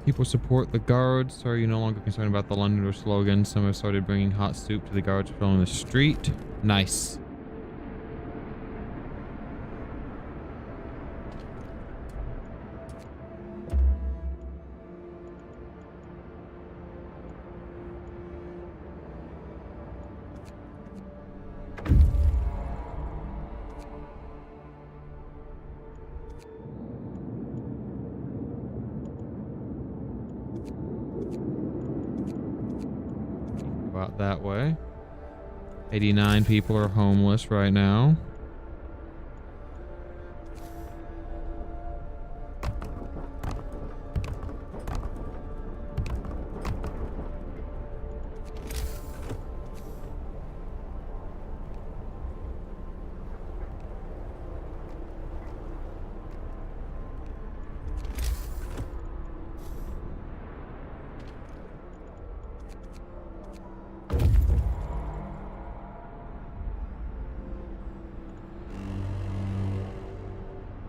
People support the guards. Are you no longer concerned about the Londoner slogan? Some have started bringing hot soup to the guards filling the street. Nice. About that way. 89 people are homeless right now.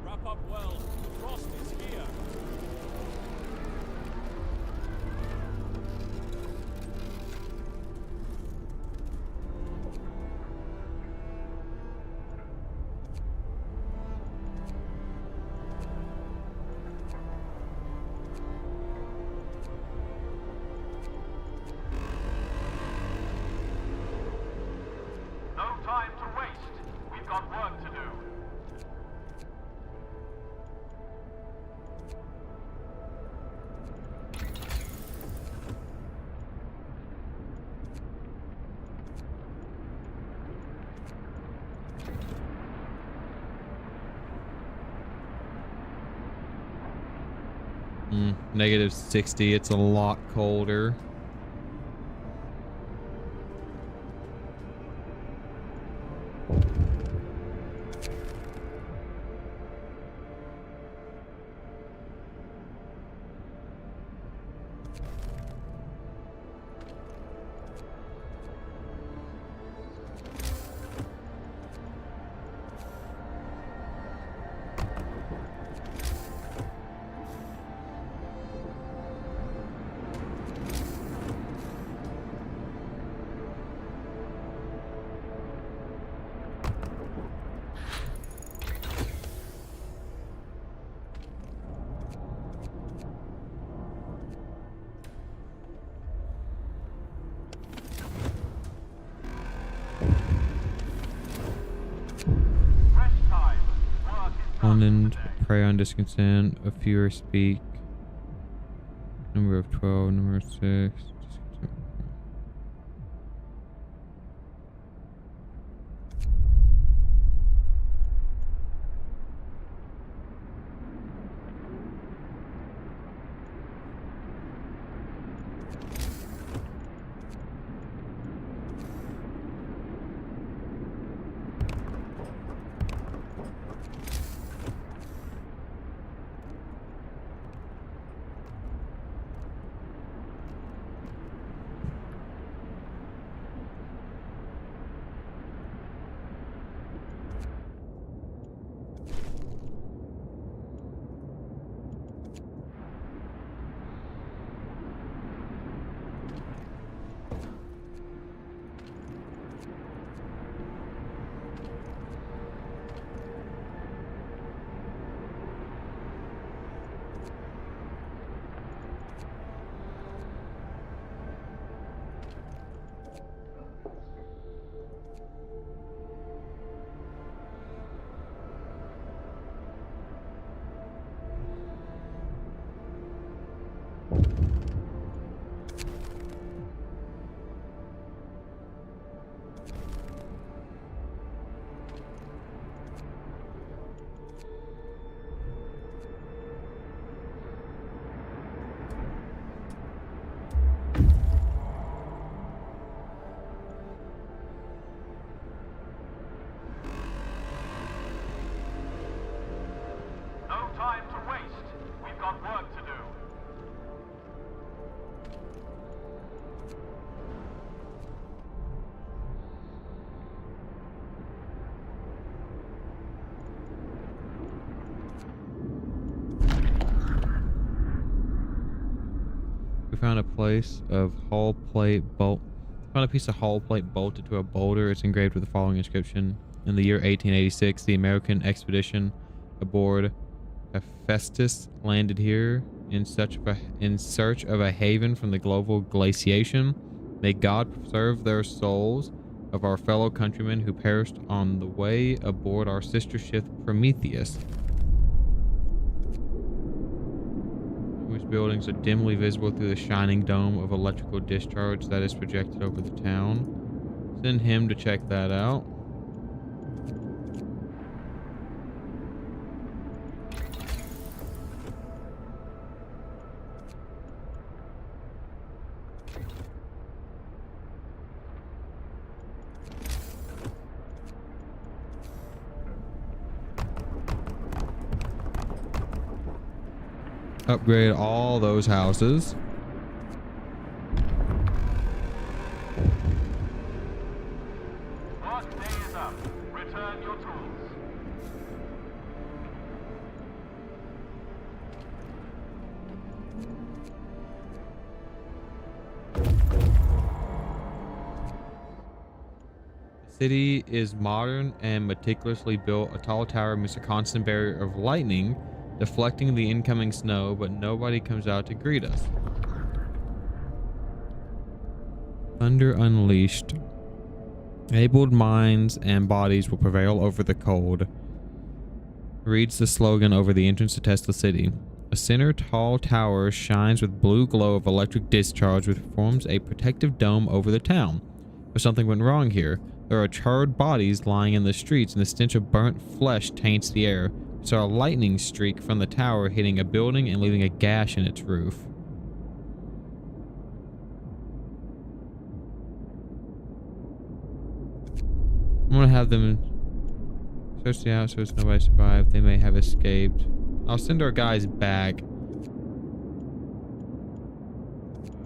Wrap up well. The frost is here. No time to waste. We've got work to do. Negative 60. It's a lot colder. Fresh time. Work is done London, today. prey on discontent. A fewer speak. Number of 12. Number of 6. Discontent. found a place of hull plate bolt. Found a piece of hull plate bolted to a boulder. It's engraved with the following inscription: in the year 1886, the American expedition aboard Hephaestus landed here in search of a haven from the global glaciation. May God preserve their souls of our fellow countrymen who perished on the way aboard our sister ship Prometheus. These buildings are dimly visible through the shining dome of electrical discharge that is projected over the town. Send him to check that out. Upgrade all those houses. Work day is up. Return your tools. The city is modern and meticulously built. A tall tower amidst a constant barrier of lightning, deflecting the incoming snow, but nobody comes out to greet us. Thunder unleashed. Abled minds and bodies will prevail over the cold. Reads the slogan over the entrance to Tesla City. A center tall tower shines with blue glow of electric discharge, which forms a protective dome over the town. But something went wrong here. There are charred bodies lying in the streets, and the stench of burnt flesh taints the air. Saw a lightning streak from the tower hitting a building and leaving a gash in its roof. I'm gonna have them search the house so nobody survived. They may have escaped. I'll send our guys back,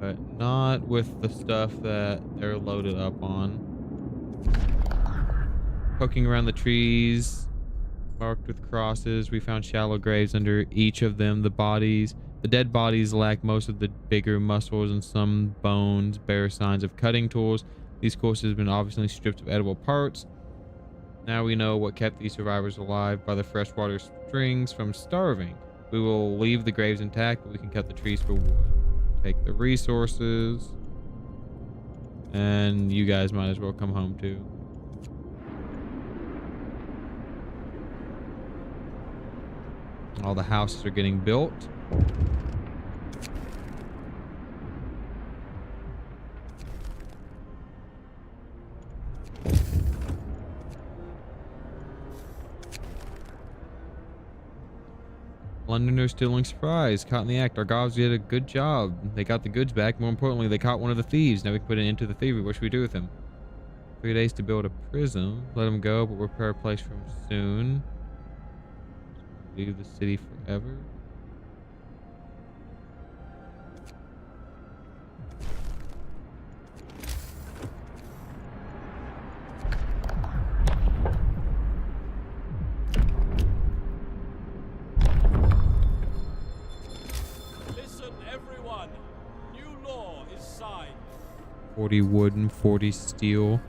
but not with the stuff that they're loaded up on. Poking around the trees marked with crosses, we found shallow graves under each of them. The dead bodies lack most of the bigger muscles, and some bones bear signs of cutting tools. These corpses have been obviously stripped of edible parts. Now we know what kept these survivors alive by the freshwater springs from starving. We will leave the graves intact, but we can cut the trees for wood. Take the resources, and you guys might as well come home too. All the houses are getting built. Londoners stealing surprise. Caught in the act. Our guards did a good job. They got the goods back. More importantly, they caught one of the thieves. Now we can put an end to the thievery. What should we do with him? 3 days to build a prison. Let him go, but we'll prepare a place for him soon. Leave the city forever. Listen, everyone. New law is signed. 40 wood and 40 steel.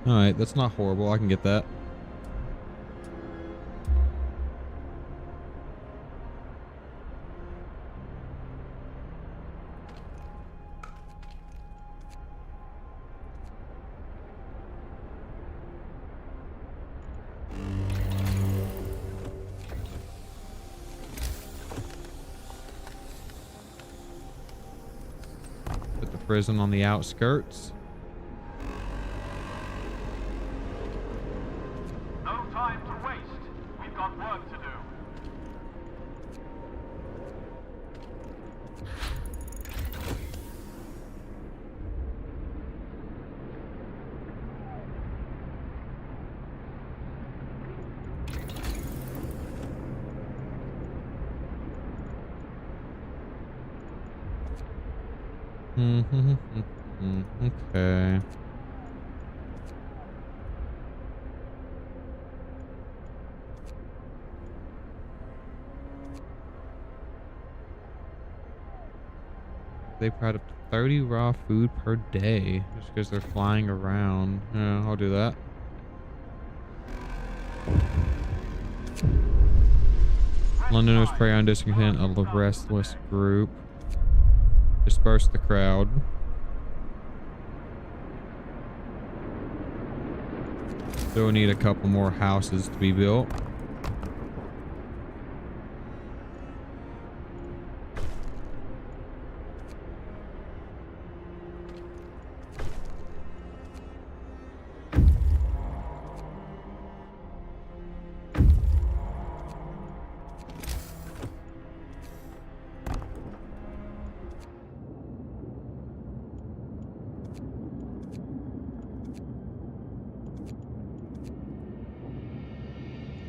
Alright, that's not horrible. I can get that. Put the prison on the outskirts. No time to waste. We've got work to do. Okay. They provide up to 30 raw food per day just because they're flying around. Yeah, I'll do that. Londoners prey on discontent of the restless group. Disperse the crowd. Still need a couple more houses to be built.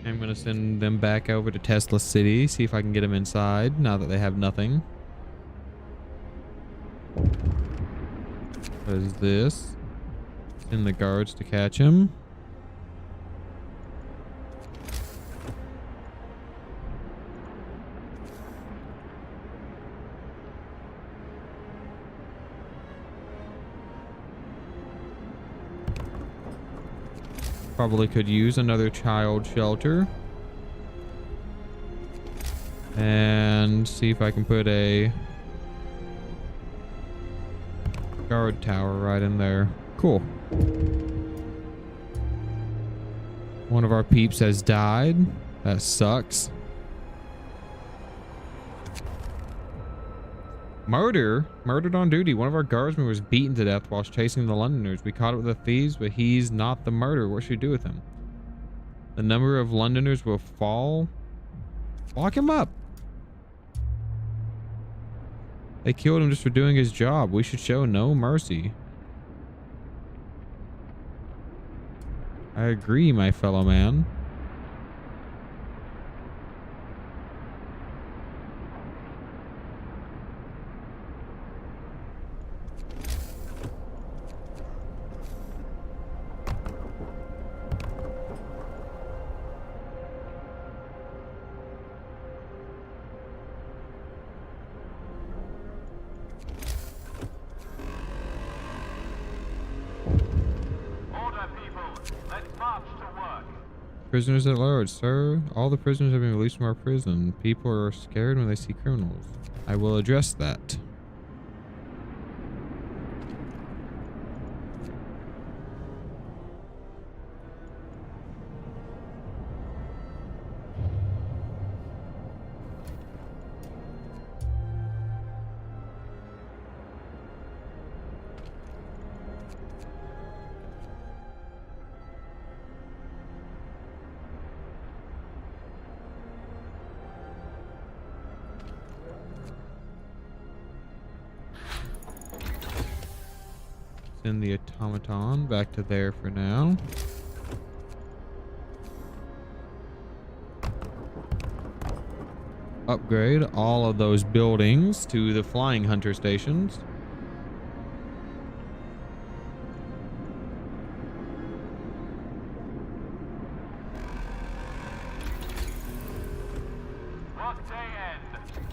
I'm gonna send them back over to Tesla City, see if I can get them inside now that they have nothing. What is this? Send the guards to catch him. Probably could use another child shelter. And see if I can put a guard tower right in there. Cool. One of our peeps has died. That sucks. Murdered on duty. One of our guardsmen was beaten to death whilst chasing the Londoners. We caught up with the thieves, but he's not the murderer. What should we do with him? The number of Londoners will fall. Lock him up. They killed him just for doing his job. We should show no mercy. I agree, my fellow man. Prisoners at large, sir. All the prisoners have been released from our prison. People are scared when they see criminals. I will address that. Send the automaton back to there for now. Upgrade all of those buildings to the flying hunter stations.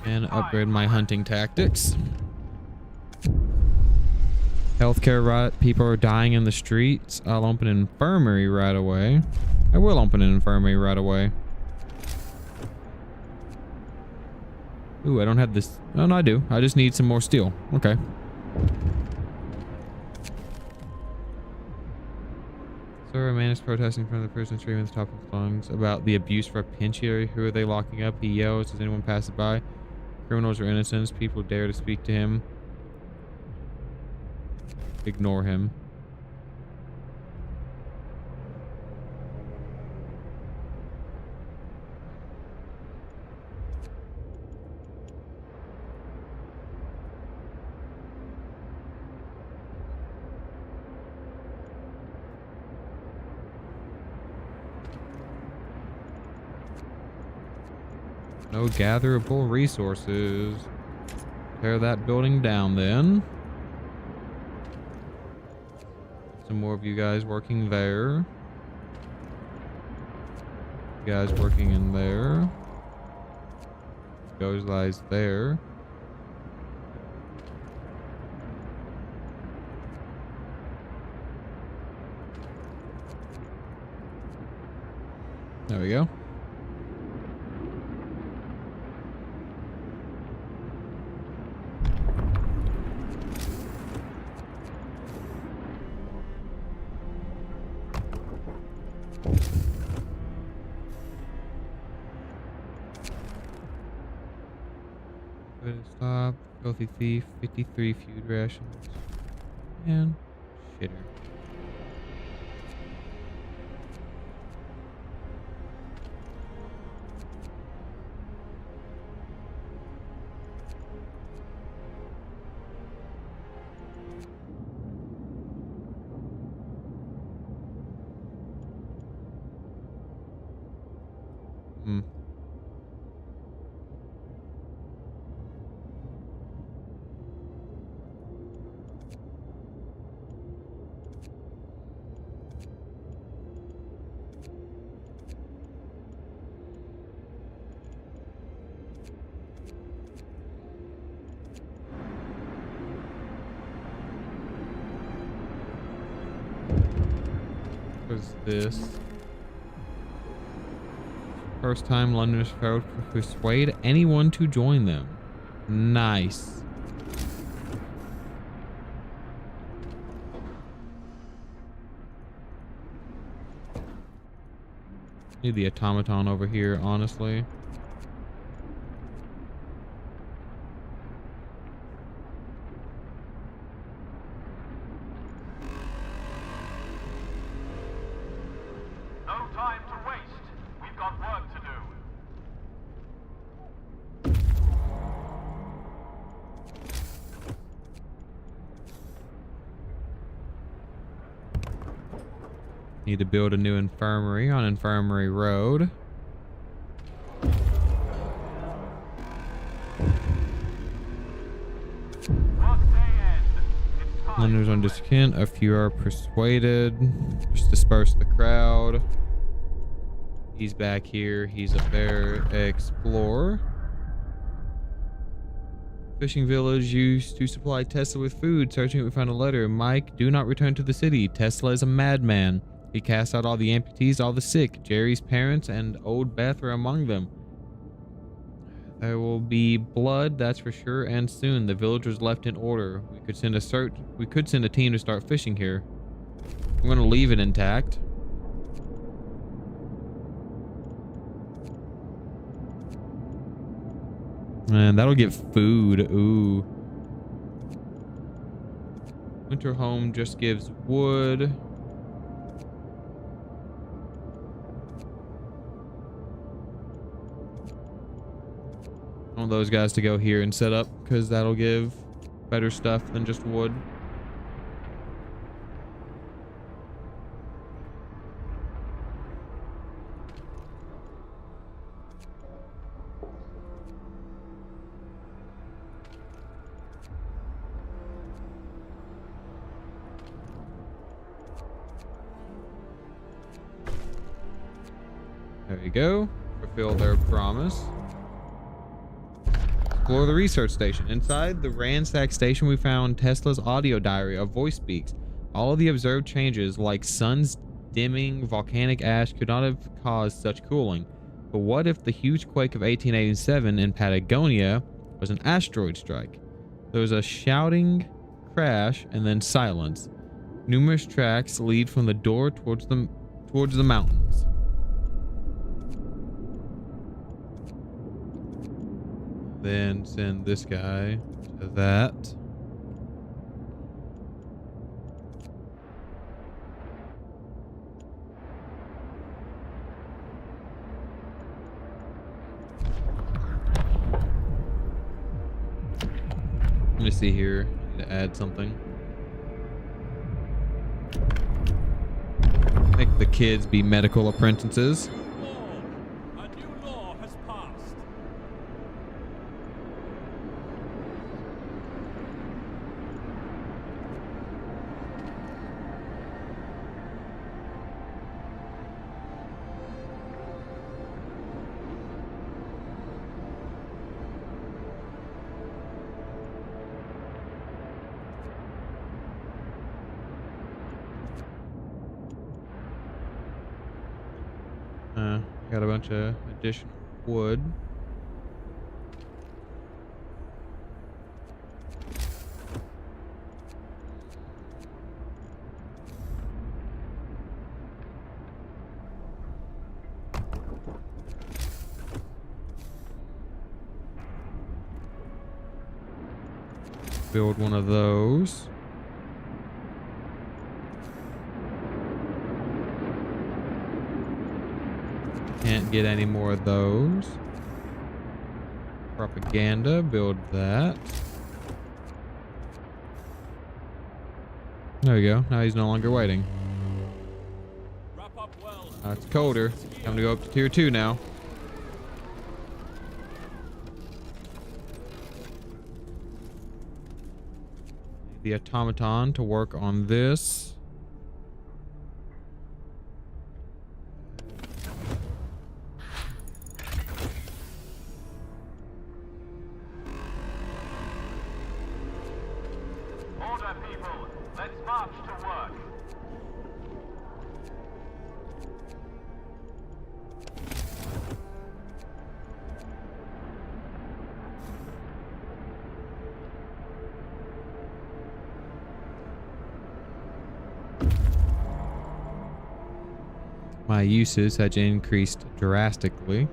And upgrade my hunting tactics. Healthcare right. People are dying in the streets. I'll open an infirmary right away. I will open an infirmary right away. Ooh, I don't have this. Oh, no, I do. I just need some more steel. Okay. Sir, a man is protesting in front of the prison, screaming at the top of his lungs about the abuse for a penitentiary. Who are they locking up? He yells. Does anyone pass it by? Criminals are innocents. People dare to speak to him. Ignore him. No gatherable resources. Tear that building down then. Some more of you guys working there. You guys working in there. Goes lies there. There we go. Stop. Filthy thief. 53 food rations. And shitter. Hmm. What's this? First time Londoners failed to persuade anyone to join them. Nice. Need the automaton over here, honestly. No time to waste. We've got work to do. Need to build a new infirmary on Infirmary Road. Londoners on discontent. A few are persuaded. Just disperse the crowd. He's back here. He's up there. Explore. Fishing village used to supply Tesla with food. Searching it, we found a letter. Mike, do not return to the city. Tesla is a madman. He cast out all the amputees, all the sick. Jerry's parents and old Beth are among them. There will be blood, that's for sure, and soon. The village was left in order. We could send a team to start fishing here. I'm gonna leave it intact. And that'll get food. Ooh. Winter home just gives wood. I want those guys to go here and set up because that'll give better stuff than just wood. There you go. Fulfill their promise. Explore the research station. Inside the ransacked station, we found Tesla's audio diary. A voice speaks. All of the observed changes, like sun's dimming, volcanic ash, could not have caused such cooling. But what if the huge quake of 1887 in Patagonia was an asteroid strike? There was a shouting crash and then silence. Numerous tracks lead from the door towards the mountains. Then send this guy to that. Let me see here. I need to add something. Make the kids be medical apprentices. Lord, a new law has passed. Got a bunch of additional wood. Build one of those. Can't get any more of those. Propaganda, build that. There we go. Now he's no longer waiting. Wrap up well. It's colder. Time to go up to tier 2 now. The automaton to work on this. Order, people. Let's march to work. My uses had increased drastically.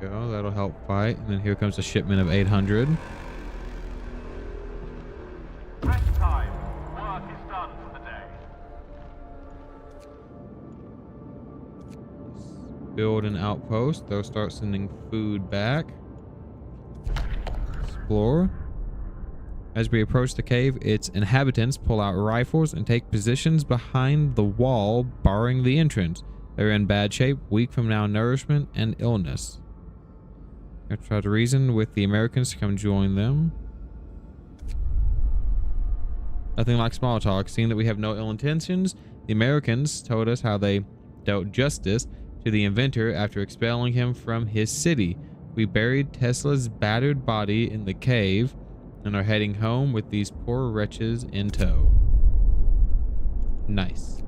Go, that'll help fight. And then here comes a shipment of 800. Rest time. Work is done for the day. Build an outpost. They'll start sending food back. Explore. As we approach the cave, its inhabitants pull out rifles and take positions behind the wall, barring the entrance. They're in bad shape, weak from malnourishment and illness. I try to reason with the Americans to come join them. Nothing like small talk. Seeing that we have no ill intentions, the Americans told us how they dealt justice to the inventor after expelling him from his city. We buried Tesla's battered body in the cave and are heading home with these poor wretches in tow. Nice.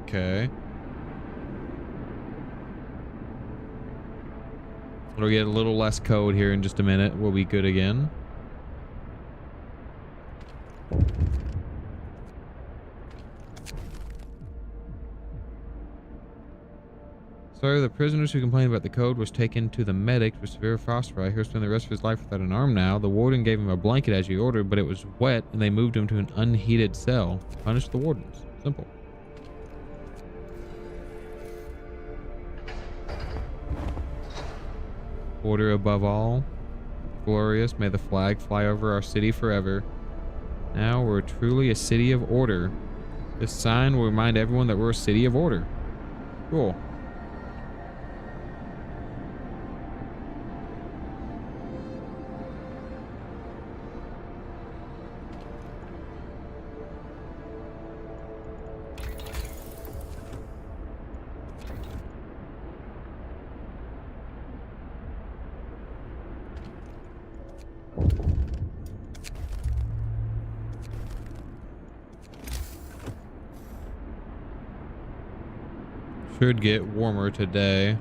Okay. We'll get a little less code here in just a minute. We'll be good again. Sir, the prisoners who complained about the code was taken to the medic for severe frostbite. He'll spend the rest of his life without an arm now. The warden gave him a blanket as you ordered, but it was wet and they moved him to an unheated cell. Punish the wardens. Simple. Order above all. Glorious. May the flag fly over our city forever. Now we're truly a city of order. This sign will remind everyone that we're a city of order. Cool. Should get warmer today.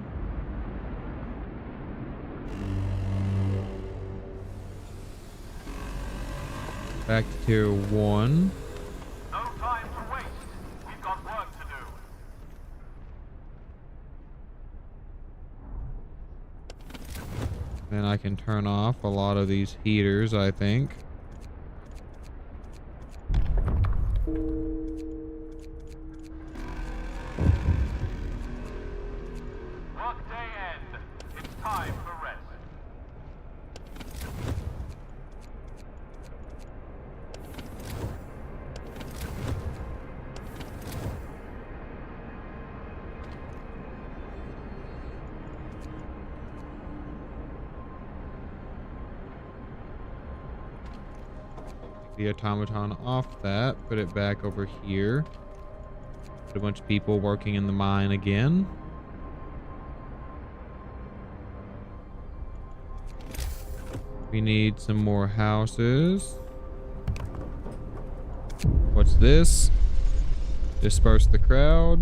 Back to tier 1. No time to waste. We've got work to do. Then I can turn off a lot of these heaters, I think. Workday end. It's time for rest. the automaton off that. Put it back over here. Put a bunch of people working in the mine again. We need some more houses. What's this? Disperse the crowd.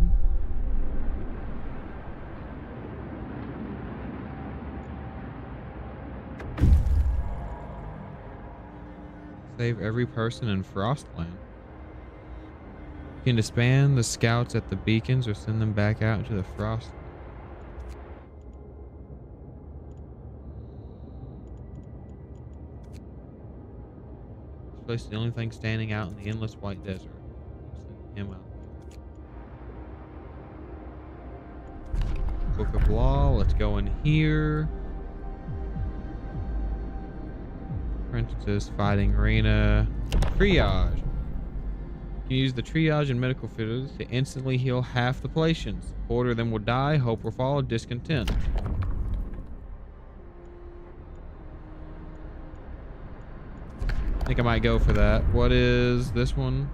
Save every person in Frostland. You can disband the scouts at the beacons or send them back out into the frost. This place is the only thing standing out in the endless white desert. Send him out there. Book of Law. Let's go in here. Apprentices, fighting arena, triage. You can use the triage and medical fitters to instantly heal half the patients. Quarter of them will die, hope will follow, discontent. I think I might go for that. What is this one?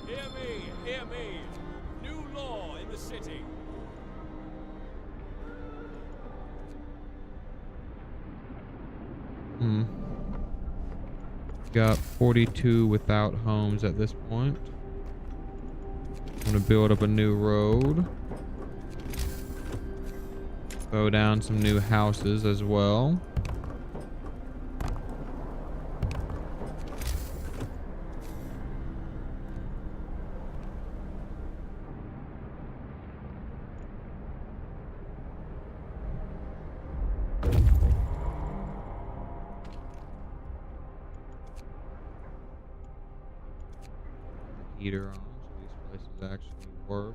Hear me. New law in the city. Got 42 without homes at this point. I'm gonna build up a new road. Throw down some new houses as well. Heater on, so these places actually work.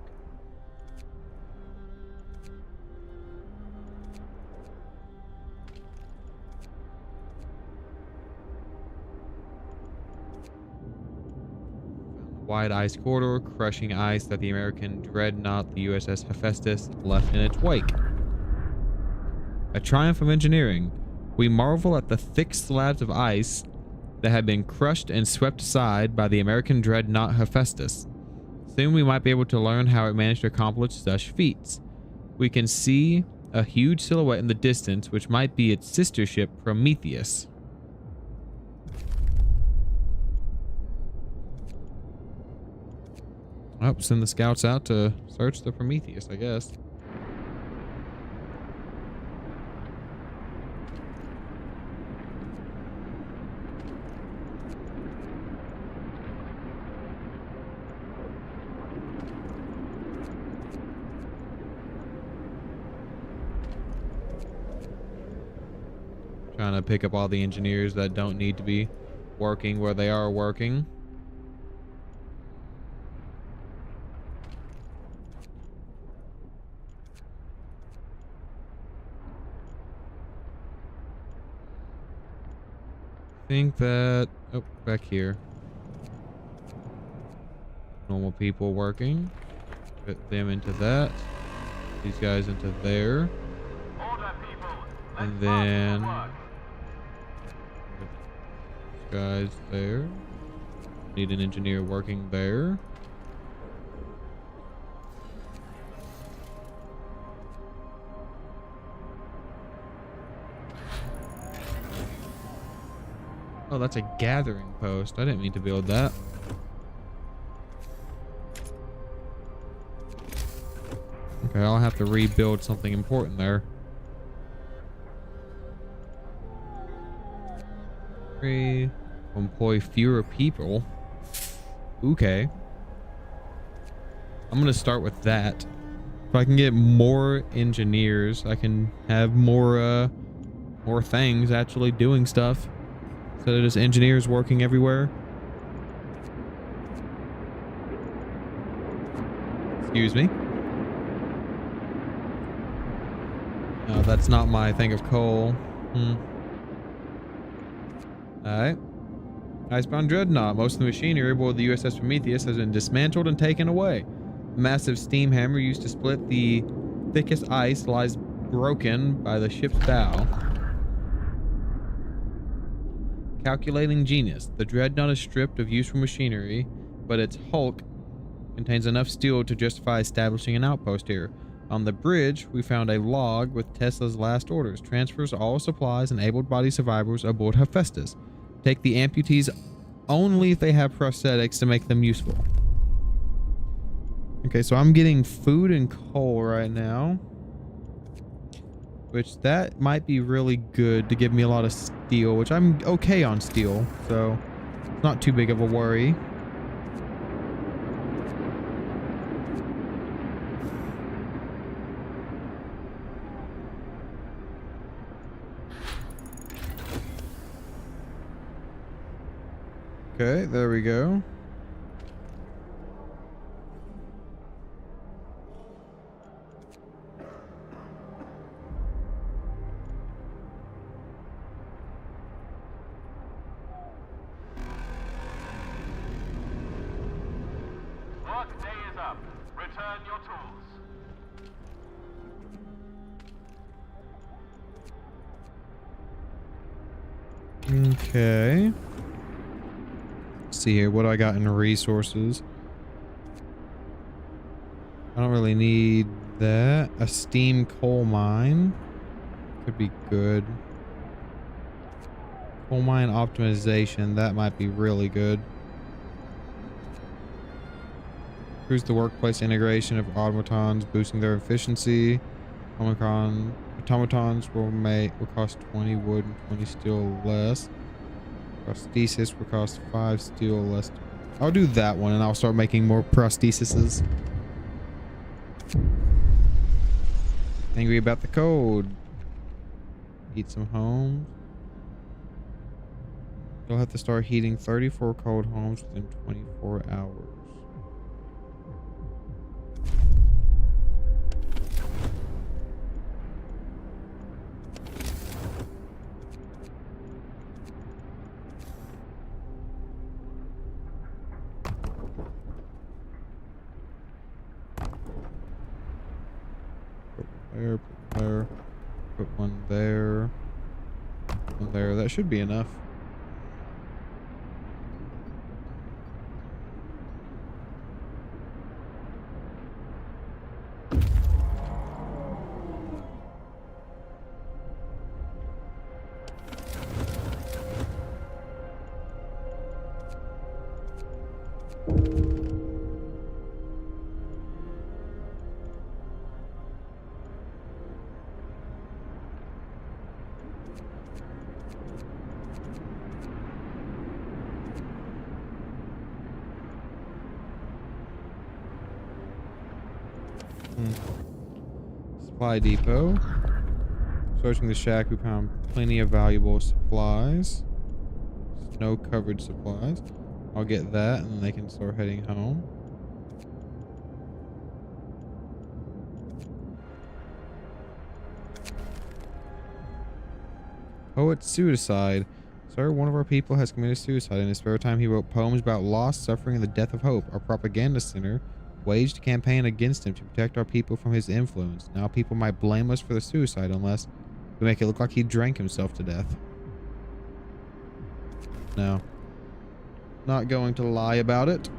Wide ice corridor, crushing ice that the American dreadnought, the USS Hephaestus, left in its wake. A triumph of engineering. We marvel at the thick slabs of ice that had been crushed and swept aside by the American dreadnought Hephaestus. Soon we might be able to learn how it managed to accomplish such feats. We can see a huge silhouette in the distance, which might be its sister ship, Prometheus. Oh, send the scouts out to search the Prometheus, I guess. Trying to pick up all the engineers that don't need to be working where they are working. Think that, oh, back here. Normal people working. Put them into that. These guys into there. Order, people. And Let's then march to guys there. Need an engineer working there. Oh, that's a gathering post. I didn't mean to build that. Okay, I'll have to rebuild something important there. Employ fewer people. Okay. I'm gonna start with that. If I can get more engineers, I can have more things actually doing stuff. Instead of just engineers working everywhere. Excuse me. No, that's not my thing of coal. Alright. Icebound Dreadnought. Most of the machinery aboard the USS Prometheus has been dismantled and taken away. The massive steam hammer used to split the thickest ice lies broken by the ship's bow. Calculating genius. The dreadnought is stripped of useful machinery, but its hulk contains enough steel to justify establishing an outpost here. On the bridge, we found a log with Tesla's last orders. Transfers all supplies and able-bodied survivors aboard Hephaestus. Take the amputees only if they have prosthetics to make them useful. Okay, so I'm getting food and coal right now, which that might be really good to give me a lot of steel, which I'm okay on steel, so it's not too big of a worry. Okay, there we go. Work day is up. Return your tools. Okay. Let's see here. What do I got in resources? I don't really need that. A steam coal mine could be good. Coal mine optimization. That might be really good. Improves the workplace integration of automatons, boosting their efficiency. Automatons will cost 20 wood and 20 steel less. Prosthesis will cost 5 steel less. I'll do that one and I'll start making more prosthesises. Angry about the code. Eat some homes. You'll have to start heating 34 cold homes within 24 hours. There, put there, put one there, one there. That should be enough. Supply depot. Searching the shack, we found plenty of valuable supplies. Snow covered supplies. I'll get that and then they can start heading home. Poet suicide. Sir, one of our people has committed suicide. In his spare time, he wrote poems about loss, suffering, and the death of hope. Our propaganda center waged a campaign against him to protect our people from his influence. Now people might blame us for the suicide unless we make it look like he drank himself to death. No. Not going to lie about it.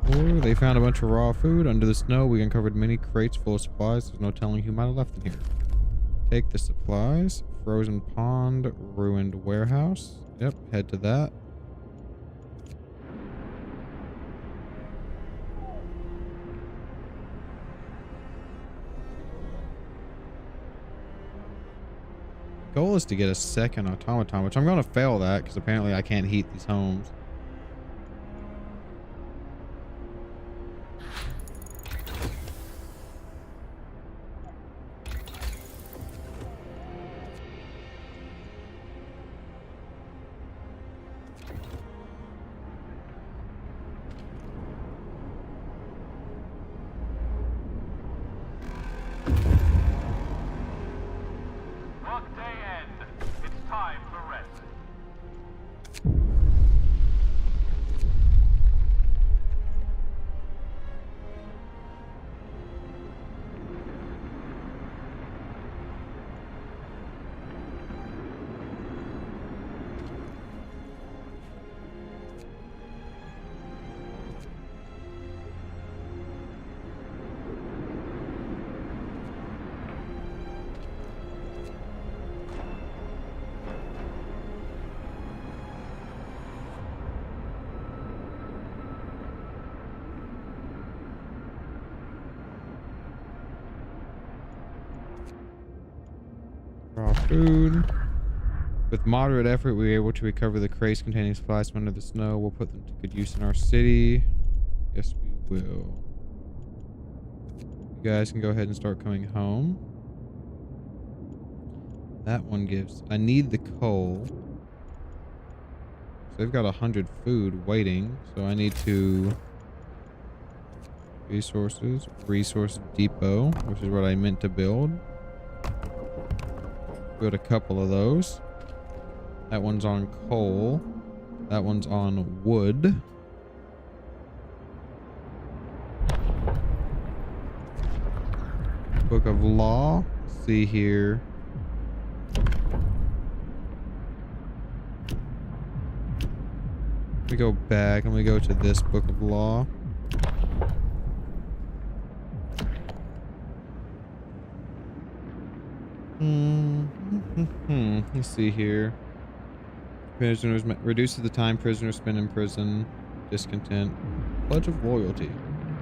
Or they found a bunch of raw food under the snow. We uncovered many crates full of supplies. There's no telling who might have left them here. Take the supplies. Frozen pond, ruined warehouse. Yep, head to that. Goal is to get a second automaton, which I'm going to fail that because apparently I can't heat these homes. Workday end. It's time for rest. Raw food. With moderate effort, we were able to recover the crates containing supplies from under the snow. We'll put them to good use in our city. Yes, we will. You guys can go ahead and start coming home. That one gives... I need the coal. So they've got 100 food waiting. So I need to... Resource depot, which is what I meant to build. Build a couple of those. That one's on coal. That one's on wood. Book of Law. Let's see here. Let me go back and we go to this Book of Law. Let's see here. Prisoners reduces the time prisoners spend in prison. Discontent. Pledge of loyalty.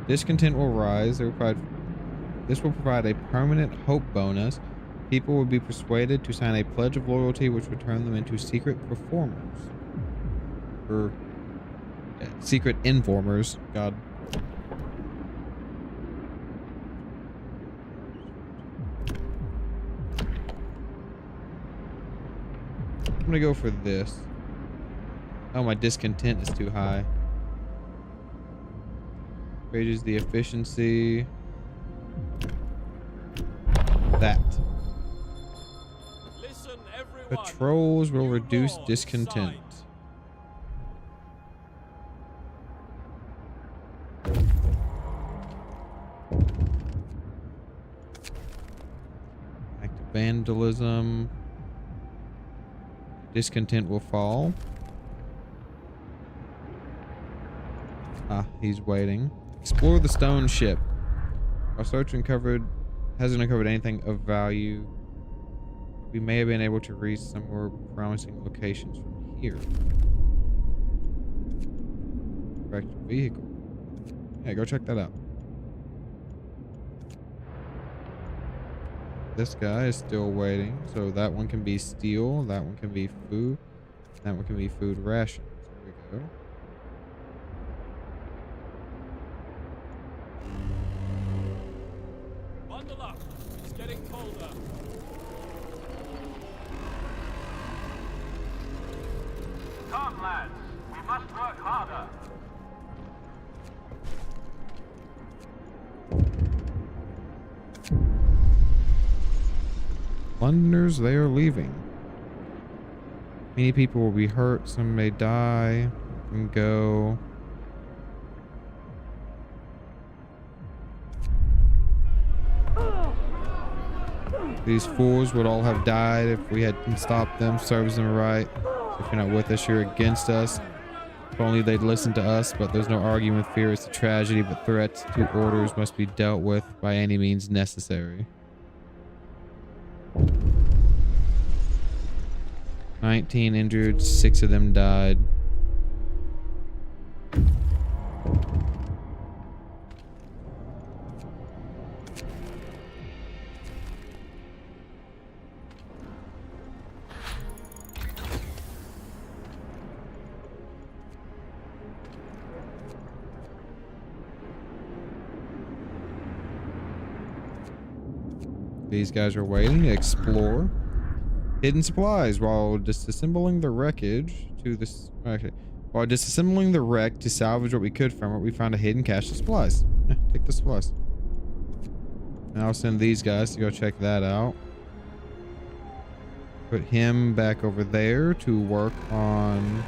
Discontent will rise. This will provide a permanent hope bonus. People will be persuaded to sign a pledge of loyalty, which will turn them into secret performers. Or secret informers. God. I'm gonna go for this. Oh, my discontent is too high. Raises the efficiency. That. Listen, everyone. Patrols will You reduce laws discontent. signed. Active vandalism. Discontent will fall. Ah, he's waiting. Explore the stone ship. Our search hasn't uncovered anything of value. We may have been able to reach some more promising locations from here. Correct vehicle. Yeah, go check that out. This guy is still waiting, so that one can be steel, that one can be food, that one can be food rations. There we go. Bundle up. It's getting colder. Come, lads. We must work harder. Londoners, they are leaving. Many people will be hurt, some may die and go. These fools would all have died if we hadn't stopped them, serves them right. If you're not with us, you're against us. If only they'd listen to us, but there's no arguing with fear. It's a tragedy, but threats to orders must be dealt with by any means necessary. 19 injured, 6 of them died. These guys are waiting to explore hidden supplies while disassembling the wreckage to this. Okay, while disassembling the wreck to salvage what we could from it, we found a hidden cache of supplies. Take the supplies. And I'll send these guys to go check that out. Put him back over there to work on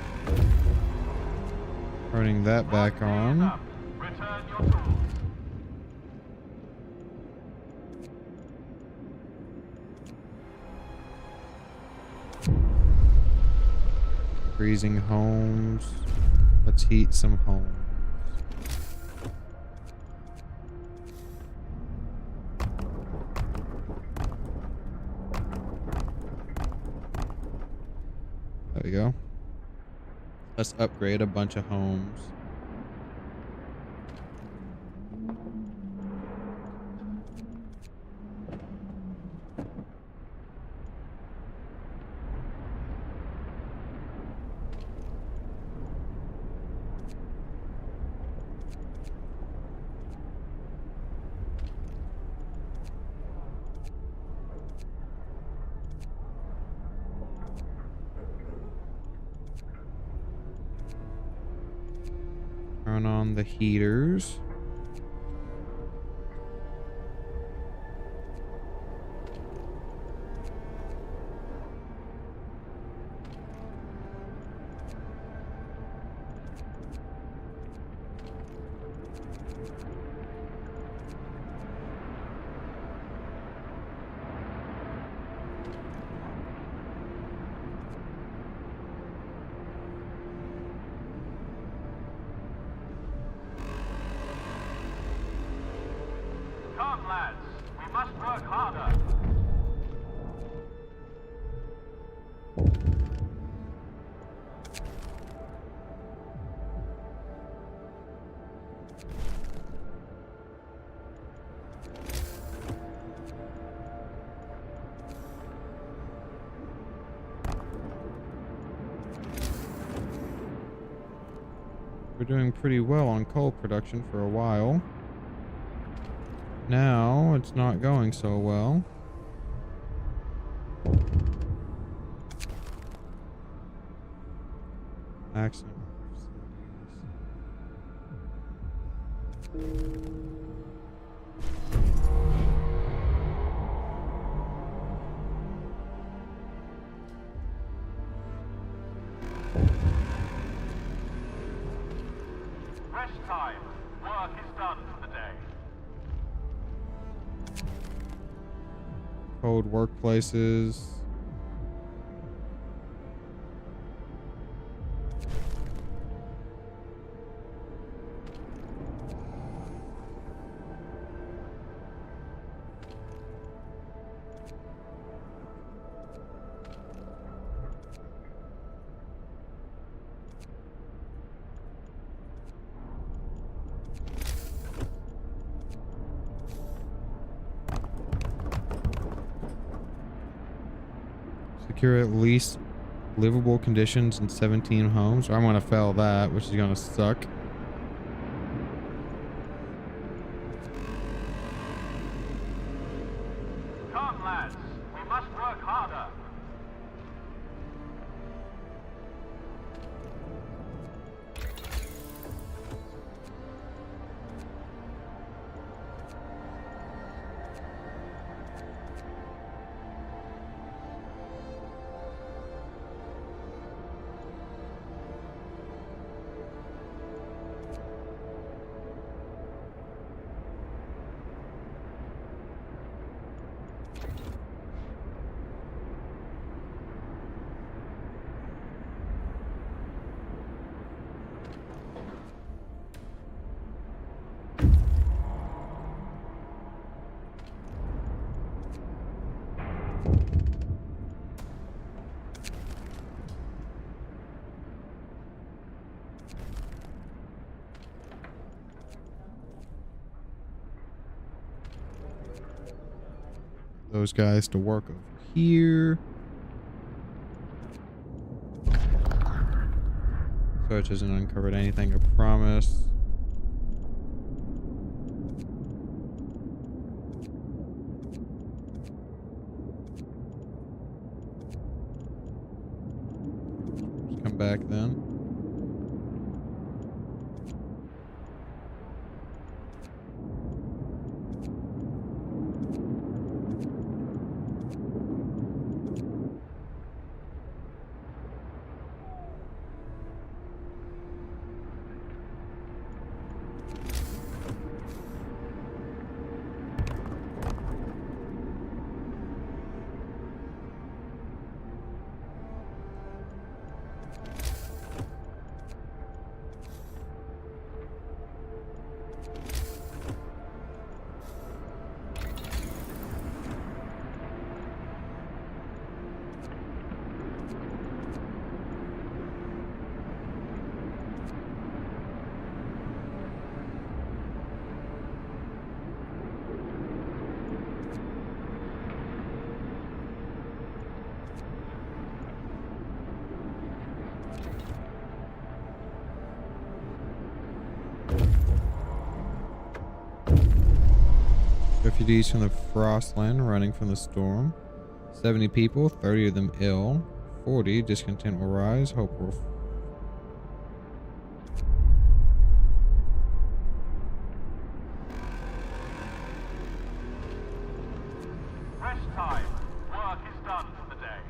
turning that back on. Return your tools. Freezing homes. Let's heat some homes. There we go. Let's upgrade a bunch of homes. Turn on the heaters. Come, lads. We must work harder. We're doing pretty well on coal production for a while. Now it's not going so well. Accident. Rest time. Work is done for the day. Cold workplaces. Secure at least livable conditions in 17 homes. I'm gonna fail that, which is gonna suck. Come, lads. We must work harder. Those guys to work over here. Search hasn't uncovered anything, I promise. Just come back then. Refugees from the Frostland running from the storm. 70 people, 30 of them ill. 40, discontent will rise, hope will... Rest time. Work is done for the day.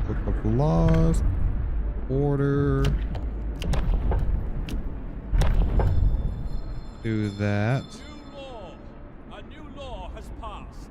Book of laws. Order. Do that. New law. A new law has passed.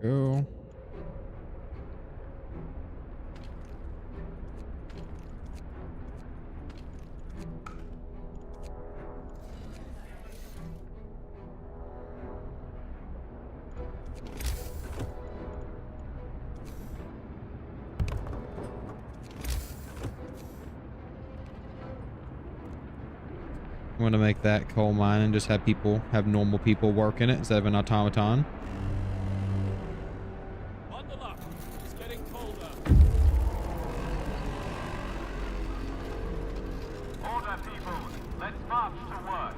Go. I'm gonna make that coal mine and just have normal people work in it instead of an automaton. Bundle up. It's getting colder. Order, people. Let's march to work.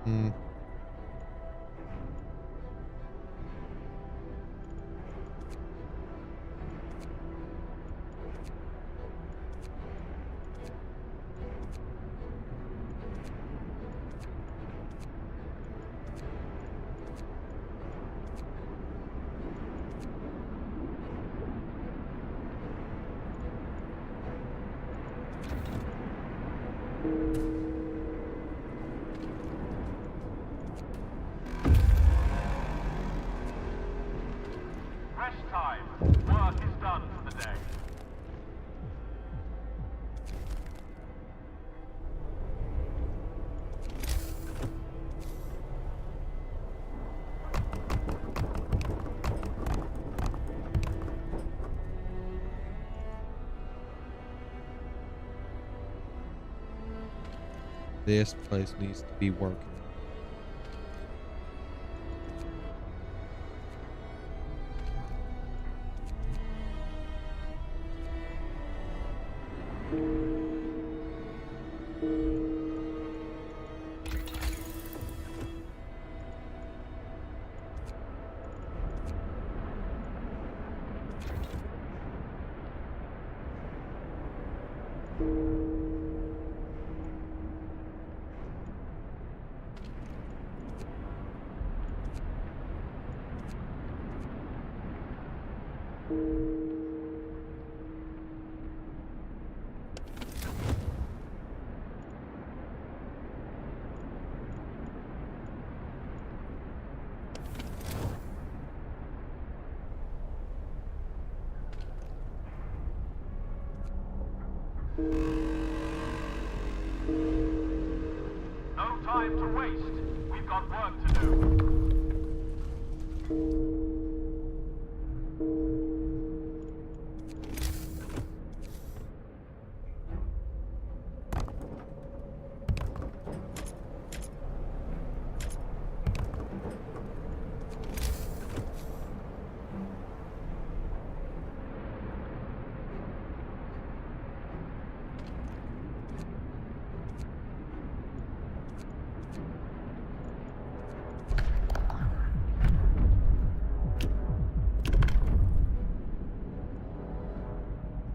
Hmm. Rest time. Work is done for the day. This place needs to be working. No time to waste. We've got work to do.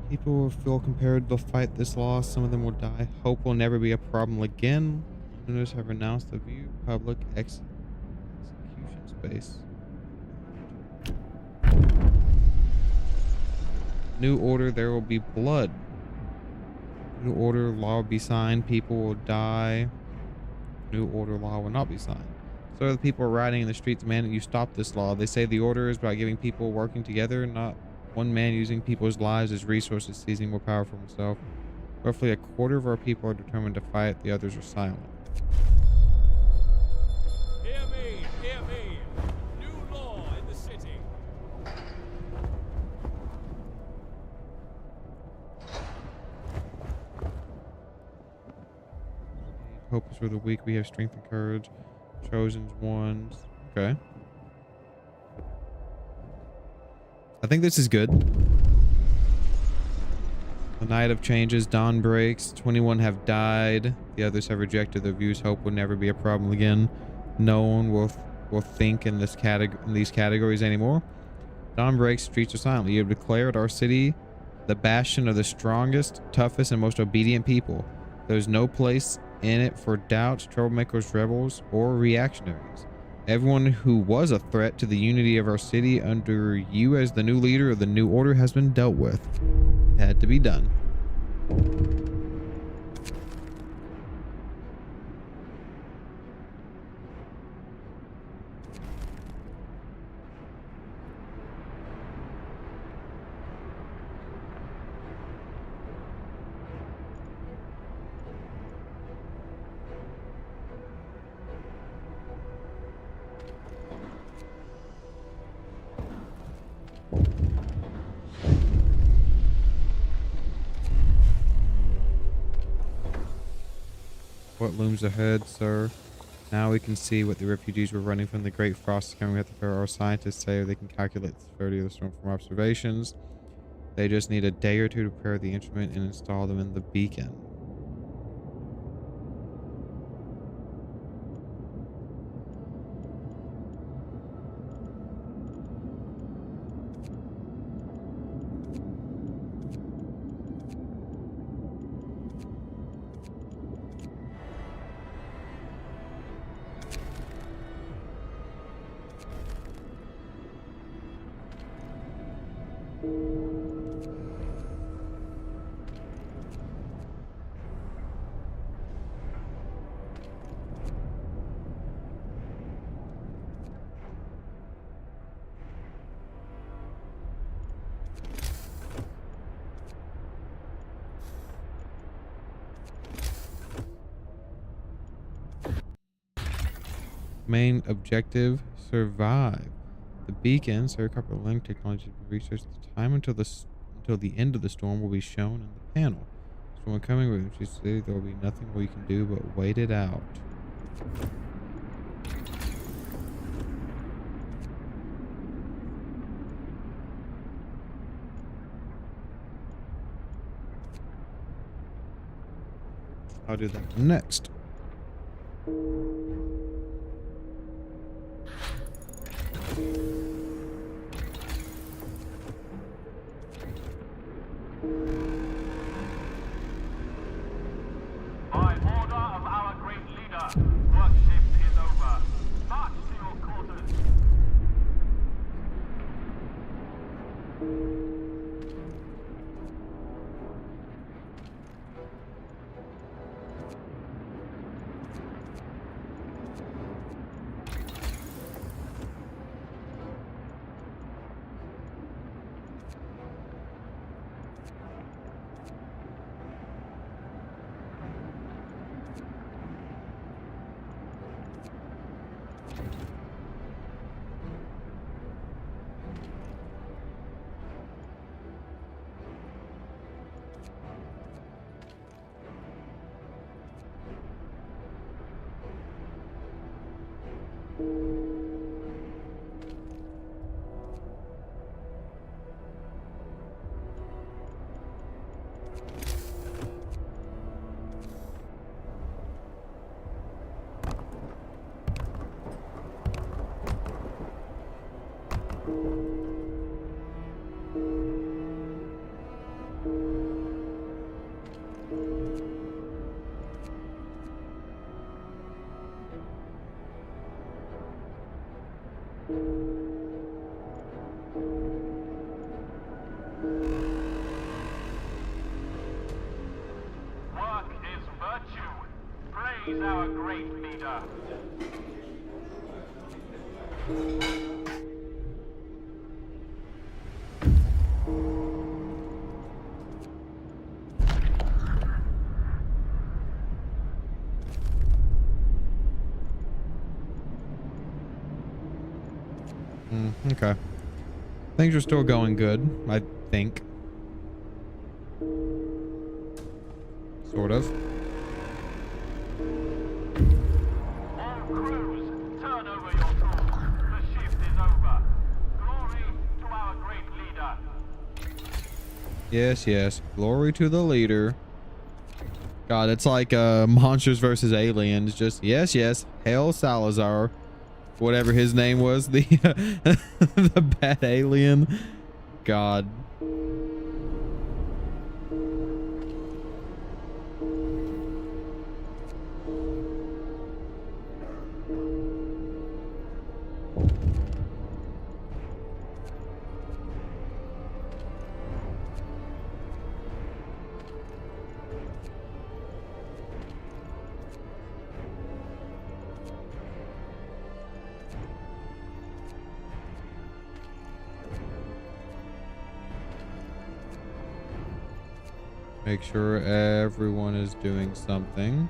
People will feel compelled to fight this loss. Some of them will die. Hope will never be a problem again. Owners have renounced the view public execution space. New order, there will be blood. New order, law will be signed. People will die. New order, law will not be signed. So the people are rioting in the streets demanding you stop this law. They say the order is about giving people working together, not one man using people's lives as resources, seizing more power for himself. Roughly a quarter of our people are determined to fight. The others are silent. Hear me, hear me. New law in the city. Hope is for the weak. We have strength and courage. Chosen ones. Okay. I think this is good. The night of changes. Dawn breaks. 21 have died. The others have rejected their views. Hope will never be a problem again. No one will think in these categories anymore. Dawn breaks. Streets are silent. You have declared our city the bastion of the strongest, toughest, and most obedient people. There's no place in it for doubts, troublemakers, rebels, or reactionaries. Everyone who was a threat to the unity of our city under you as the new leader of the new order has been dealt with. It had to be done. What looms ahead, sir? Now we can see what the refugees were running from. The Great Frost is coming. We have to prepare. Our scientists say they can calculate the severity of the storm from observations. They just need a day or two to prepare the instrument and install them in the beacon. Main objective, survive. The beacon, copper link technology research. The time until the end of the storm will be shown in the panel. Storm coming, she said there will be nothing we can do but wait it out. I'll do that next. By order of our great leader, work shift is over. March to your quarters. Work is virtue. Praise our great leader. Okay. Things are still going good, I think. Sort of. All crews, turn over your tools. The shift is over. Glory to our great leader. Yes, yes. Glory to the leader. God, it's like monsters versus aliens. Just yes, yes. Hail Salazar. Whatever his name was. The the bad alien. God. Make sure everyone is doing something.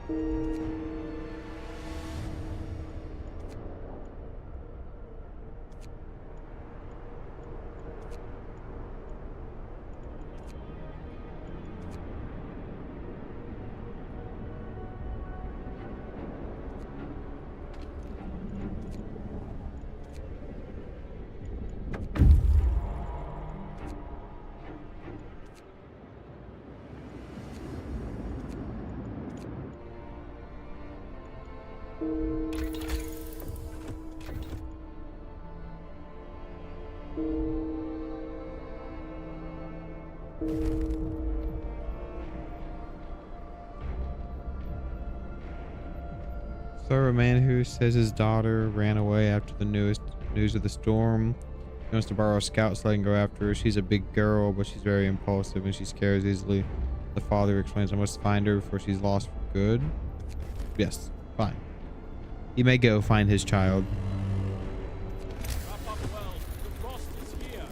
So a man who says his daughter ran away after the news of the storm. He wants to borrow a scout sled and go after her. She's a big girl, but she's very impulsive and she scares easily. The father explains I must find her before she's lost for good. Yes, fine. He may go find his child. Wrap up well. The frost is here.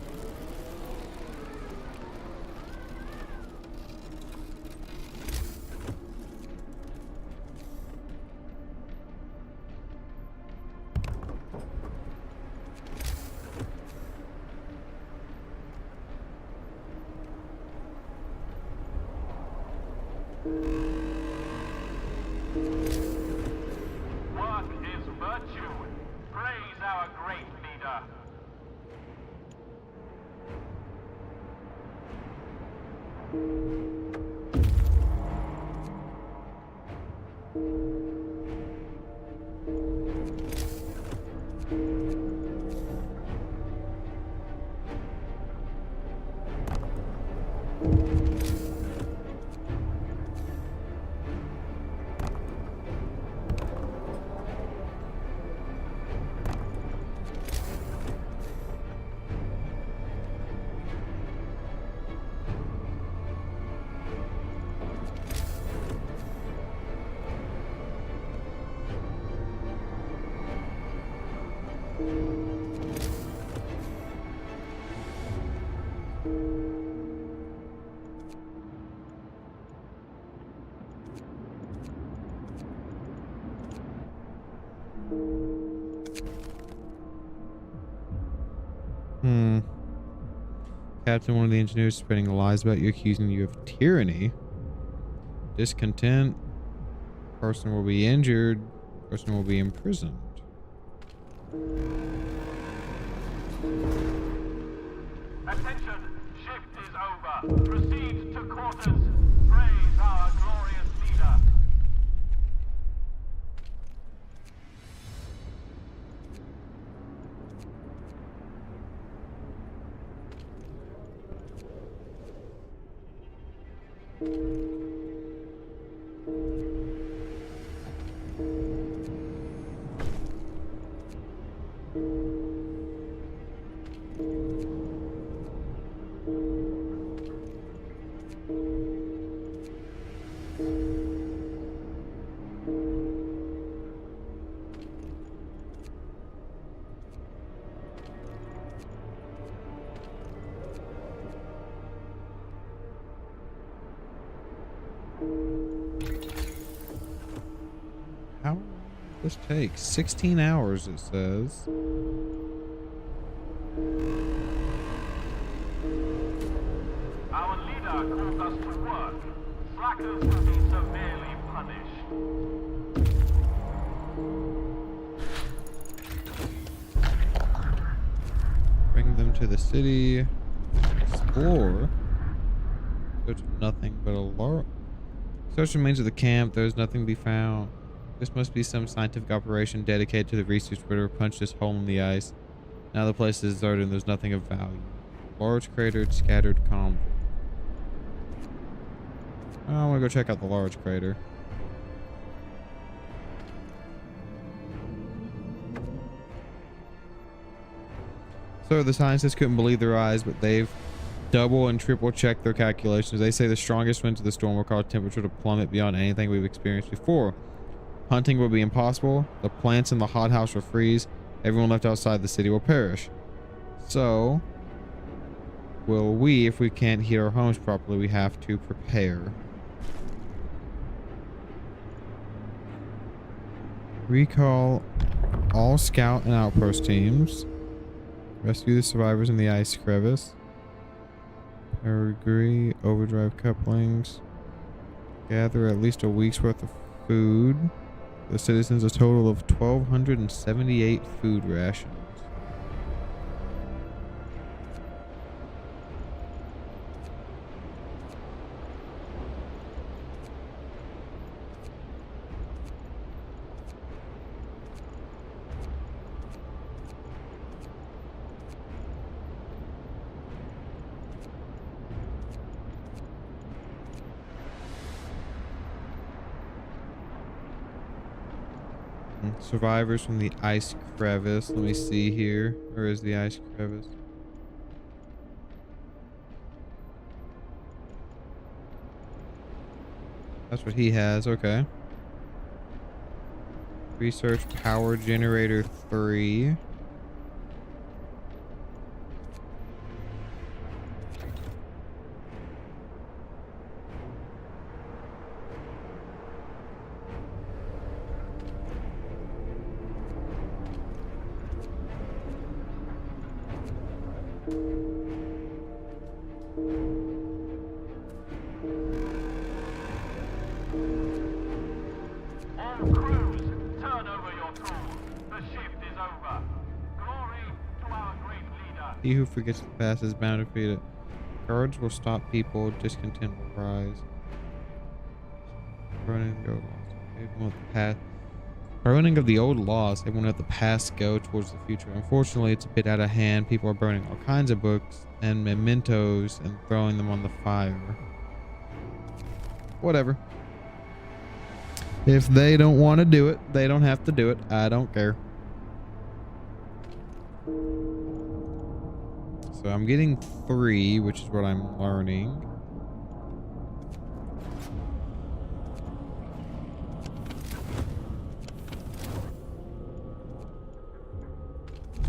Captain, one of the engineers spreading lies about you, accusing you of tyranny. Discontent. Person will be injured. Person will be imprisoned. Attention, shift is over. Proceed to quarters. Praise our glorious leader. How long does this take? 16 hours, it says. Our leader called us to work. Slackers will be severely punished. Bring them to the city. Explore. Search for nothing but a large. Search remains of the camp. There is nothing to be found. This must be some scientific operation dedicated to the research whatever punched this hole in the ice. Now the place is deserted and there's nothing of value. Large cratered, scattered convoy. I want to go check out the large crater. So the scientists couldn't believe their eyes, but they've double and triple checked their calculations. They say the strongest winds of the storm will cause temperature to plummet beyond anything we've experienced before. Hunting will be impossible. The plants in the hothouse will freeze. Everyone left outside the city will perish. So, will we, if we can't heat our homes properly, we have to prepare. Recall all scout and outpost teams. Rescue the survivors in the ice crevice. Agree. Overdrive couplings. Gather at least a week's worth of food. The citizens a total of 1,278 food rations. Survivors from the ice crevice. Let me see here. Where is the ice crevice? That's what he has. Okay. Research power generator 3. All crews, turn over your tools. The shift is over. Glory to our great leader. He who forgets the past is bound to defeat it. Guards will stop people. Discontent will rise. Running go lost. Everyone with the past. Burning of the old laws. Everyone let the past go towards the future. Unfortunately, it's a bit out of hand. People are burning all kinds of books and mementos and throwing them on the fire. Whatever. If they don't want to do it, they don't have to do it. I don't care. So I'm getting 3, which is what I'm learning.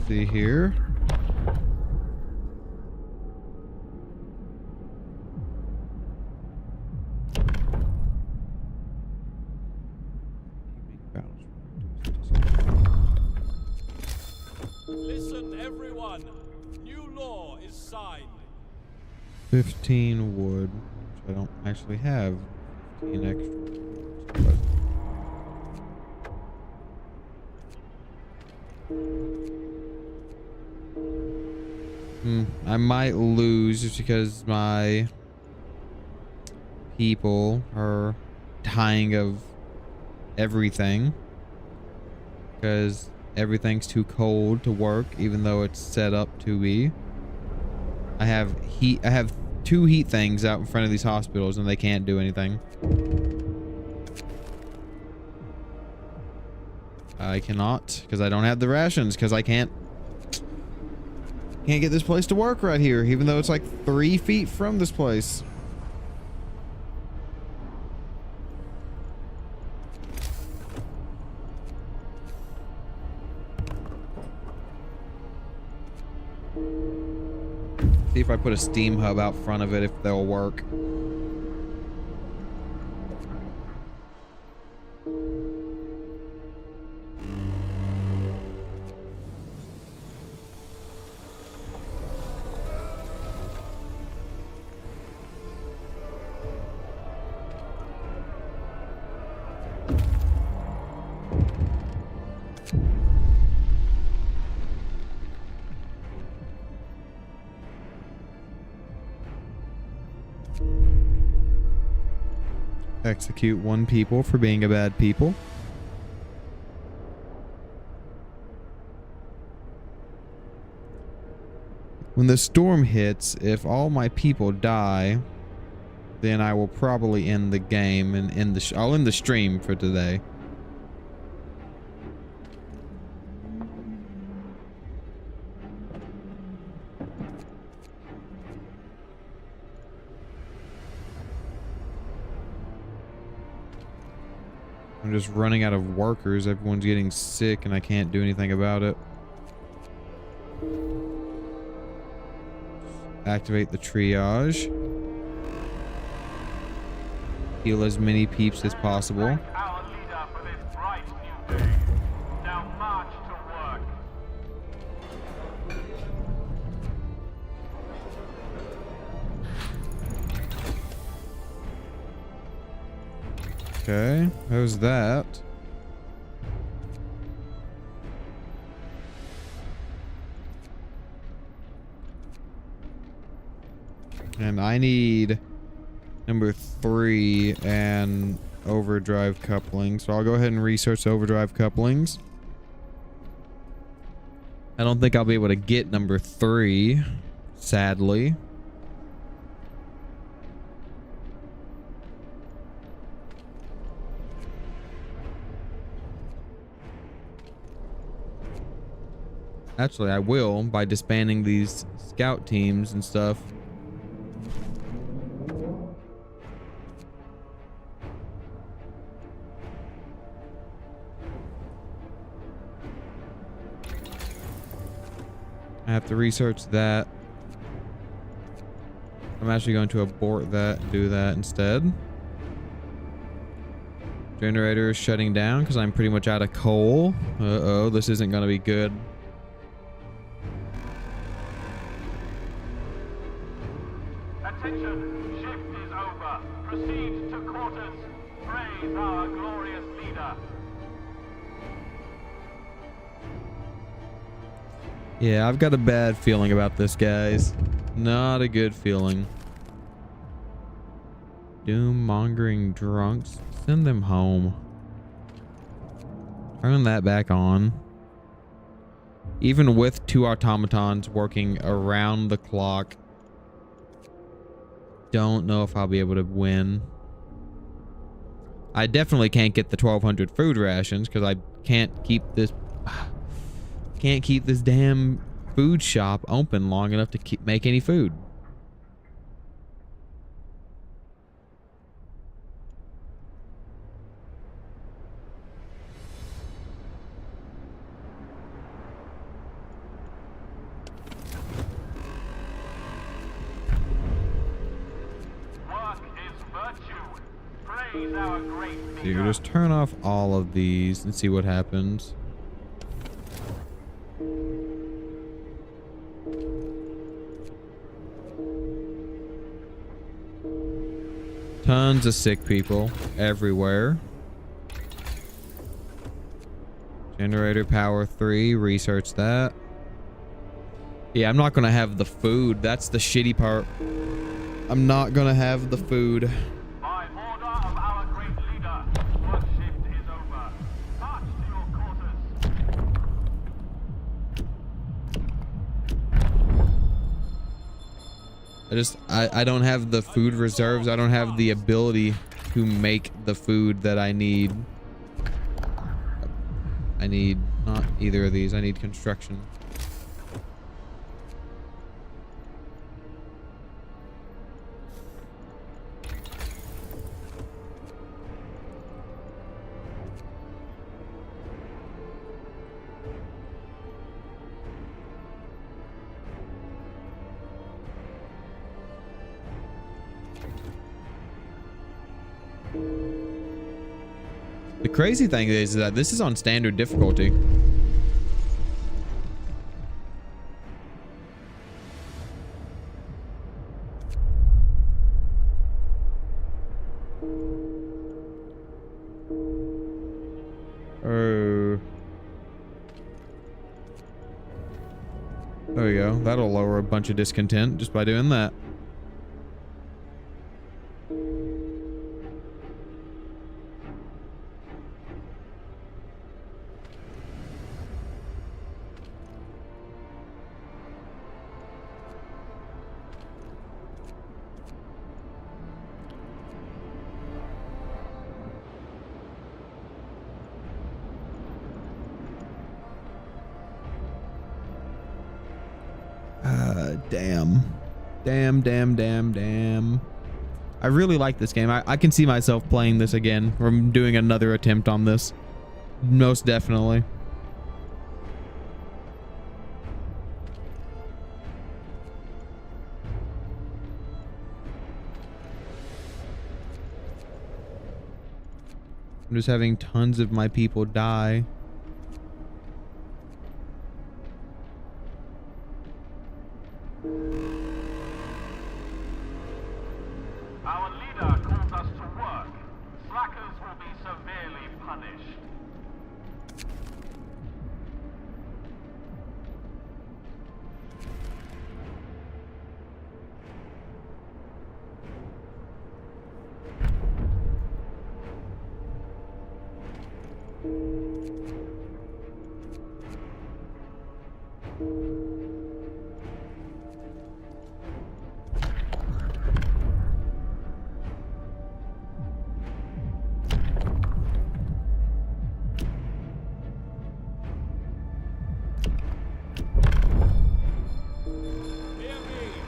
See here. Listen, everyone. New law is signed. 15 wood, which I don't actually have 15 extra. But I might lose just because my people are dying of everything. Because everything's too cold to work, even though it's set up to be. I have 2 heat things out in front of these hospitals and they can't do anything. I cannot, because I don't have the rations, because I can't get this place to work right here, even though it's like 3 feet from this place. See if I put a steam hub out front of it, if they'll work. Execute 1 people for being a bad people. When the storm hits, if all my people die, then I will probably end the game and I'll end the stream for today. I'm just running out of workers. Everyone's getting sick and I can't do anything about it. Activate the triage. Heal as many peeps as possible. Our leader for this bright new day. Now march to work. Okay, how's that? And I need number 3 and overdrive couplings. So I'll go ahead and research overdrive couplings. I don't think I'll be able to get number 3, sadly. Actually, I will by disbanding these scout teams and stuff. I have to research that. I'm actually going to abort that and do that instead. Generator is shutting down because I'm pretty much out of coal. Uh-oh, this isn't going to be good. Attention, shift is over. Proceed to quarters. Praise our glorious leader. Yeah, I've got a bad feeling about this, guys. Not a good feeling. Doom mongering drunks. Send them home. Turn that back on. Even with 2 automatons working around the clock, don't know if I'll be able to win. I definitely can't get the 1,200 food rations because I can't keep this damn food shop open long enough to make any food. Work is virtue. Praise our great So you leader. just turn off all of these and see what happens. Tons of sick people everywhere. Generator power 3, research that. Yeah, I'm not gonna have the food. That's the shitty part. I'm not gonna have the food. By order of our great leader, work shift is over. March to your quarters. I don't have the food reserves. I don't have the ability to make the food that I need. I need not either of these. I need construction. The crazy thing is that this is on standard difficulty. Oh. There we go. That'll lower a bunch of discontent just by doing that. Damn. I really like this game. I can see myself playing this again or doing another attempt on this. Most definitely. I'm just having tons of my people die. Our leader calls us to work. Slackers will be severely punished.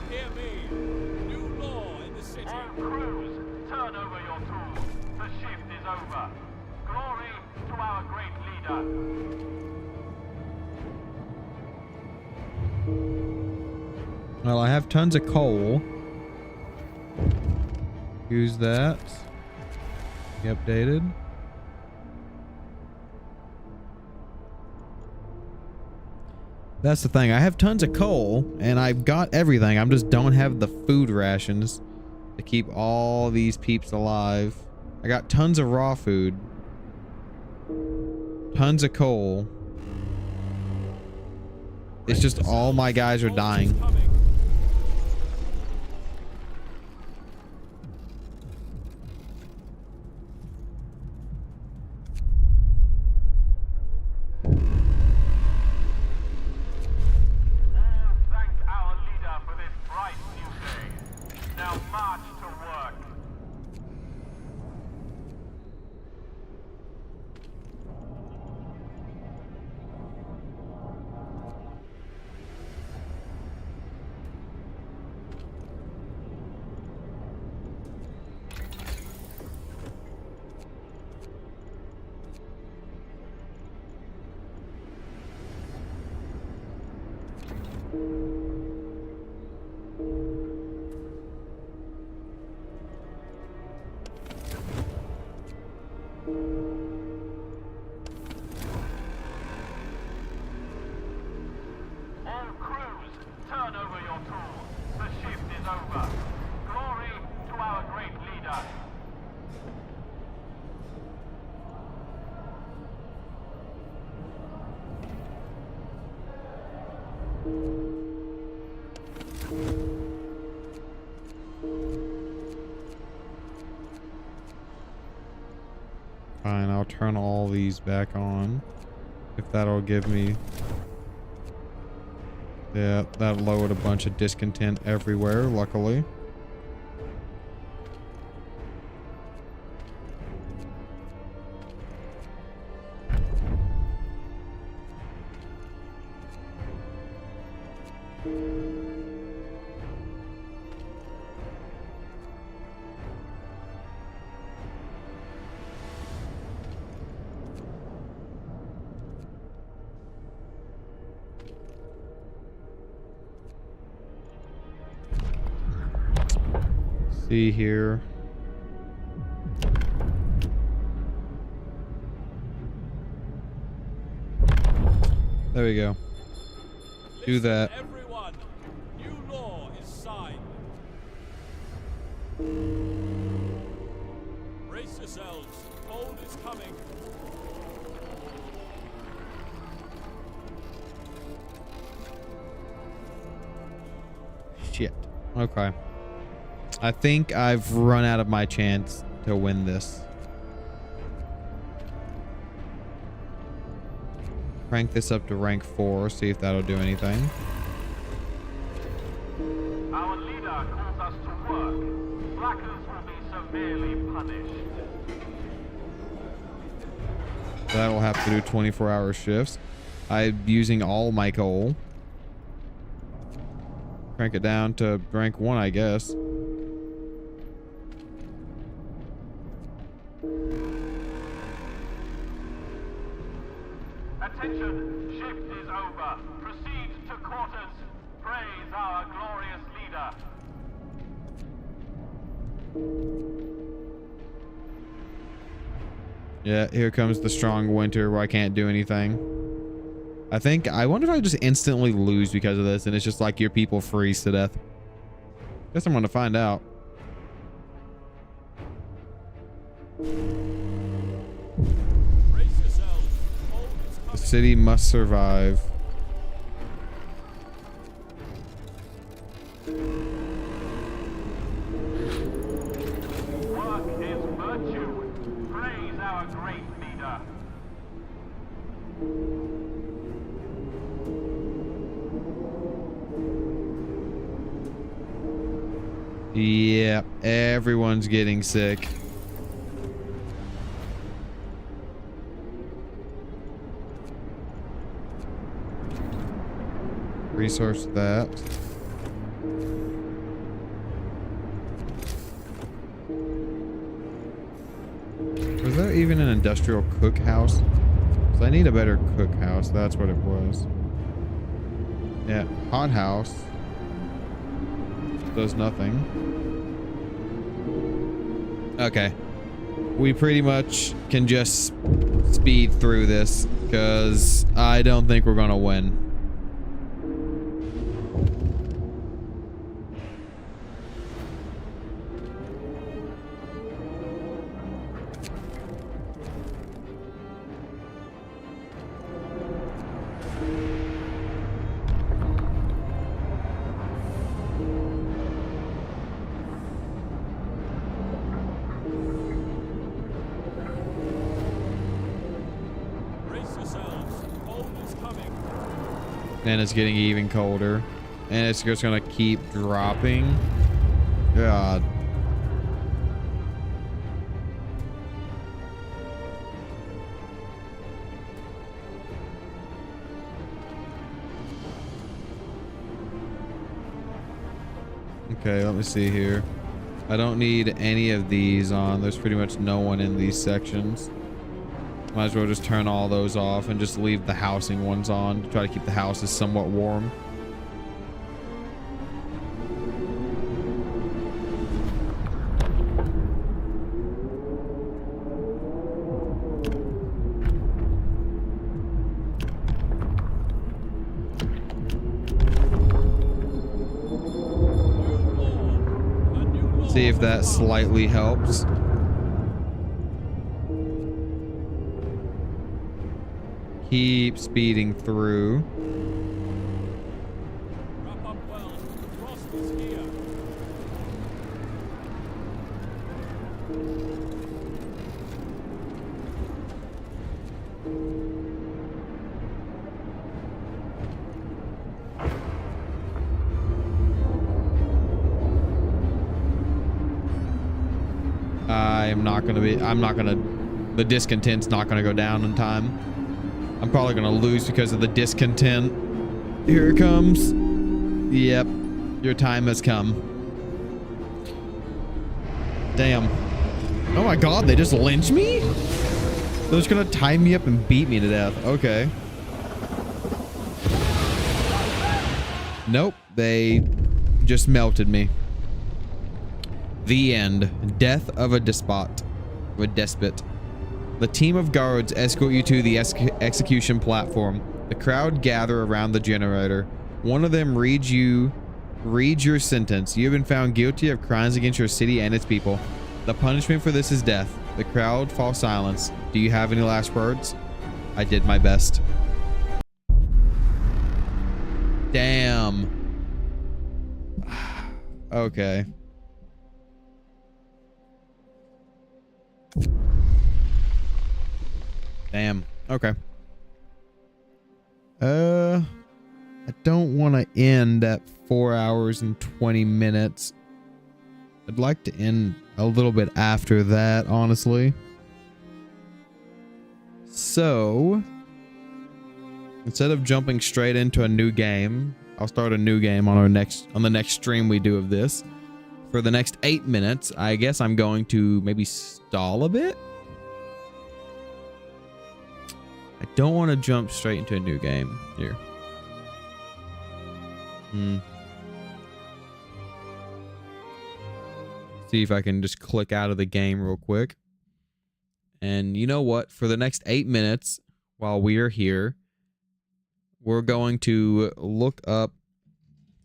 Hear me. New law in the city. All crews, turn over your tools. The shift is over. Glory to our great leader. Well, I have tons of coal. Use that. Be updated. That's the thing. I have tons of coal and I've got everything. I just don't have the food rations to keep all these peeps alive. I got tons of raw food. Tons of coal. It's just all my guys are dying. All crews, turn over your tools. The shift is over. Glory to our great leader. Fine, I'll turn all these back on. If that'll give me... Yeah, that lowered a bunch of discontent everywhere, luckily. See here. There we go. Do Listen, that. everyone. New law is signed. Brace yourselves. Cold is coming. Shit. Okay. I think I've run out of my chance to win this. Crank this up to rank 4, see if that'll do anything. Our leader calls us to work. Slackers will be severely punished. That'll have to do 24-hour shifts. I'm using all my coal. Crank it down to rank 1, I guess. Attention, shift is over. Proceed to quarters. Praise our glorious leader. Yeah, here comes the strong winter where I can't do anything. I wonder if I just instantly lose because of this and it's just like your people freeze to death. Guess I'm gonna find out. Brace yourselves. Cold is The coming. city must survive. Work is virtue. Praise our great leader. Yeah, everyone's getting sick. Resource that. Was there even an industrial cookhouse? 'Cause I need a better cookhouse. That's what it was. Yeah, hothouse. Does nothing. Okay. We pretty much can just speed through this because I don't think we're gonna win. Brace yourselves. Cold is coming. And it's getting even colder. And it's just gonna keep dropping. God. Okay, let me see here. I don't need any of these on. There's pretty much no one in these sections. Might as well just turn all those off and just leave the housing ones on to try to keep the houses somewhat warm. See if that slightly helps. Keep speeding through. Wrap up well. Frost is here. The discontent's not gonna go down in time. I'm probably gonna lose because of the discontent. Here it comes. Yep, your time has come. Damn. Oh my god, they just lynched me? They're just gonna tie me up and beat me to death. Okay. Nope, they just melted me. The end. Death of a despot. Of a despot. The team of guards escort you to the execution platform. The crowd gather around the generator. One of them reads your sentence. You have been found guilty of crimes against your city and its people. The punishment for this is death. The crowd falls silent. Do you have any last words? I did my best. Damn. Okay. Damn. Okay. I don't want to end at 4 hours and 20 minutes. I'd like to end a little bit after that, honestly. So, instead of jumping straight into a new game, I'll start a new game on the next stream we do of this. For the next 8 minutes, I guess I'm going to maybe stall a bit. I don't want to jump straight into a new game here. See if I can just click out of the game real quick. And you know what? For the next 8 minutes, while we are here, we're going to look up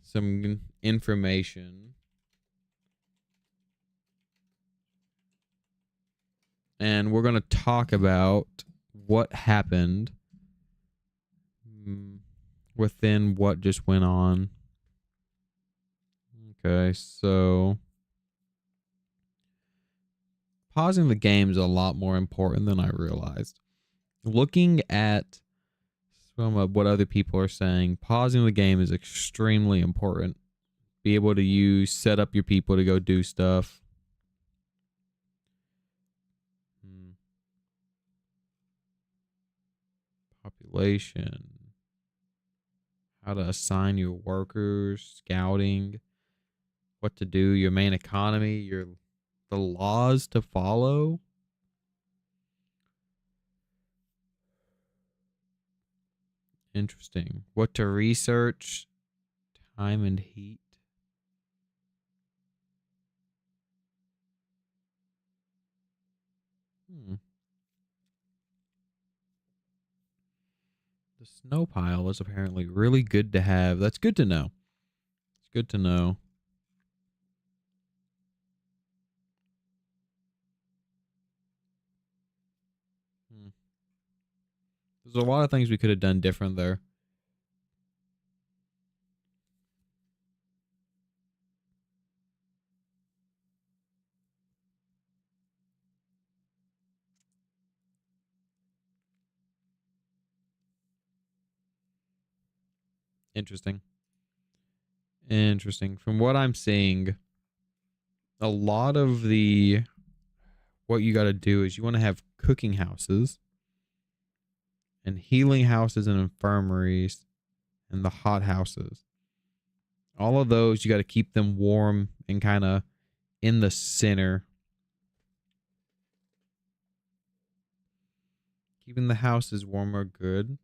some information. And we're going to talk about what happened within what just went on. Okay, so pausing the game is a lot more important than I realized. Looking at some of what other people are saying, pausing the game is extremely important. Be able to set up your people to go do stuff. Population, how to assign your workers, scouting, what to do, your main economy, the laws to follow. Interesting. What to research, time and heat. The snow pile is apparently really good to have. That's good to know. It's good to know. There's a lot of things we could have done different there. Interesting. Interesting. From what I'm seeing, a lot of what you got to do is you want to have cooking houses and healing houses and infirmaries and the hot houses. All of those, you got to keep them warm and kind of in the center. Keeping the houses warm are good.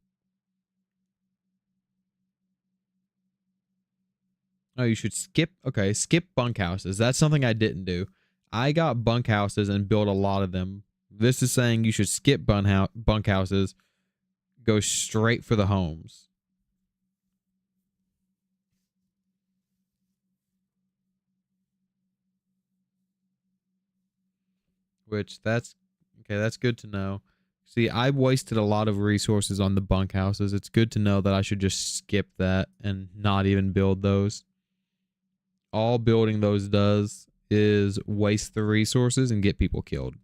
Oh, you should skip. Okay, skip bunkhouses. That's something I didn't do. I got bunkhouses and built a lot of them. This is saying you should skip bunkhouses. Go straight for the homes. which that's okay. That's good to know. See, I wasted a lot of resources on the bunkhouses. It's good to know that I should just skip that and not even build those. All building those does is waste the resources and get people killed.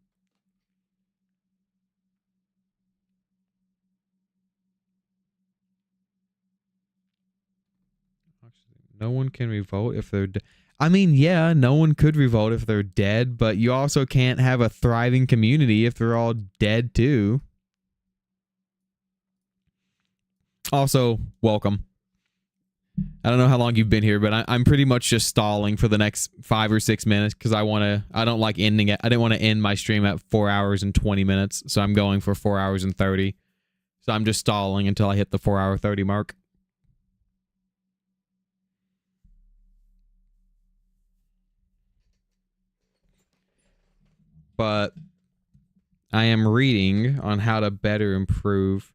No one can revolt if they're I mean, yeah, no one could revolt if they're dead, but you also can't have a thriving community if they're all dead too. Also, welcome. I don't know how long you've been here, but I'm pretty much just stalling for the next 5 or 6 minutes because I don't like ending it. I didn't want to end my stream at 4 hours and 20 minutes, so I'm going for 4 hours and 30. So I'm just stalling until I hit the 4 hour 30 mark. But I am reading on how to better improve,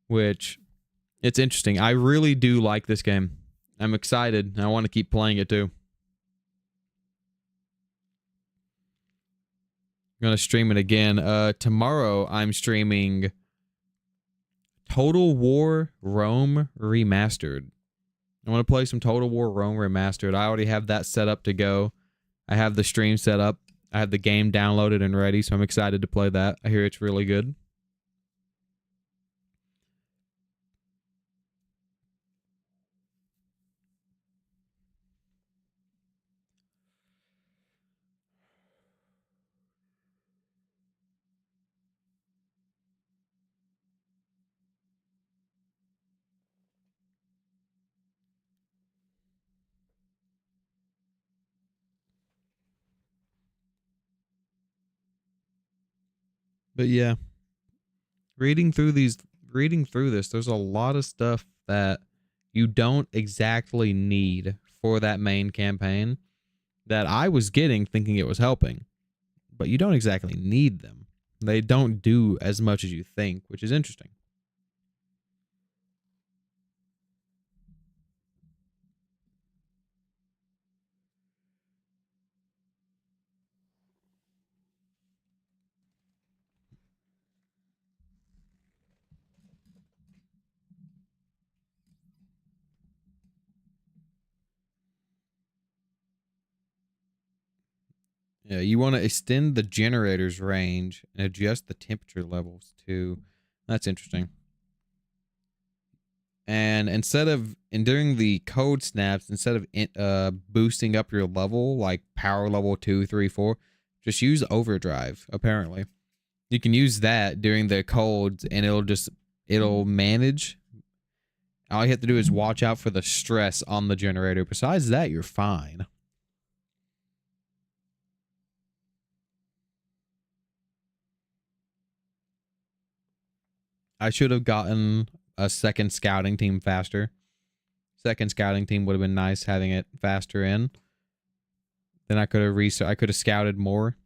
which it's interesting. I really do like this game. I'm excited. I want to keep playing it too. I'm going to stream it again. Tomorrow I'm streaming Total War Rome Remastered. I want to play some Total War Rome Remastered. I already have that set up to go. I have the stream set up. I have the game downloaded and ready, so I'm excited to play that. I hear it's really good. But yeah, reading through this, there's a lot of stuff that you don't exactly need for that main campaign that I was getting thinking it was helping, but you don't exactly need them. They don't do as much as you think, which is interesting. Yeah, you want to extend the generator's range and adjust the temperature levels too. That's interesting. And during the code snaps, instead of boosting up your level like power level 2, 3, 4, just use overdrive. Apparently, you can use that during the codes, and it'll manage. All you have to do is watch out for the stress on the generator. Besides that, you're fine. I should have gotten a second scouting team faster. Second scouting team would have been nice having it faster in. Then I could have scouted more.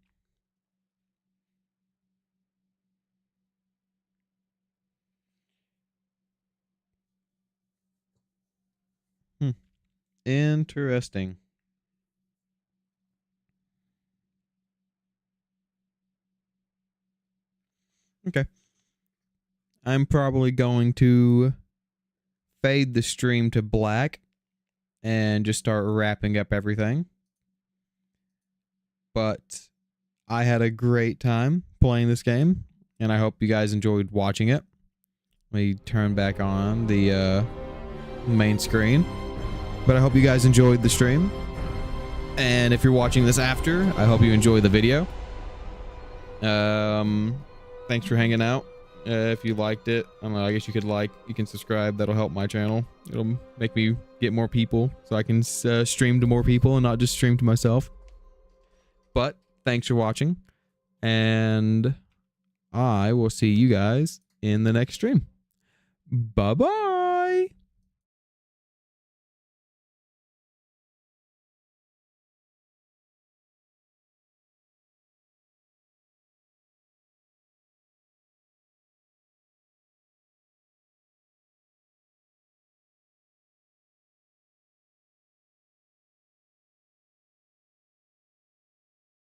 Interesting. Okay. I'm probably going to fade the stream to black and just start wrapping up everything. But I had a great time playing this game, and I hope you guys enjoyed watching it. Let me turn back on the main screen. But I hope you guys enjoyed the stream. And if you're watching this after, I hope you enjoy the video. Thanks for hanging out. If you liked it, I don't know, I guess you can subscribe. That'll help my channel. It'll make me get more people so I can stream to more people and not just stream to myself. But thanks for watching, and I will see you guys in the next stream. Bye-bye.